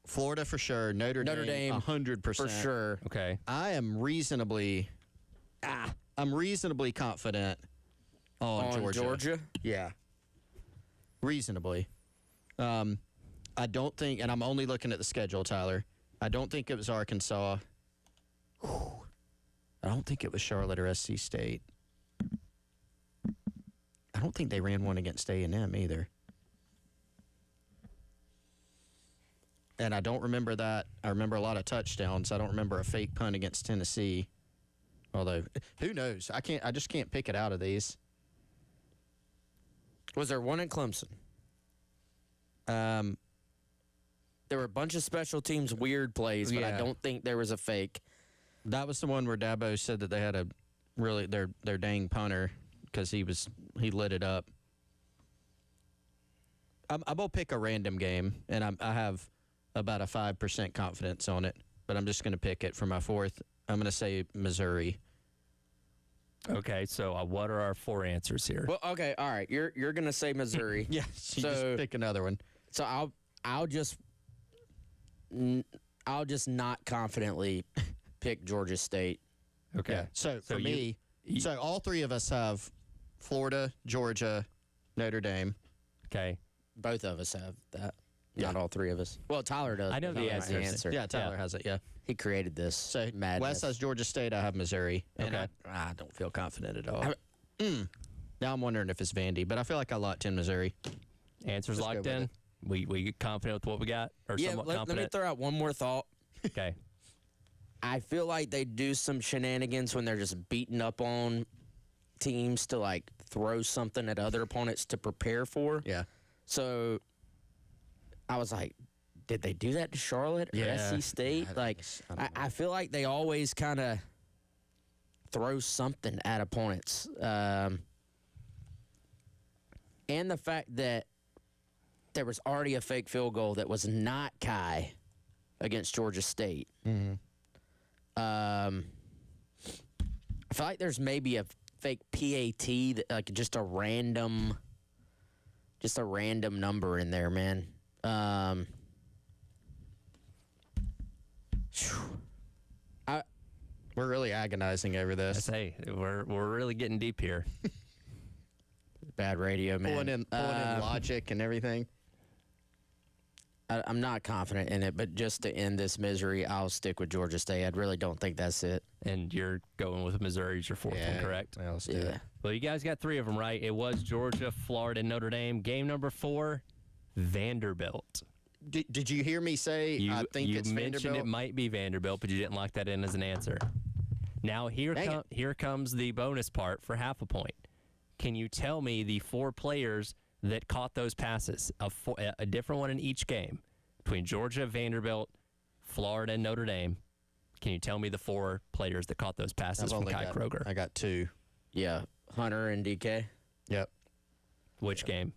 [SPEAKER 5] Florida for sure. Notre Dame 100%.
[SPEAKER 10] For sure.
[SPEAKER 1] Okay.
[SPEAKER 5] I am reasonably confident on
[SPEAKER 10] Georgia?
[SPEAKER 5] Yeah. Reasonably. I don't think, and I'm only looking at the schedule, Tyler. I don't think it was Arkansas. I don't think it was Charlotte or SC State. I don't think they ran one against A&M either. And I don't remember that. I remember a lot of touchdowns. I don't remember a fake punt against Tennessee. Although, who knows? I just can't pick it out of these.
[SPEAKER 10] Was there one in Clemson? There were a bunch of special teams weird plays, but I don't think there was a fake.
[SPEAKER 5] That was the one where Dabo said that they had a really their dang punter because he lit it up. I'm gonna pick a random game, and I have about a 5% confidence on it, but I'm just gonna pick it for my fourth. I'm gonna say Missouri.
[SPEAKER 1] Okay, so what are our four answers here?
[SPEAKER 10] Well, okay, all right. You're gonna say Missouri.
[SPEAKER 5] Yeah, so just pick another one.
[SPEAKER 10] So I'll just not confidently pick Georgia State.
[SPEAKER 1] Okay.
[SPEAKER 5] Yeah. So for me, so all three of us have Florida, Georgia, Notre Dame.
[SPEAKER 1] Okay.
[SPEAKER 10] Both of us have that. Not all three of us. Well, Tyler does.
[SPEAKER 1] I know
[SPEAKER 10] he has the answer.
[SPEAKER 5] Yeah, Tyler has it. Yeah.
[SPEAKER 10] He created this.
[SPEAKER 5] So
[SPEAKER 10] madness.
[SPEAKER 5] Wes has Georgia State. I have Missouri. And
[SPEAKER 1] Okay.
[SPEAKER 5] I don't feel confident at all. Now I'm wondering if it's Vandy, but I feel like I locked in Missouri.
[SPEAKER 1] Answers
[SPEAKER 5] Let's go
[SPEAKER 1] locked
[SPEAKER 5] with
[SPEAKER 1] in?
[SPEAKER 5] it.
[SPEAKER 1] We confident with what we got? Or
[SPEAKER 10] Yeah,
[SPEAKER 1] somewhat
[SPEAKER 10] let me
[SPEAKER 1] confident?
[SPEAKER 10] throw out one more thought.
[SPEAKER 1] Okay.
[SPEAKER 10] I feel like they do some shenanigans when they're just beating up on teams to like throw something at other opponents to prepare for.
[SPEAKER 5] Yeah.
[SPEAKER 10] So I was like, did they do that to Charlotte or SC State? I feel like they always kind of throw something at opponents. And the fact that there was already a fake field goal that was not Kai against Georgia State.
[SPEAKER 5] Mm-hmm.
[SPEAKER 10] I feel like there's maybe a fake PAT, that, like just a random number in there, man.
[SPEAKER 5] We're really agonizing over this.
[SPEAKER 1] Hey, we're really getting deep here.
[SPEAKER 10] Bad radio, man.
[SPEAKER 5] Pulling in logic and everything.
[SPEAKER 10] I'm not confident in it, but just to end this misery, I'll stick with Georgia State. I really don't think that's it.
[SPEAKER 1] And you're going with Missouri as your fourth one, correct?
[SPEAKER 5] Well, let's do it.
[SPEAKER 1] Well, you guys got three of them right. It was Georgia, Florida, and Notre Dame. Game number 4, Vanderbilt.
[SPEAKER 5] Did you hear me say I think
[SPEAKER 1] you
[SPEAKER 5] it's
[SPEAKER 1] mentioned
[SPEAKER 5] Vanderbilt?
[SPEAKER 1] it might be Vanderbilt, but you didn't lock that in as an answer. Now here comes the bonus part for half a point. Can you tell me the 4 players that caught those passes? A different one in each game between Georgia, Vanderbilt, Florida, and Notre Dame. Can you tell me the 4 players that caught those passes from Kai Kroger?
[SPEAKER 5] I got 2.
[SPEAKER 10] Yeah, Hunter and DK.
[SPEAKER 5] Yep.
[SPEAKER 1] Which game?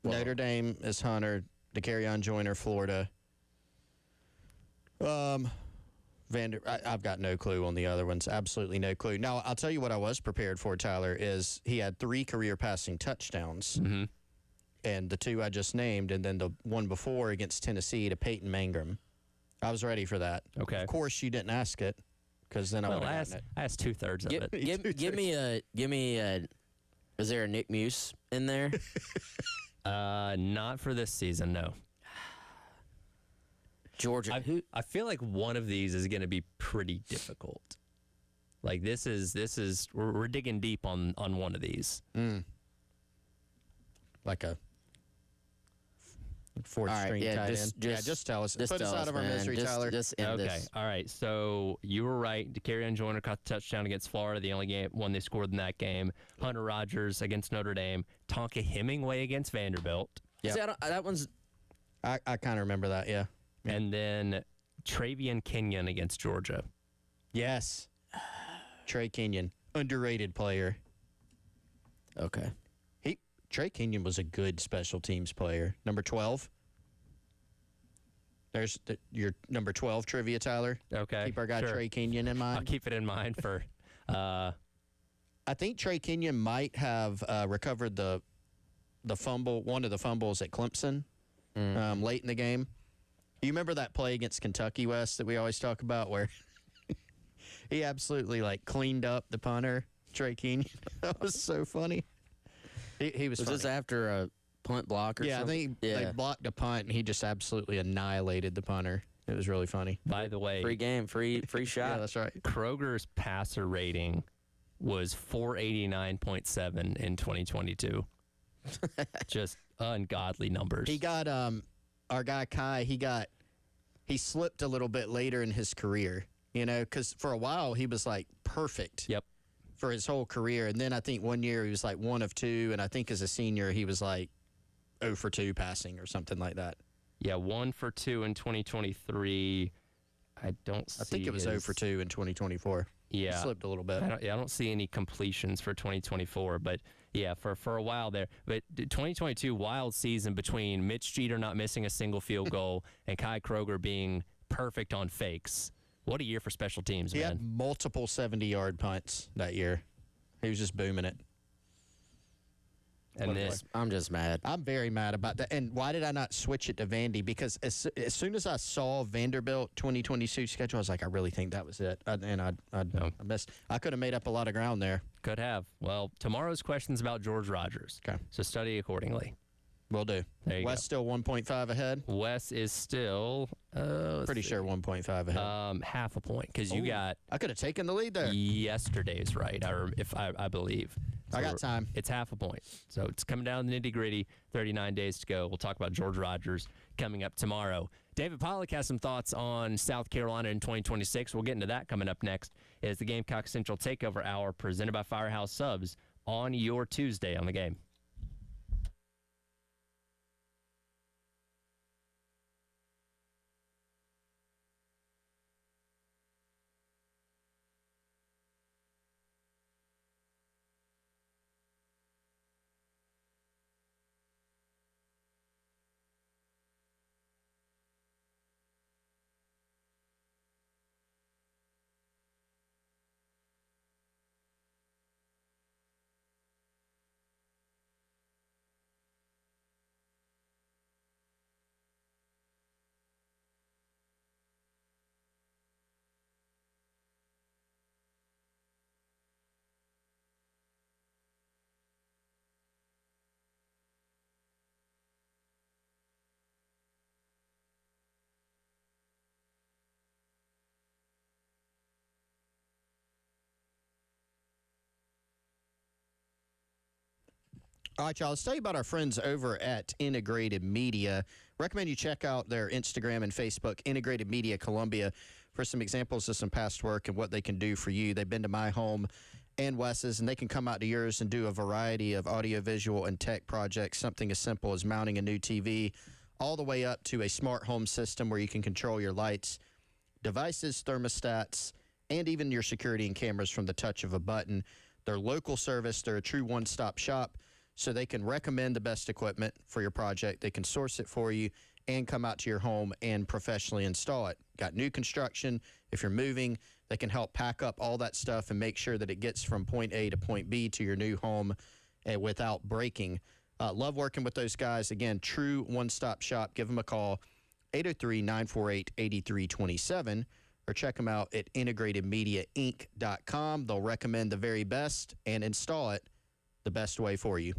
[SPEAKER 5] Notre Dame is Hunter. DeCarrion Joyner, Florida. I've got no clue on the other ones. Absolutely no clue. Now, I'll tell you what I was prepared for, Tyler, is he had 3 career passing touchdowns.
[SPEAKER 1] Mm-hmm.
[SPEAKER 5] And the 2 I just named, and then the one before against Tennessee to Peyton Mangrum. I was ready for that.
[SPEAKER 1] Okay.
[SPEAKER 5] Of course, you didn't ask it because then I would have gotten
[SPEAKER 1] I asked 2/3 of it.
[SPEAKER 10] Give me a. Is there a Nick Muse in there?
[SPEAKER 1] Not for this season, no.
[SPEAKER 10] Georgia.
[SPEAKER 1] I feel like one of these is going to be pretty difficult. Like this is we're digging deep on one of these.
[SPEAKER 5] Like a fourth string tight end. Just tell us. Put us out of our misery, Tyler.
[SPEAKER 10] Just end this.
[SPEAKER 1] All right. So you were right. Carryon Joyner caught the touchdown against Florida, the only one they scored in that game. Hunter Rogers against Notre Dame. Tonka Hemingway against Vanderbilt.
[SPEAKER 10] Yeah, that one's.
[SPEAKER 5] I kind of remember that. Yeah.
[SPEAKER 1] And then Travian Kenyon against Georgia.
[SPEAKER 5] Yes. Trey Kenyon, underrated player.
[SPEAKER 10] Okay.
[SPEAKER 5] Trey Kenyon was a good special teams player. Number 12. There's your number 12 trivia, Tyler.
[SPEAKER 1] Okay.
[SPEAKER 5] Keep our guy
[SPEAKER 1] sure.
[SPEAKER 5] Trey Kenyon in mind.
[SPEAKER 1] I'll keep it in mind for.
[SPEAKER 5] I think Trey Kenyon might have recovered the fumble, one of the fumbles at Clemson late in the game. You remember that play against Kentucky, West, that we always talk about where he absolutely cleaned up the punter, Trey Kenyon? That was so funny. He was funny.
[SPEAKER 10] This after a punt block or something?
[SPEAKER 5] I think they blocked a punt, and he just absolutely annihilated the punter. It was really funny.
[SPEAKER 1] By the way,
[SPEAKER 10] free game, free shot.
[SPEAKER 5] Yeah, that's right.
[SPEAKER 1] Kroger's passer rating was 489.7 in 2022. Just ungodly numbers.
[SPEAKER 5] He got our guy Kai. He slipped a little bit later in his career. Because for a while he was perfect.
[SPEAKER 1] Yep.
[SPEAKER 5] For his whole career. And then I think one year he was 1 of 2. And I think as a senior he was 0 for 2 passing or something like that.
[SPEAKER 1] Yeah, 1 for 2 in 2023. I
[SPEAKER 5] think it was 0 for 2 in 2024.
[SPEAKER 1] Yeah.
[SPEAKER 5] He slipped a little bit.
[SPEAKER 1] I don't see any completions for 2024. But, yeah, for a while there. But 2022, wild season between Mitch Jeter not missing a single field goal and Kai Kroger being perfect on fakes. What a year for special teams, man.
[SPEAKER 5] He had multiple 70-yard punts that year. He was just booming it.
[SPEAKER 1] And then
[SPEAKER 10] I'm just mad.
[SPEAKER 5] I'm very mad about that. And why did I not switch it to Vandy? Because as soon as I saw Vanderbilt 2022 schedule, I was like, I really think that was it. I missed. I could have made up a lot of ground there.
[SPEAKER 1] Could have. Well, tomorrow's question's about George Rogers.
[SPEAKER 5] Okay.
[SPEAKER 1] So study accordingly.
[SPEAKER 5] Will do.
[SPEAKER 1] There you
[SPEAKER 5] Wes
[SPEAKER 1] go.
[SPEAKER 5] still 1.5 ahead?
[SPEAKER 1] Wes is still
[SPEAKER 5] pretty sure 1.5 ahead.
[SPEAKER 1] Half a point because you got.
[SPEAKER 5] I could have taken the lead there.
[SPEAKER 1] Yesterday's right. I believe. So
[SPEAKER 5] I got time.
[SPEAKER 1] It's half a point. So it's coming down to the nitty gritty. 39 days to go. We'll talk about George Rogers coming up tomorrow. David Pollack has some thoughts on South Carolina in 2026. We'll get into that coming up next. Is the Gamecock Central Takeover Hour presented by Firehouse Subs on your Tuesday on the Game.
[SPEAKER 5] All right, y'all. Let's tell you about our friends over at Integrated Media. Recommend you check out their Instagram and Facebook, Integrated Media Columbia, for some examples of some past work and what they can do for you. They've been to my home and Wes's, and they can come out to yours and do a variety of audiovisual and tech projects, something as simple as mounting a new TV, all the way up to a smart home system where you can control your lights, devices, thermostats, and even your security and cameras from the touch of a button. They're local service. They're a true one-stop shop. So they can recommend the best equipment for your project. They can source it for you and come out to your home and professionally install it. Got new construction. If you're moving, they can help pack up all that stuff and make sure that it gets from point A to point B to your new home without breaking. Love working with those guys. Again, true one-stop shop. Give them a call, 803-948-8327, or check them out at integratedmediainc.com. They'll recommend the very best and install it the best way for you.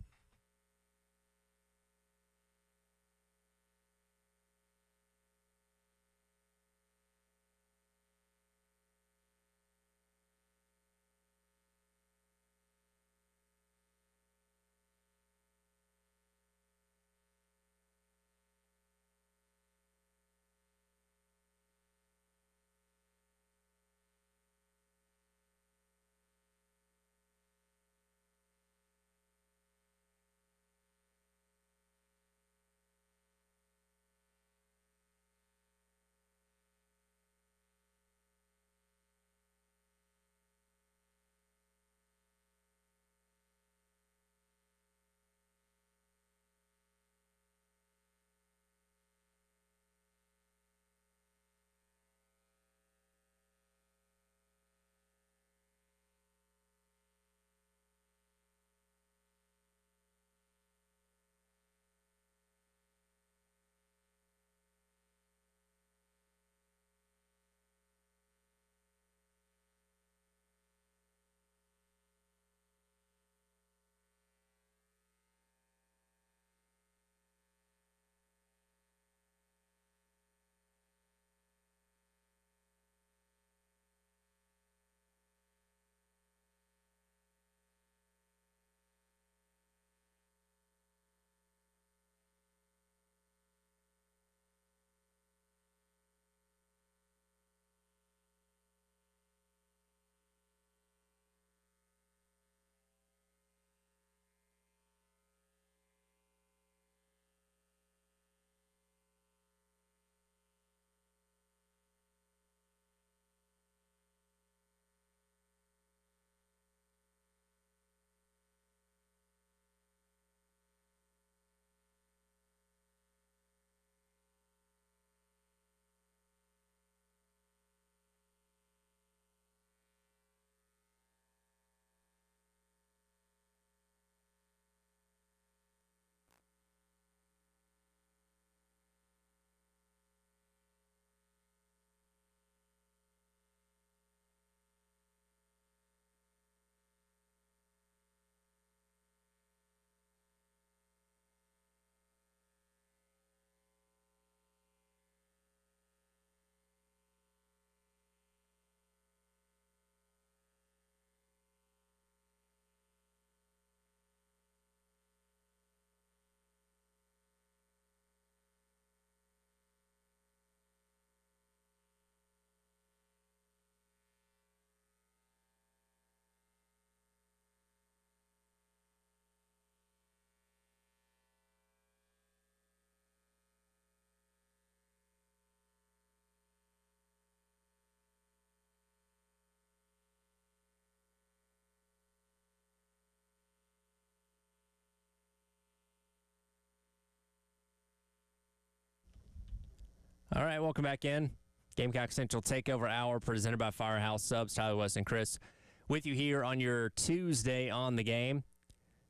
[SPEAKER 1] All right, welcome back in. Gamecock Central Takeover Hour presented by Firehouse Subs. Tyler West and Chris with you here on your Tuesday on the game.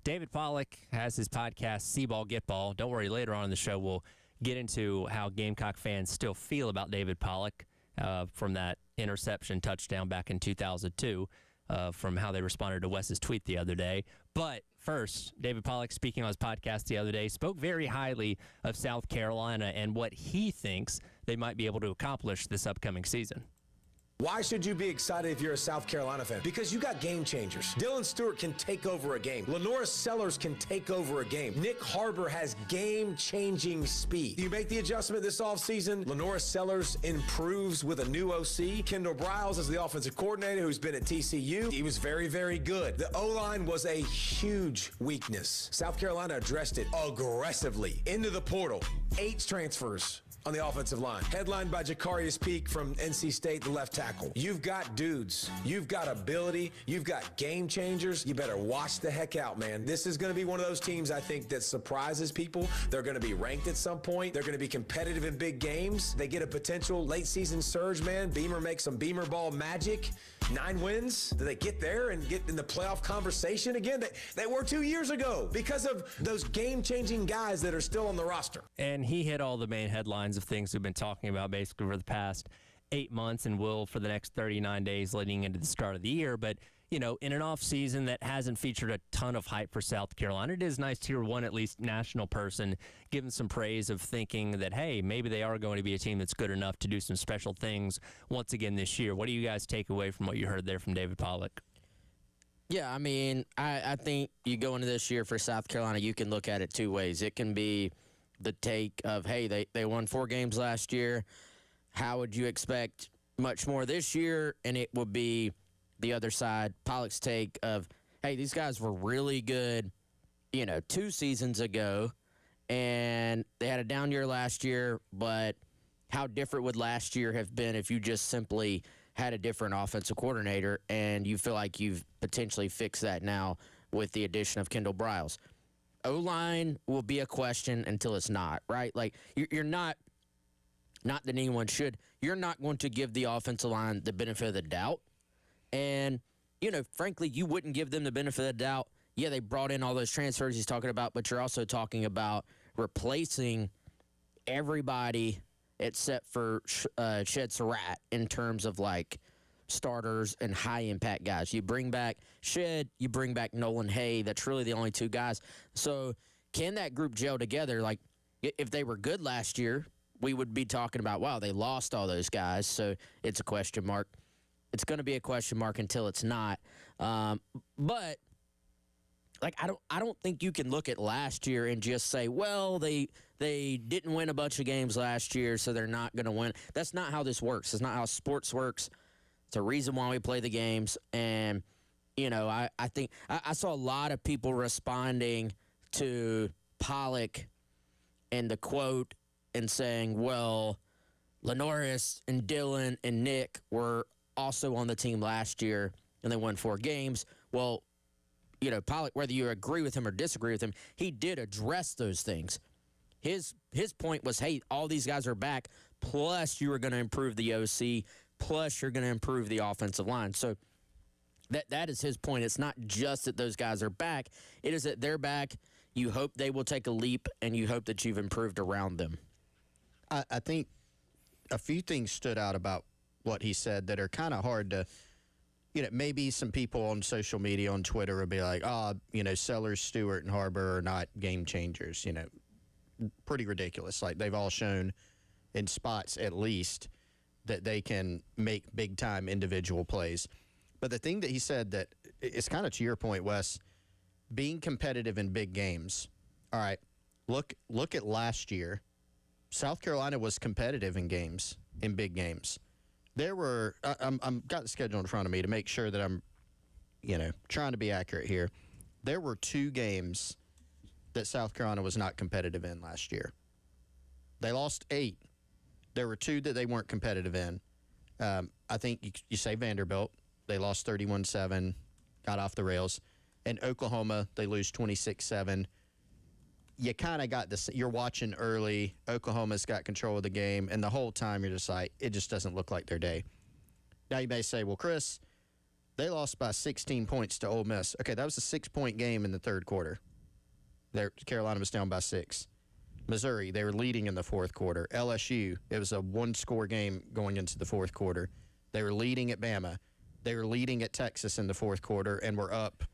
[SPEAKER 1] David Pollack has his podcast, See Ball, Get Ball. Don't worry, later on in the show we'll get into how Gamecock fans still feel about David Pollack from that interception touchdown back in 2002, from how they responded to Wes's tweet the other day. But first, David Pollack, speaking on his podcast the other day, spoke very highly of South Carolina and what he thinks they might be able to accomplish this upcoming season.
[SPEAKER 3] Why should you be excited if you're a South Carolina fan? Because you got game changers. Dylan Stewart can take over a game. Lenora Sellers can take over a game. Nick Harbor has game-changing speed. You make the adjustment this offseason, Lenora Sellers improves with a new OC. Kendall Briles is the offensive coordinator who's been at TCU. He was very, very good. The O-line was a huge weakness. South Carolina addressed it aggressively. Into the portal. 8 transfers on the offensive line. Headlined by Jacarius Peak from NC State, the left tackle. You've got dudes. You've got ability. You've got game changers. You better watch the heck out, man. This is going to be one of those teams, I think, that surprises people. They're going to be ranked at some point. They're going to be competitive in big games. They get a potential late season surge, man. Beamer makes some Beamer ball magic. 9 wins. Do they get there and get in the playoff conversation again? They were 2 years ago because of those game-changing guys that are still on the roster.
[SPEAKER 1] And he hit all the main headlines of things we've been talking about basically for the past 8 months and will for the next 39 days leading into the start of the year. But, in an off season that hasn't featured a ton of hype for South Carolina, it is nice to hear one at least national person giving some praise of thinking that, hey, maybe they are going to be a team that's good enough to do some special things once again this year. What do you guys take away from what you heard there from David Pollock?
[SPEAKER 10] Yeah, I mean, I think you go into this year for South Carolina, you can look at it two ways. It can be the take of, hey, they won 4 games last year. How would you expect much more this year? And it would be the other side, Pollock's take of, hey, these guys were really good, 2 seasons ago, and they had a down year last year, but how different would last year have been if you just simply had a different offensive coordinator, and you feel like you've potentially fixed that now with the addition of Kendall Briles? O-line will be a question until it's not, right? Like, you're not that anyone should, you're not going to give the offensive line the benefit of the doubt. And, frankly, you wouldn't give them the benefit of the doubt. Yeah, they brought in all those transfers he's talking about, but you're also talking about replacing everybody except for Shed Surratt in terms of, like, starters and high-impact guys. You bring back Shed, you bring back Nolan Hay. That's really the only 2 guys. So can that group gel together? Like, if they were good last year, we would be talking about, wow, they lost all those guys, so it's a question mark. It's going to be a question mark until it's not. But like, I don't think you can look at last year and just say, well, they didn't win a bunch of games last year, so they're not going to win. That's not how this works. It's not how sports works. It's a reason why we play the games. And, I think I saw a lot of people responding to Pollock and the quote and saying, well, Lenoris and Dylan and Nick were also on the team last year, and they won 4 games. Well, Pollock, whether you agree with him or disagree with him, he did address those things. His point was, hey, all these guys are back, plus you are going to improve the OC, plus you're going to improve the offensive line. So that is his point. It's not just that those guys are back. It is that they're back. You hope they will take a leap, and you hope that you've improved around them.
[SPEAKER 5] I think a few things stood out about what he said that are kind of hard to, maybe some people on social media, on Twitter, will be like, Sellers, Stewart, and Harbor are not game changers. Pretty ridiculous. Like, they've all shown in spots at least that they can make big-time individual plays. But the thing that he said that is kind of to your point, Wes, being competitive in big games. All right, look at last year. South Carolina was competitive in big games. There were, I'm got the schedule in front of me to make sure that I'm, trying to be accurate here. There were 2 games that South Carolina was not competitive in last year. They lost 8. There were 2 that they weren't competitive in. I think you say Vanderbilt. They lost 31-7, got off the rails. And Oklahoma, they lose 26-7. You kind of got this. You're watching early. Oklahoma's got control of the game, and the whole time you're just like, it just doesn't look like their day. Now you may say, well, Chris, they lost by 16 points to Ole Miss. Okay, that was a 6-point game in the third quarter. Carolina was down by 6. Missouri, they were leading in the fourth quarter. LSU, it was a 1-score game going into the fourth quarter. They were leading at Bama. They were leading at Texas in the fourth quarter and were up.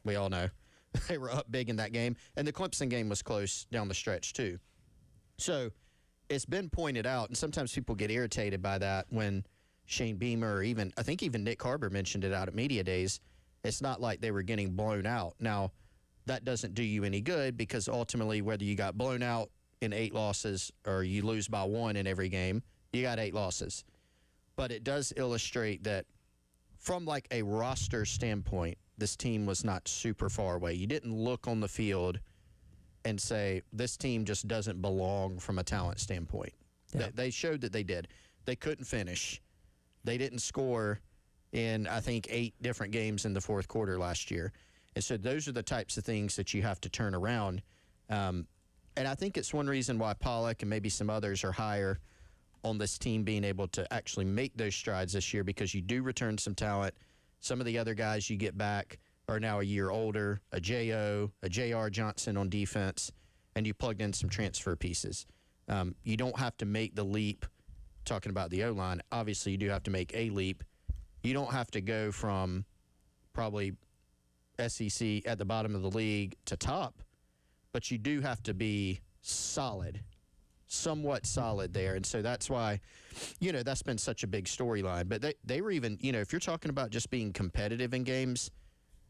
[SPEAKER 5] We all know. They were up big in that game. And the Clemson game was close down the stretch, too. So it's been pointed out, and sometimes people get irritated by that when Shane Beamer or even Nick Harbor mentioned it out at Media Days. It's not like they were getting blown out. Now, that doesn't do you any good because ultimately whether you got blown out in 8 losses or you lose by 1 in every game, you got 8 losses. But it does illustrate that from like a roster standpoint, this team was not super far away. You didn't look on the field and say, this team just doesn't belong from a talent standpoint. Yeah. They showed that they did. They couldn't finish. They didn't score in, I think, 8 different games in the fourth quarter last year. And so those are the types of things that you have to turn around. And I think it's one reason why Pollock and maybe some others are higher on this team being able to actually make those strides this year because you do return some talent. Some of the other guys you get back are now a year older, a J.O., a J.R. Johnson on defense, and you plugged in some transfer pieces. You don't have to make the leap talking about the O-line, obviously you do have to make a leap. You don't have to go from probably SEC at the bottom of the league to top, but you do have to be solid, somewhat solid there. And so that's why, that's been such a big storyline. But they were even, if you're talking about just being competitive in games,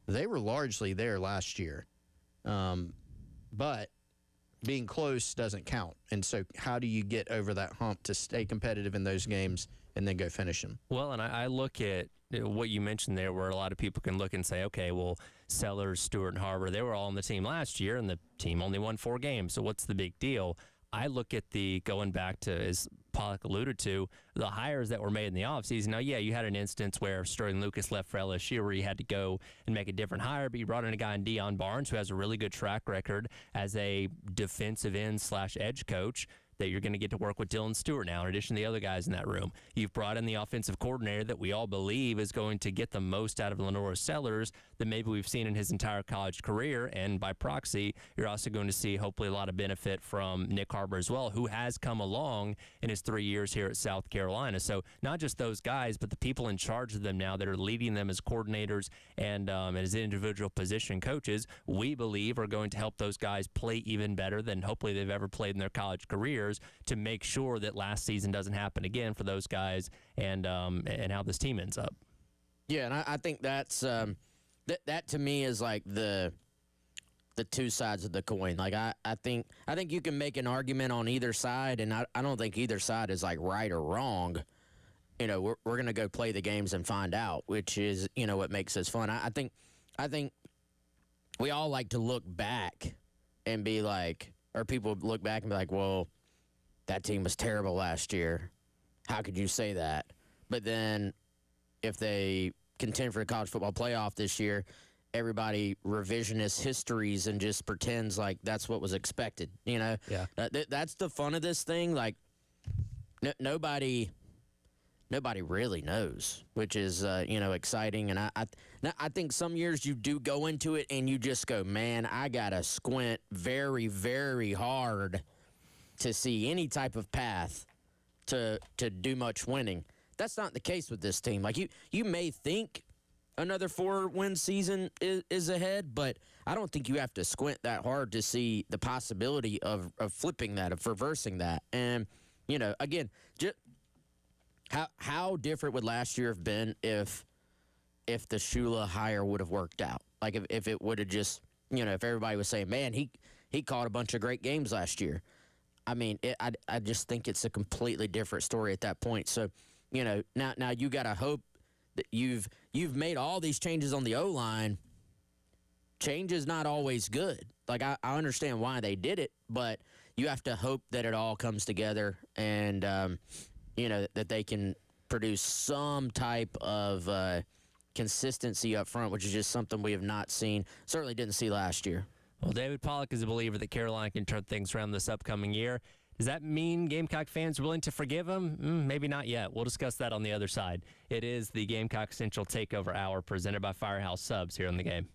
[SPEAKER 5] they were largely there last year. But being close doesn't count. And so how do you get over that hump to stay competitive in those games and then go finish them?
[SPEAKER 1] Well, and I look at what you mentioned there, where a lot of people can look and say, okay, well, Sellers, Stewart, and Harbor, they were all on the team last year, and the team only won 4 games. So what's the big deal? I look at going back to, as Pollock alluded to, the hires that were made in the offseason. Now, yeah, you had an instance where Sterling Lucas left for LSU where you had to go and make a different hire, but you brought in a guy in Deion Barnes who has a really good track record as a defensive end / edge coach that you're going to get to work with Dylan Stewart now, in addition to the other guys in that room. You've brought in the offensive coordinator that we all believe is going to get the most out of Lenora Sellers that maybe we've seen in his entire college career, and by proxy, you're also going to see hopefully a lot of benefit from Nick Harbor as well, who has come along in his 3 years here at South Carolina. So not just those guys, but the people in charge of them now that are leading them as coordinators and as individual position coaches, we believe are going to help those guys play even better than hopefully they've ever played in their college careers, to make sure that last season doesn't happen again for those guys and how this team ends up.
[SPEAKER 10] Yeah, and I think that's that to me is like the two sides of the coin. Like I think you can make an argument on either side, and I don't think either side is like right or wrong. We're gonna go play the games and find out, which is what makes this fun. I think we all like to look back and be like, or people look back and be like, well, that team was terrible last year. How could you say that? But then if they contend for the college football playoff this year, everybody revisionist histories and just pretends like that's what was expected.
[SPEAKER 5] Yeah.
[SPEAKER 10] That's the fun of this thing. Like nobody really knows, which is exciting. And I think some years you do go into it and you just go, man, I gotta squint very, very hard to see any type of path to do much winning. That's not the case with this team. Like you may think another 4-win season is ahead, but I don't think you have to squint that hard to see the possibility of flipping that, of reversing that. And again, just how different would last year have been if the Shula hire would have worked out? Like if it would have just if everybody was saying, man, he caught a bunch of great games last year. I mean, I just think it's a completely different story at that point. So, now you got to hope that you've made all these changes on the O-line. Change is not always good. Like, I understand why they did it, but you have to hope that it all comes together and, that they can produce some type of consistency up front, which is just something we have not seen. Certainly didn't see last year.
[SPEAKER 1] Well, David Pollock is a believer that Carolina can turn things around this upcoming year. Does that mean Gamecock fans are willing to forgive him? Maybe not yet. We'll discuss that on the other side. It is the Gamecock Central Takeover Hour presented by Firehouse Subs here on The Game.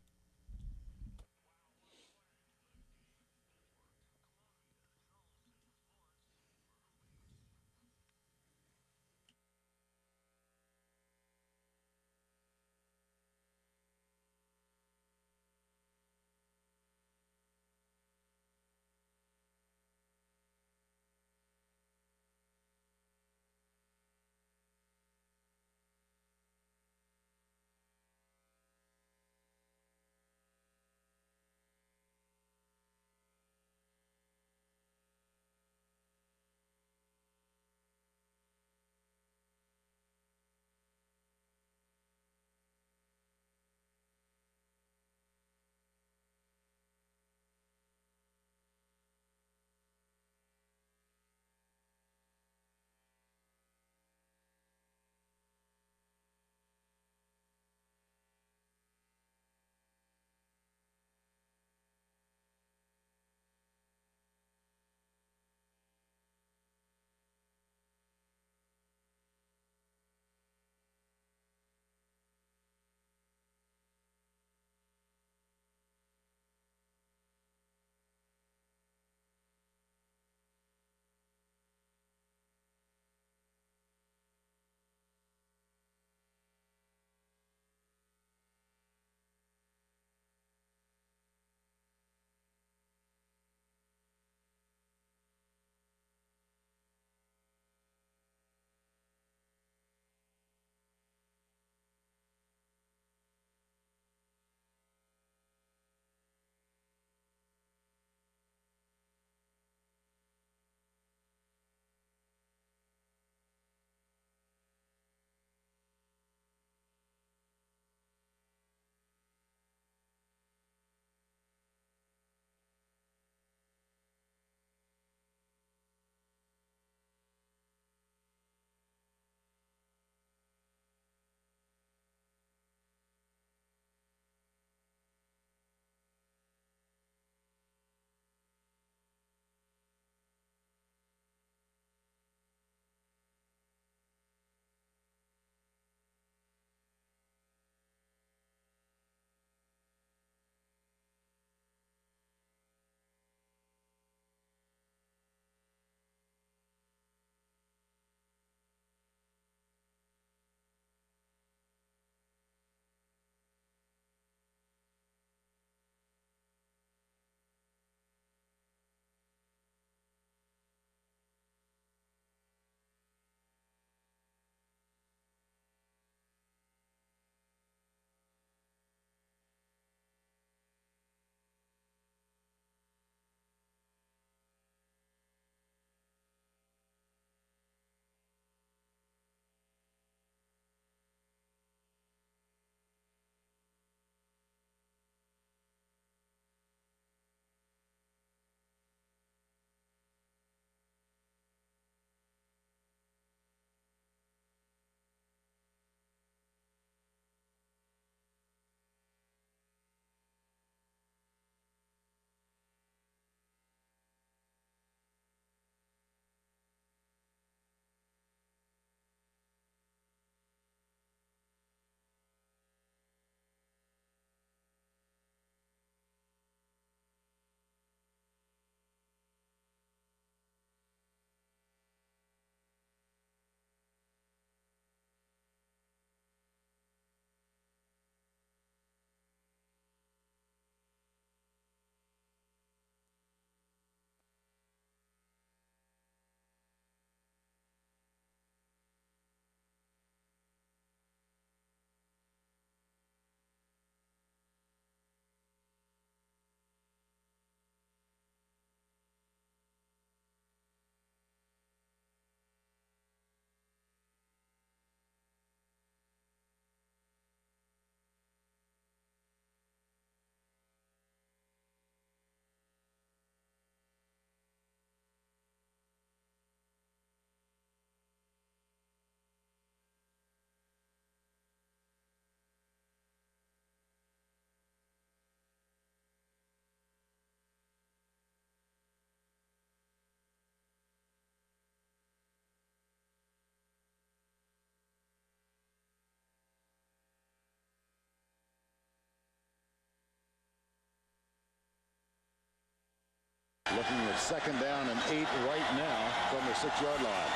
[SPEAKER 11] Looking at 2nd down and 8 right now from the 6-yard line.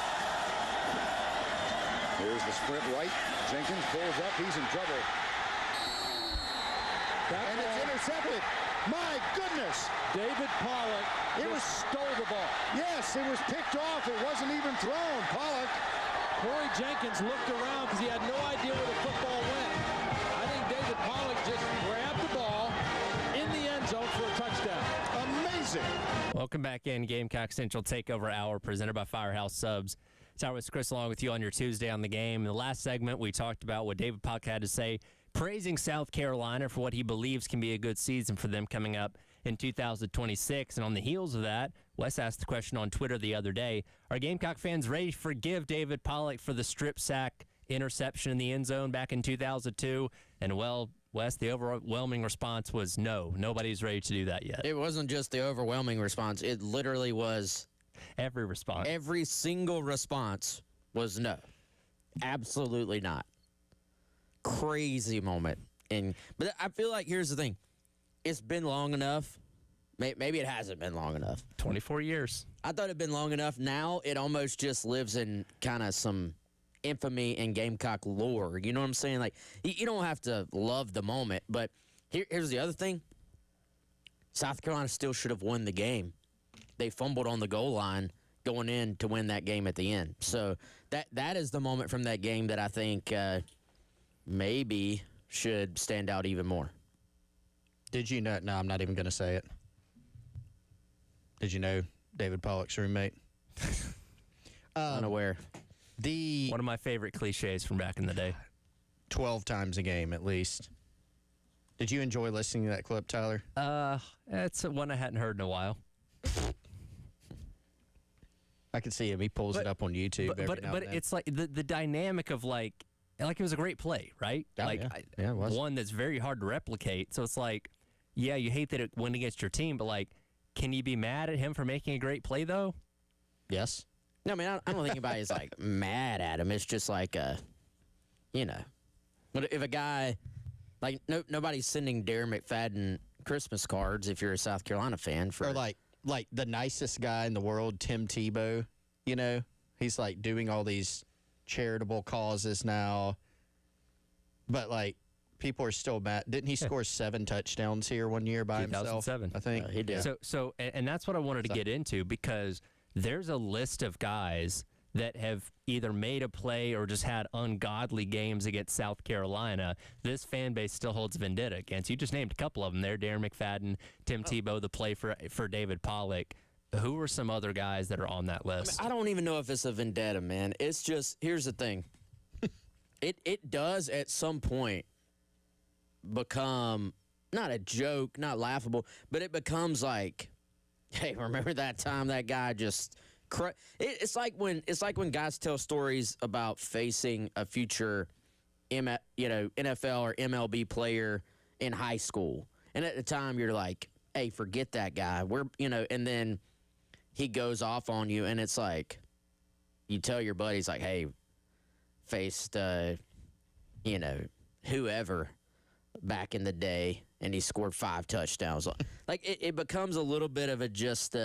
[SPEAKER 11] Here's the sprint right. Jenkins pulls up. He's in trouble. And it's intercepted. My goodness.
[SPEAKER 12] David Pollock stole the ball.
[SPEAKER 11] Yes, it was picked off. It wasn't even thrown. Pollock.
[SPEAKER 12] Corey Jenkins looked around because he had no idea where the football went. I think David Pollock just grabbed the ball in the end zone for a touchdown.
[SPEAKER 11] Amazing.
[SPEAKER 1] Welcome back in. Gamecock Central Takeover Hour presented by Firehouse Subs. It's Chris along with you on your Tuesday on the game. In the last segment, we talked about what David Pollock had to say, praising South Carolina for what he believes can be a good season for them coming up in 2026. And on the heels of that, Wes asked the question on Twitter the other day, are Gamecock fans ready to forgive David Pollock for the strip sack interception in the end zone back in 2002? And, well, Wes, the overwhelming response was no. Nobody's ready to do that yet.
[SPEAKER 10] It wasn't just the overwhelming response. It literally was...
[SPEAKER 1] Every response.
[SPEAKER 10] Every single response was no. Absolutely not. Crazy moment. But I feel like, here's the thing. It's been long enough. Maybe it hasn't been long enough.
[SPEAKER 1] 24 years.
[SPEAKER 10] I thought it'd been long enough. Now it almost just lives in kind of some infamy and Gamecock lore. You know what I'm saying? Like, you don't have to love the moment, but here's the other thing. South Carolina still should have won the game. They fumbled on the goal line going in to win that game at the end. So that is the moment from that game that I think maybe should stand out even more.
[SPEAKER 5] Did you know? No, I'm not even going to say it. Did you know David Pollock's roommate?
[SPEAKER 10] Unaware.
[SPEAKER 1] One of my favorite cliches from back in the day.
[SPEAKER 5] 12 times a game at least. Did you enjoy listening to that clip, Tyler?
[SPEAKER 1] It's one I hadn't heard in a while.
[SPEAKER 5] I can see him. He pulls it up on YouTube.
[SPEAKER 1] But it's like the dynamic of like it was a great play, right?
[SPEAKER 5] Oh, yeah, it was.
[SPEAKER 1] One that's very hard to replicate. So it's like, yeah, you hate that it went against your team, but like, can you be mad at him for making a great play though?
[SPEAKER 5] Yes.
[SPEAKER 10] No, I mean, I don't think anybody's like mad at him. It's just like, but if a guy, like, nobody's sending Darren McFadden Christmas cards if you're a South Carolina fan.
[SPEAKER 5] Or like the nicest guy in the world, Tim Tebow, he's like doing all these charitable causes now. But like, people are still mad. Didn't he score 7 touchdowns here one year by himself?
[SPEAKER 1] 2007.
[SPEAKER 5] I think.
[SPEAKER 10] He did.
[SPEAKER 1] So that's what I wanted to get into, because there's a list of guys that have either made a play or just had ungodly games against South Carolina. This fan base still holds vendetta against. You just named a couple of them there: Darren McFadden, Tim Tebow, the play for David Pollock. Who are some other guys that are on that list?
[SPEAKER 10] I don't even know if it's a vendetta, man. It's just, here's the thing. It does at some point become not a joke, not laughable, but it becomes like, hey, remember that time that guy just... It's like when guys tell stories about facing a future, NFL or MLB player in high school, and at the time you're like, "Hey, forget that guy." And then he goes off on you, and it's like, you tell your buddies like, "Hey, faced, whoever back in the day, and he scored 5 touchdowns." Like it becomes a little bit of a just.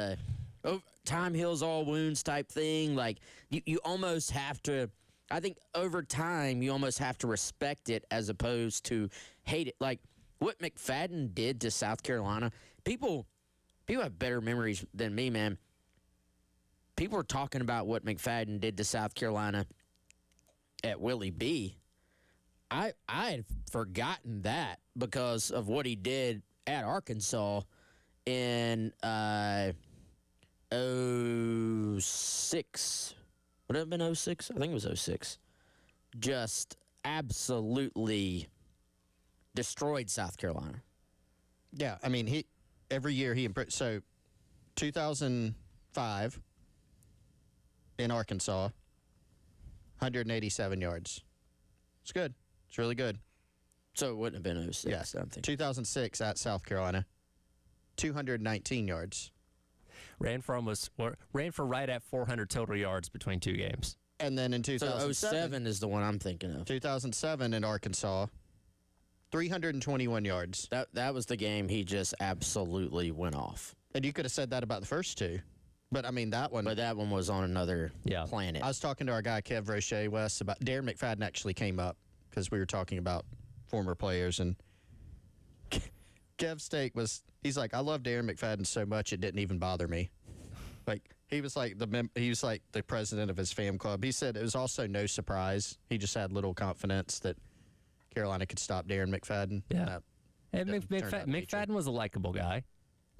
[SPEAKER 10] Time heals all wounds type thing. Like, you almost have to, I think over time, you almost have to respect it as opposed to hate it. Like, what McFadden did to South Carolina, people have better memories than me, man. People are talking about what McFadden did to South Carolina at Willie B. I had forgotten that because of what he did at Arkansas in 06. Would it have been 06? I think it was 06. Just absolutely destroyed South Carolina.
[SPEAKER 5] Yeah, I mean, every year he improved. So 2005 in Arkansas, 187 yards. It's good. It's really good.
[SPEAKER 10] So it wouldn't have been 06.
[SPEAKER 5] Yes.
[SPEAKER 10] I don't think.
[SPEAKER 5] 2006 at South Carolina, 219 yards.
[SPEAKER 1] Ran for right at 400 total yards between 2 games.
[SPEAKER 5] And then in 2007,
[SPEAKER 10] so 07 is the one I'm thinking of.
[SPEAKER 5] 2007 in Arkansas, 321 yards.
[SPEAKER 10] That was the game he just absolutely went off.
[SPEAKER 5] And you could have said that about the first two. But, I mean, that one.
[SPEAKER 10] But that one was on another planet.
[SPEAKER 5] I was talking to our guy, Kev Roche West, about Darren McFadden actually came up because we were talking about former players. And Kev Stake he's like, I love Darren McFadden so much it didn't even bother me. Like, he was like the president of his fan club. He said it was also no surprise. He just had little confidence that Carolina could stop Darren McFadden.
[SPEAKER 1] Yeah. And McFadden was a likable guy,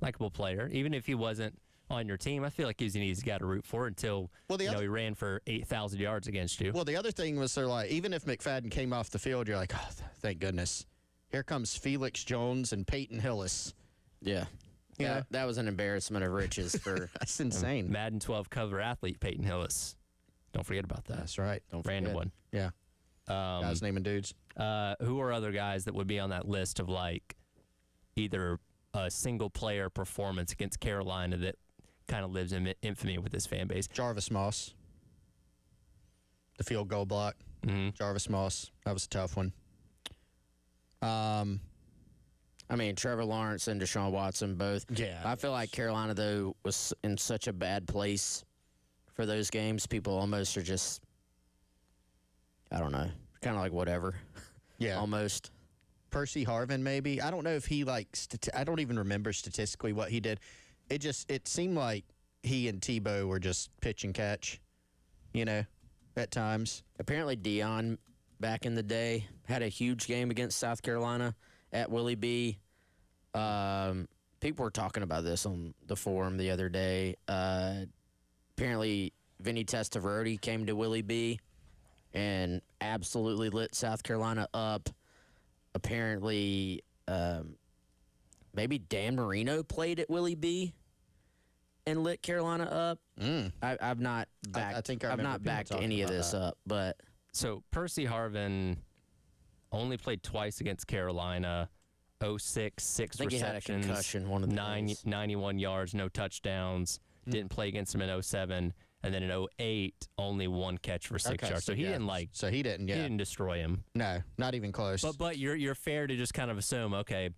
[SPEAKER 1] likable player. Even if he wasn't on your team, I feel like he's an easy guy to root for until he ran for 8,000 yards against you.
[SPEAKER 5] Well, the other thing was they're like, even if McFadden came off the field, you're like, oh, thank goodness. Here comes Felix Jones and Peyton Hillis.
[SPEAKER 10] Yeah. That was an embarrassment of riches for
[SPEAKER 5] that's insane.
[SPEAKER 1] Madden 12 cover athlete Peyton Hillis. Don't forget about that.
[SPEAKER 5] That's right.
[SPEAKER 1] Random one.
[SPEAKER 5] Yeah. Guys naming dudes.
[SPEAKER 1] Who are other guys that would be on that list of like either a single player performance against Carolina that kind of lives in infamy with this fan base?
[SPEAKER 5] Jarvis Moss. The field goal block.
[SPEAKER 1] Mm-hmm.
[SPEAKER 5] Jarvis Moss. That was a tough one.
[SPEAKER 10] I mean, Trevor Lawrence and Deshaun Watson both.
[SPEAKER 5] Yeah.
[SPEAKER 10] I feel like Carolina, though, was in such a bad place for those games. People almost are just, I don't know, kind of like whatever.
[SPEAKER 5] Yeah.
[SPEAKER 10] Almost.
[SPEAKER 5] Percy Harvin, maybe. I don't know if he, I don't even remember statistically what he did. It seemed like he and Tebow were just pitch and catch, at times.
[SPEAKER 10] Apparently, Dion, back in the day, had a huge game against South Carolina at Willie B. People were talking about this on the forum the other day. Apparently, Vinny Testaverde came to Willie B. and absolutely lit South Carolina up. Apparently, maybe Dan Marino played at Willie B. and lit Carolina up. I've not backed.
[SPEAKER 5] I think
[SPEAKER 10] I've not backed any of this up, but
[SPEAKER 1] so Percy Harvin only played twice against Carolina. 06, 6
[SPEAKER 10] I think
[SPEAKER 1] receptions,
[SPEAKER 10] he had a concussion. One of the
[SPEAKER 1] 91 yards, no touchdowns. Didn't play against him in 07, and then in 08, only one catch for 6 yards. So he didn't
[SPEAKER 5] he didn't
[SPEAKER 1] destroy him.
[SPEAKER 5] No, not even close.
[SPEAKER 1] But you're fair to just kind of assume, okay,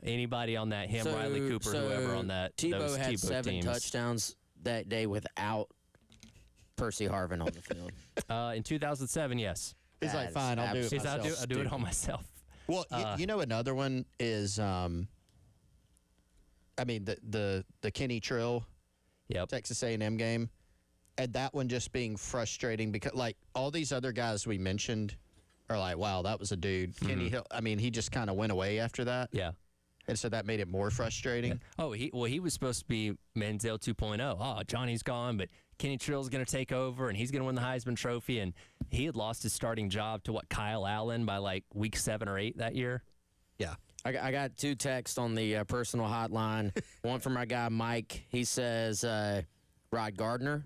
[SPEAKER 1] anybody on that Riley Cooper, whoever on that
[SPEAKER 10] Tebow had
[SPEAKER 1] Tebow
[SPEAKER 10] 7
[SPEAKER 1] teams.
[SPEAKER 10] touchdowns that day without Percy Harvin on the field.
[SPEAKER 1] In 2007, yes.
[SPEAKER 5] He's like, fine, I'll do it myself.
[SPEAKER 1] I'll do it all myself.
[SPEAKER 5] Well, another one is, the Kenny Trill, Texas A&M game, and that one just being frustrating because, like, all these other guys we mentioned are like, wow, that was a dude.
[SPEAKER 1] Mm-hmm.
[SPEAKER 5] Kenny Hill, he just kind of went away after that.
[SPEAKER 1] Yeah.
[SPEAKER 5] And so that made it more frustrating.
[SPEAKER 1] Yeah. Oh, he was supposed to be Manziel 2.0. Oh, Johnny's gone, but Kenny Trill's going to take over, and he's going to win the Heisman Trophy. And he had lost his starting job to, Kyle Allen by, week 7 or 8 that year?
[SPEAKER 5] Yeah.
[SPEAKER 10] I got 2 texts on the personal hotline. One from my guy, Mike. He says, Rod Gardner,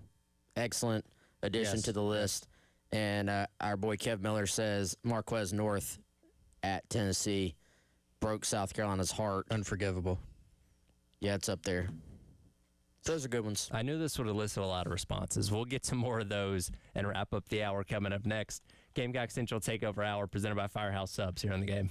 [SPEAKER 10] excellent addition to the list. And our boy Kev Miller says, Marquez North at Tennessee broke South Carolina's heart.
[SPEAKER 5] Unforgivable.
[SPEAKER 10] Yeah, it's up there. Those are good ones.
[SPEAKER 1] I knew this would elicit a lot of responses. We'll get to more of those and wrap up the hour coming up next. Gamecock Central Takeover Hour presented by Firehouse Subs here on the game.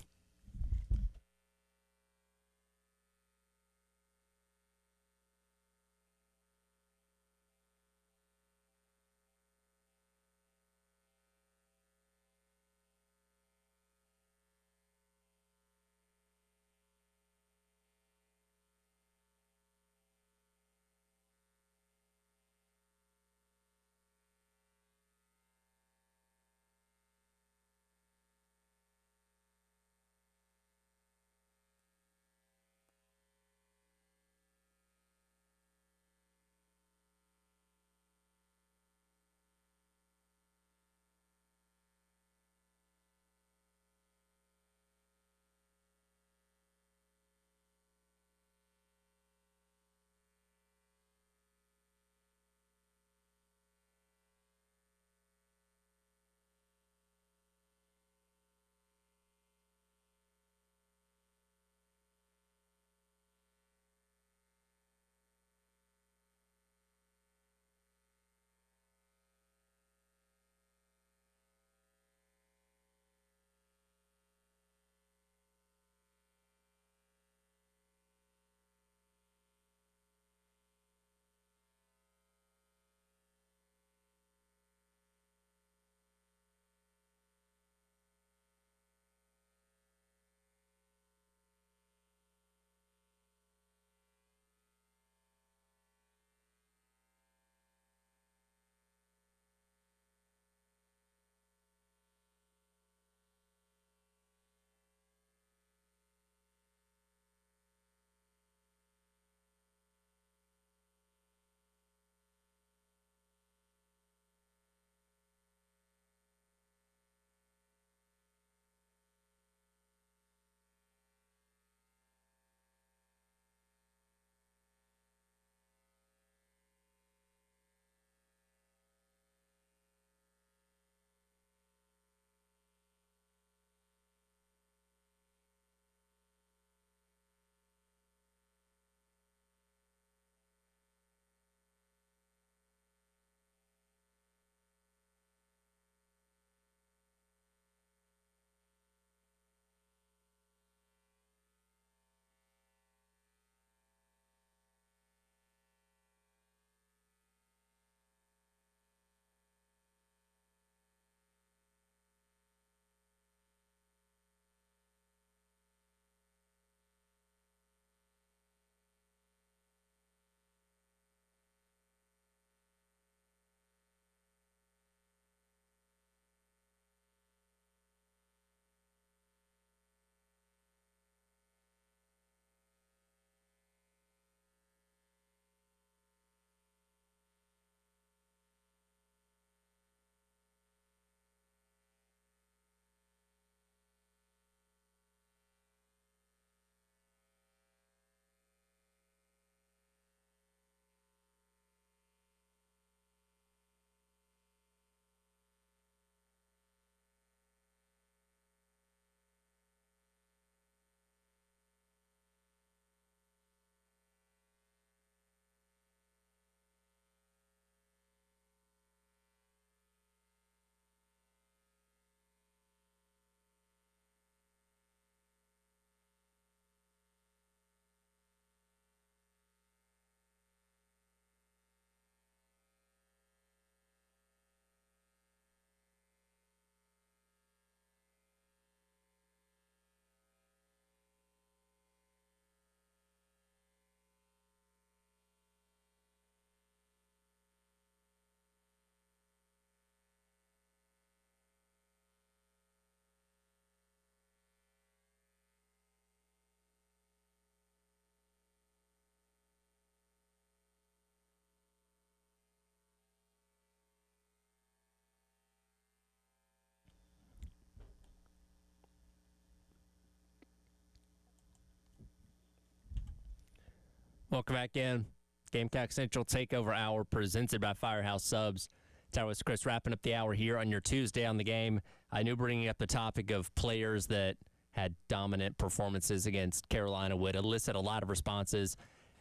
[SPEAKER 1] Welcome back in. Gamecock Central Takeover Hour presented by Firehouse Subs. That was Chris wrapping up the hour here on your Tuesday on the game. I knew bringing up the topic of players that had dominant performances against Carolina would elicit a lot of responses,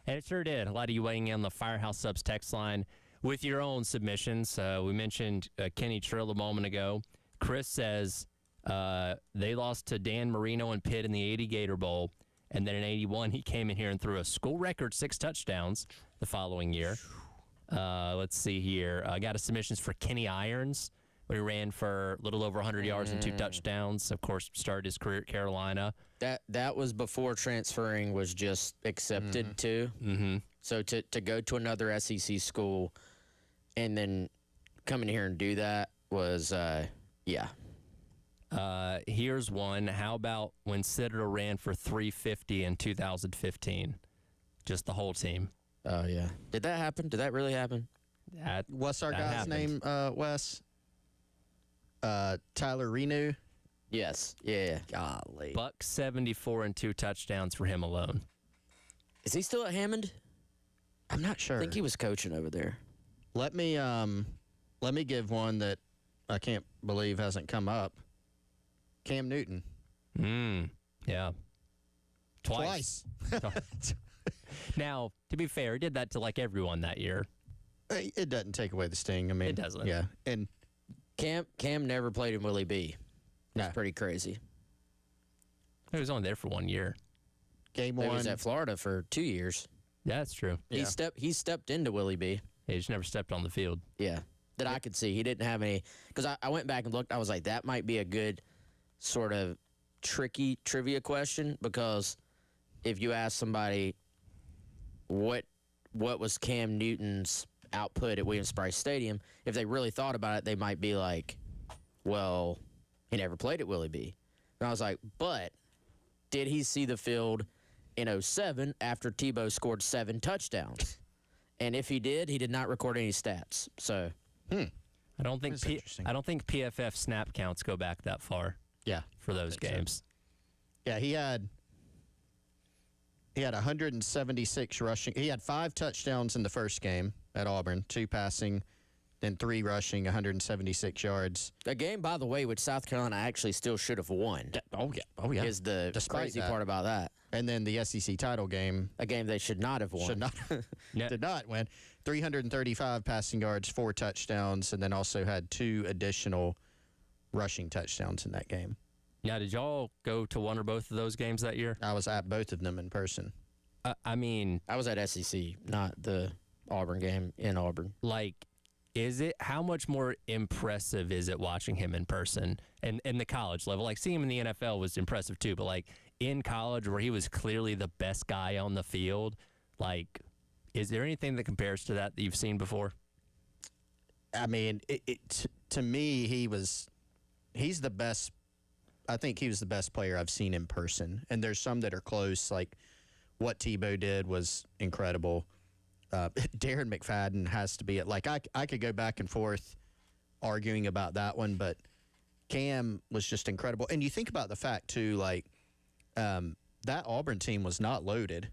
[SPEAKER 1] and it sure did. A lot of you weighing in on the Firehouse Subs text line with your own submissions. We mentioned Kenny Trill a moment ago. Chris says they lost to Dan Marino and Pitt in the 80 Gator Bowl, and then in 81 he came in here and threw a school record 6 touchdowns the following year. Let's see here. I got a submissions for Kenny Irons, where he ran for a little over 100 yards and 2 touchdowns. Of course, started his career at Carolina.
[SPEAKER 10] That was before transferring was just accepted too. Mm-hmm. So to go to another SEC school and then come in here and do that was, yeah.
[SPEAKER 1] Here's one. How about when Citadel ran for 350 in 2015? Just the whole team.
[SPEAKER 10] Oh, yeah. Did that happen? Did that really happen?
[SPEAKER 5] What's our guy's
[SPEAKER 1] happened.
[SPEAKER 5] name, Wes? Tyler Renew?
[SPEAKER 10] Yes. Yeah.
[SPEAKER 5] Golly.
[SPEAKER 1] Buck 74 and 2 touchdowns for him alone.
[SPEAKER 10] Is he still at Hammond?
[SPEAKER 5] I'm not sure.
[SPEAKER 10] I think he was coaching over there.
[SPEAKER 5] Let me give one that I can't believe hasn't come up. Cam Newton.
[SPEAKER 1] Yeah. Twice. Now, to be fair, he did that to like everyone that year.
[SPEAKER 5] It doesn't take away the sting. I mean,
[SPEAKER 1] it doesn't.
[SPEAKER 5] Yeah, and
[SPEAKER 10] Cam never played in Willie B. That's pretty crazy.
[SPEAKER 1] He was only there for 1 year.
[SPEAKER 5] Game
[SPEAKER 10] He
[SPEAKER 5] one.
[SPEAKER 10] was at Florida for 2 years.
[SPEAKER 1] Yeah, that's true.
[SPEAKER 10] Yeah. He stepped into Willie B.
[SPEAKER 1] He just never stepped on the field.
[SPEAKER 10] Yeah, that I could see. He didn't have any. Because I went back and looked. I was like, that might be a good sort of tricky trivia question, because if you ask somebody what was Cam Newton's output at Williams-Brice Stadium, if they really thought about it, they might be like, well, he never played at Willie B. And I was like, but did he see the field in 07 after Tebow scored 7 touchdowns? And if he did not record any stats. So,
[SPEAKER 1] I don't think PFF snap counts go back that far.
[SPEAKER 5] Yeah,
[SPEAKER 1] for those games.
[SPEAKER 5] So. Yeah, he had 176 rushing. He had 5 touchdowns in the first game at Auburn, 2 passing, then 3 rushing, 176 yards.
[SPEAKER 10] A game, by the way, which South Carolina actually still should have won.
[SPEAKER 5] Oh yeah.
[SPEAKER 10] Is the crazy part about that.
[SPEAKER 5] And then the SEC title game.
[SPEAKER 10] A game they should not have won.
[SPEAKER 5] Did not win. 335 passing yards, 4 touchdowns, and then also had 2 additional rushing touchdowns in that game.
[SPEAKER 1] Now, did y'all go to one or both of those games that year?
[SPEAKER 5] I was at both of them in person.
[SPEAKER 1] I mean,
[SPEAKER 10] I was at SEC, not the Auburn game in Auburn.
[SPEAKER 1] Like, how much more impressive is it watching him in person and the college level? Like, seeing him in the NFL was impressive too, but like in college where he was clearly the best guy on the field, like, is there anything that compares to that you've seen before?
[SPEAKER 5] I mean, to me, he's the best. I think he was the best player I've seen in person. And there's some that are close. Like what Tebow did was incredible. Darren McFadden has to be it. Like I could go back and forth arguing about that one, but Cam was just incredible. And you think about the fact too, like that Auburn team was not loaded.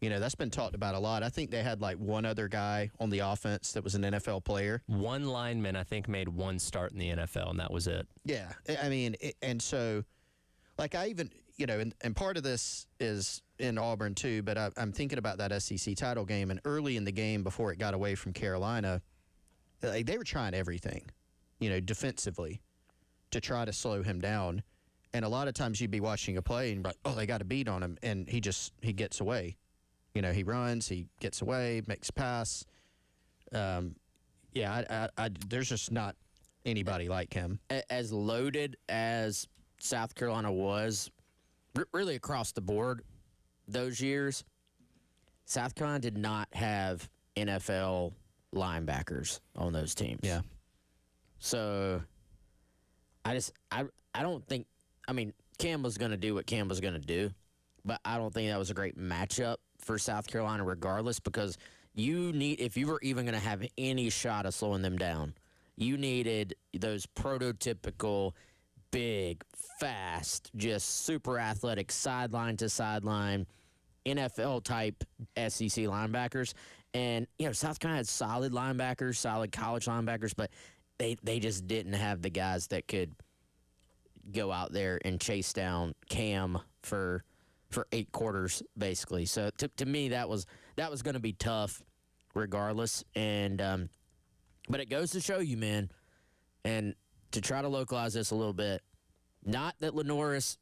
[SPEAKER 5] You know, that's been talked about a lot. I think they had like one other guy on the offense that was an NFL player.
[SPEAKER 1] One lineman, I think, made 1 start in the NFL, and that was it.
[SPEAKER 5] Yeah. I mean, and so, like, I even, you know, and part of this is in Auburn, too, but I'm thinking about that SEC title game, and early in the game, before it got away from Carolina, like, they were trying everything, you know, defensively to try to slow him down. And a lot of times you'd be watching a play and be like, oh, they got a beat on him, and he gets away. You know, he runs, he gets away, makes a pass. There's just not anybody like him.
[SPEAKER 10] As loaded as South Carolina was, really across the board those years, South Carolina did not have NFL linebackers on those teams.
[SPEAKER 5] Yeah.
[SPEAKER 10] So, I don't think, I mean, Cam was going to do what Cam was going to do, but I don't think that was a great matchup for South Carolina regardless, because if you were even going to have any shot of slowing them down, you needed those prototypical big, fast, just super athletic sideline to sideline NFL type SEC linebackers. And, South Carolina had solid linebackers, solid college linebackers, but they just didn't have the guys that could go out there and chase down Cam for 8 quarters, basically. So to me, that was going to be tough regardless. And but it goes to show you, man, and to try to localize this a little bit, not that Lenoris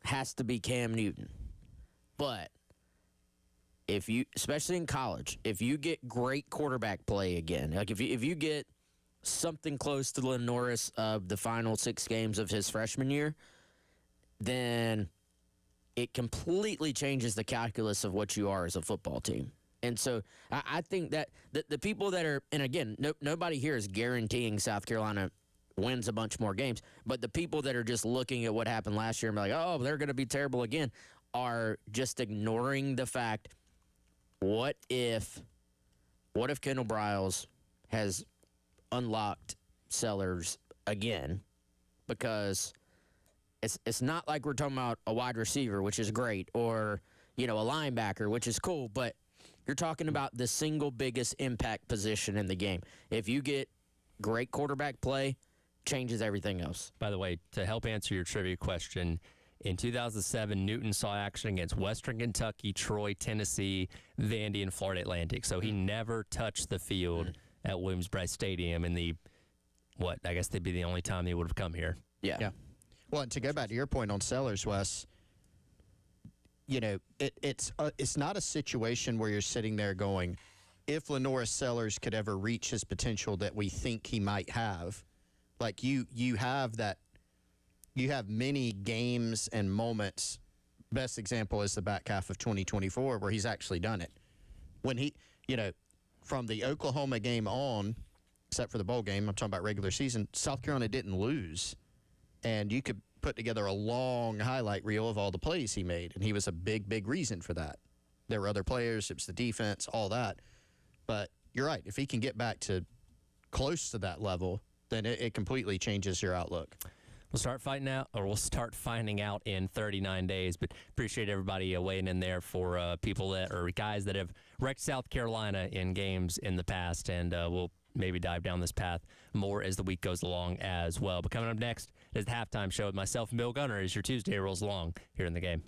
[SPEAKER 10] has to be Cam Newton, but if you, especially in college, if you get great quarterback play again, like if you get something close to Lenoris of the final 6 games of his freshman year, then it completely changes the calculus of what you are as a football team. And so I think that the people that are, and again, nobody here is guaranteeing South Carolina wins a bunch more games, but the people that are just looking at what happened last year and be like, oh, they're going to be terrible again, are just ignoring the fact, what if Kendall Briles has unlocked Sellers again? Because it's not like we're talking about a wide receiver, which is great, or, a linebacker, which is cool, but you're talking about the single biggest impact position in the game. If you get great quarterback play, changes everything else.
[SPEAKER 1] By the way, to help answer your trivia question, in 2007, Newton saw action against Western Kentucky, Troy, Tennessee, Vandy, and Florida Atlantic. So he never touched the field at Williams-Brice Stadium in I guess they'd be the only time they would have come here.
[SPEAKER 10] Yeah.
[SPEAKER 5] Well, and to go back to your point on Sellers, Wes, it's not a situation where you're sitting there going, if Lenoris Sellers could ever reach his potential that we think he might have, like you have many games and moments. Best example is the back half of 2024 where he's actually done it. When he, from the Oklahoma game on, except for the bowl game, I'm talking about regular season, South Carolina didn't lose. And you could put together a long highlight reel of all the plays he made, and he was a big, big reason for that. There were other players, it was the defense, all that. But you're right. If he can get back to close to that level, then it completely changes your outlook.
[SPEAKER 1] We'll start finding out in 39 days. But appreciate everybody weighing in there for people that are guys that have wrecked South Carolina in games in the past, and we'll maybe dive down this path more as the week goes along as well. But coming up next is the halftime show with myself and Bill Gunner as your Tuesday rolls along here in the game.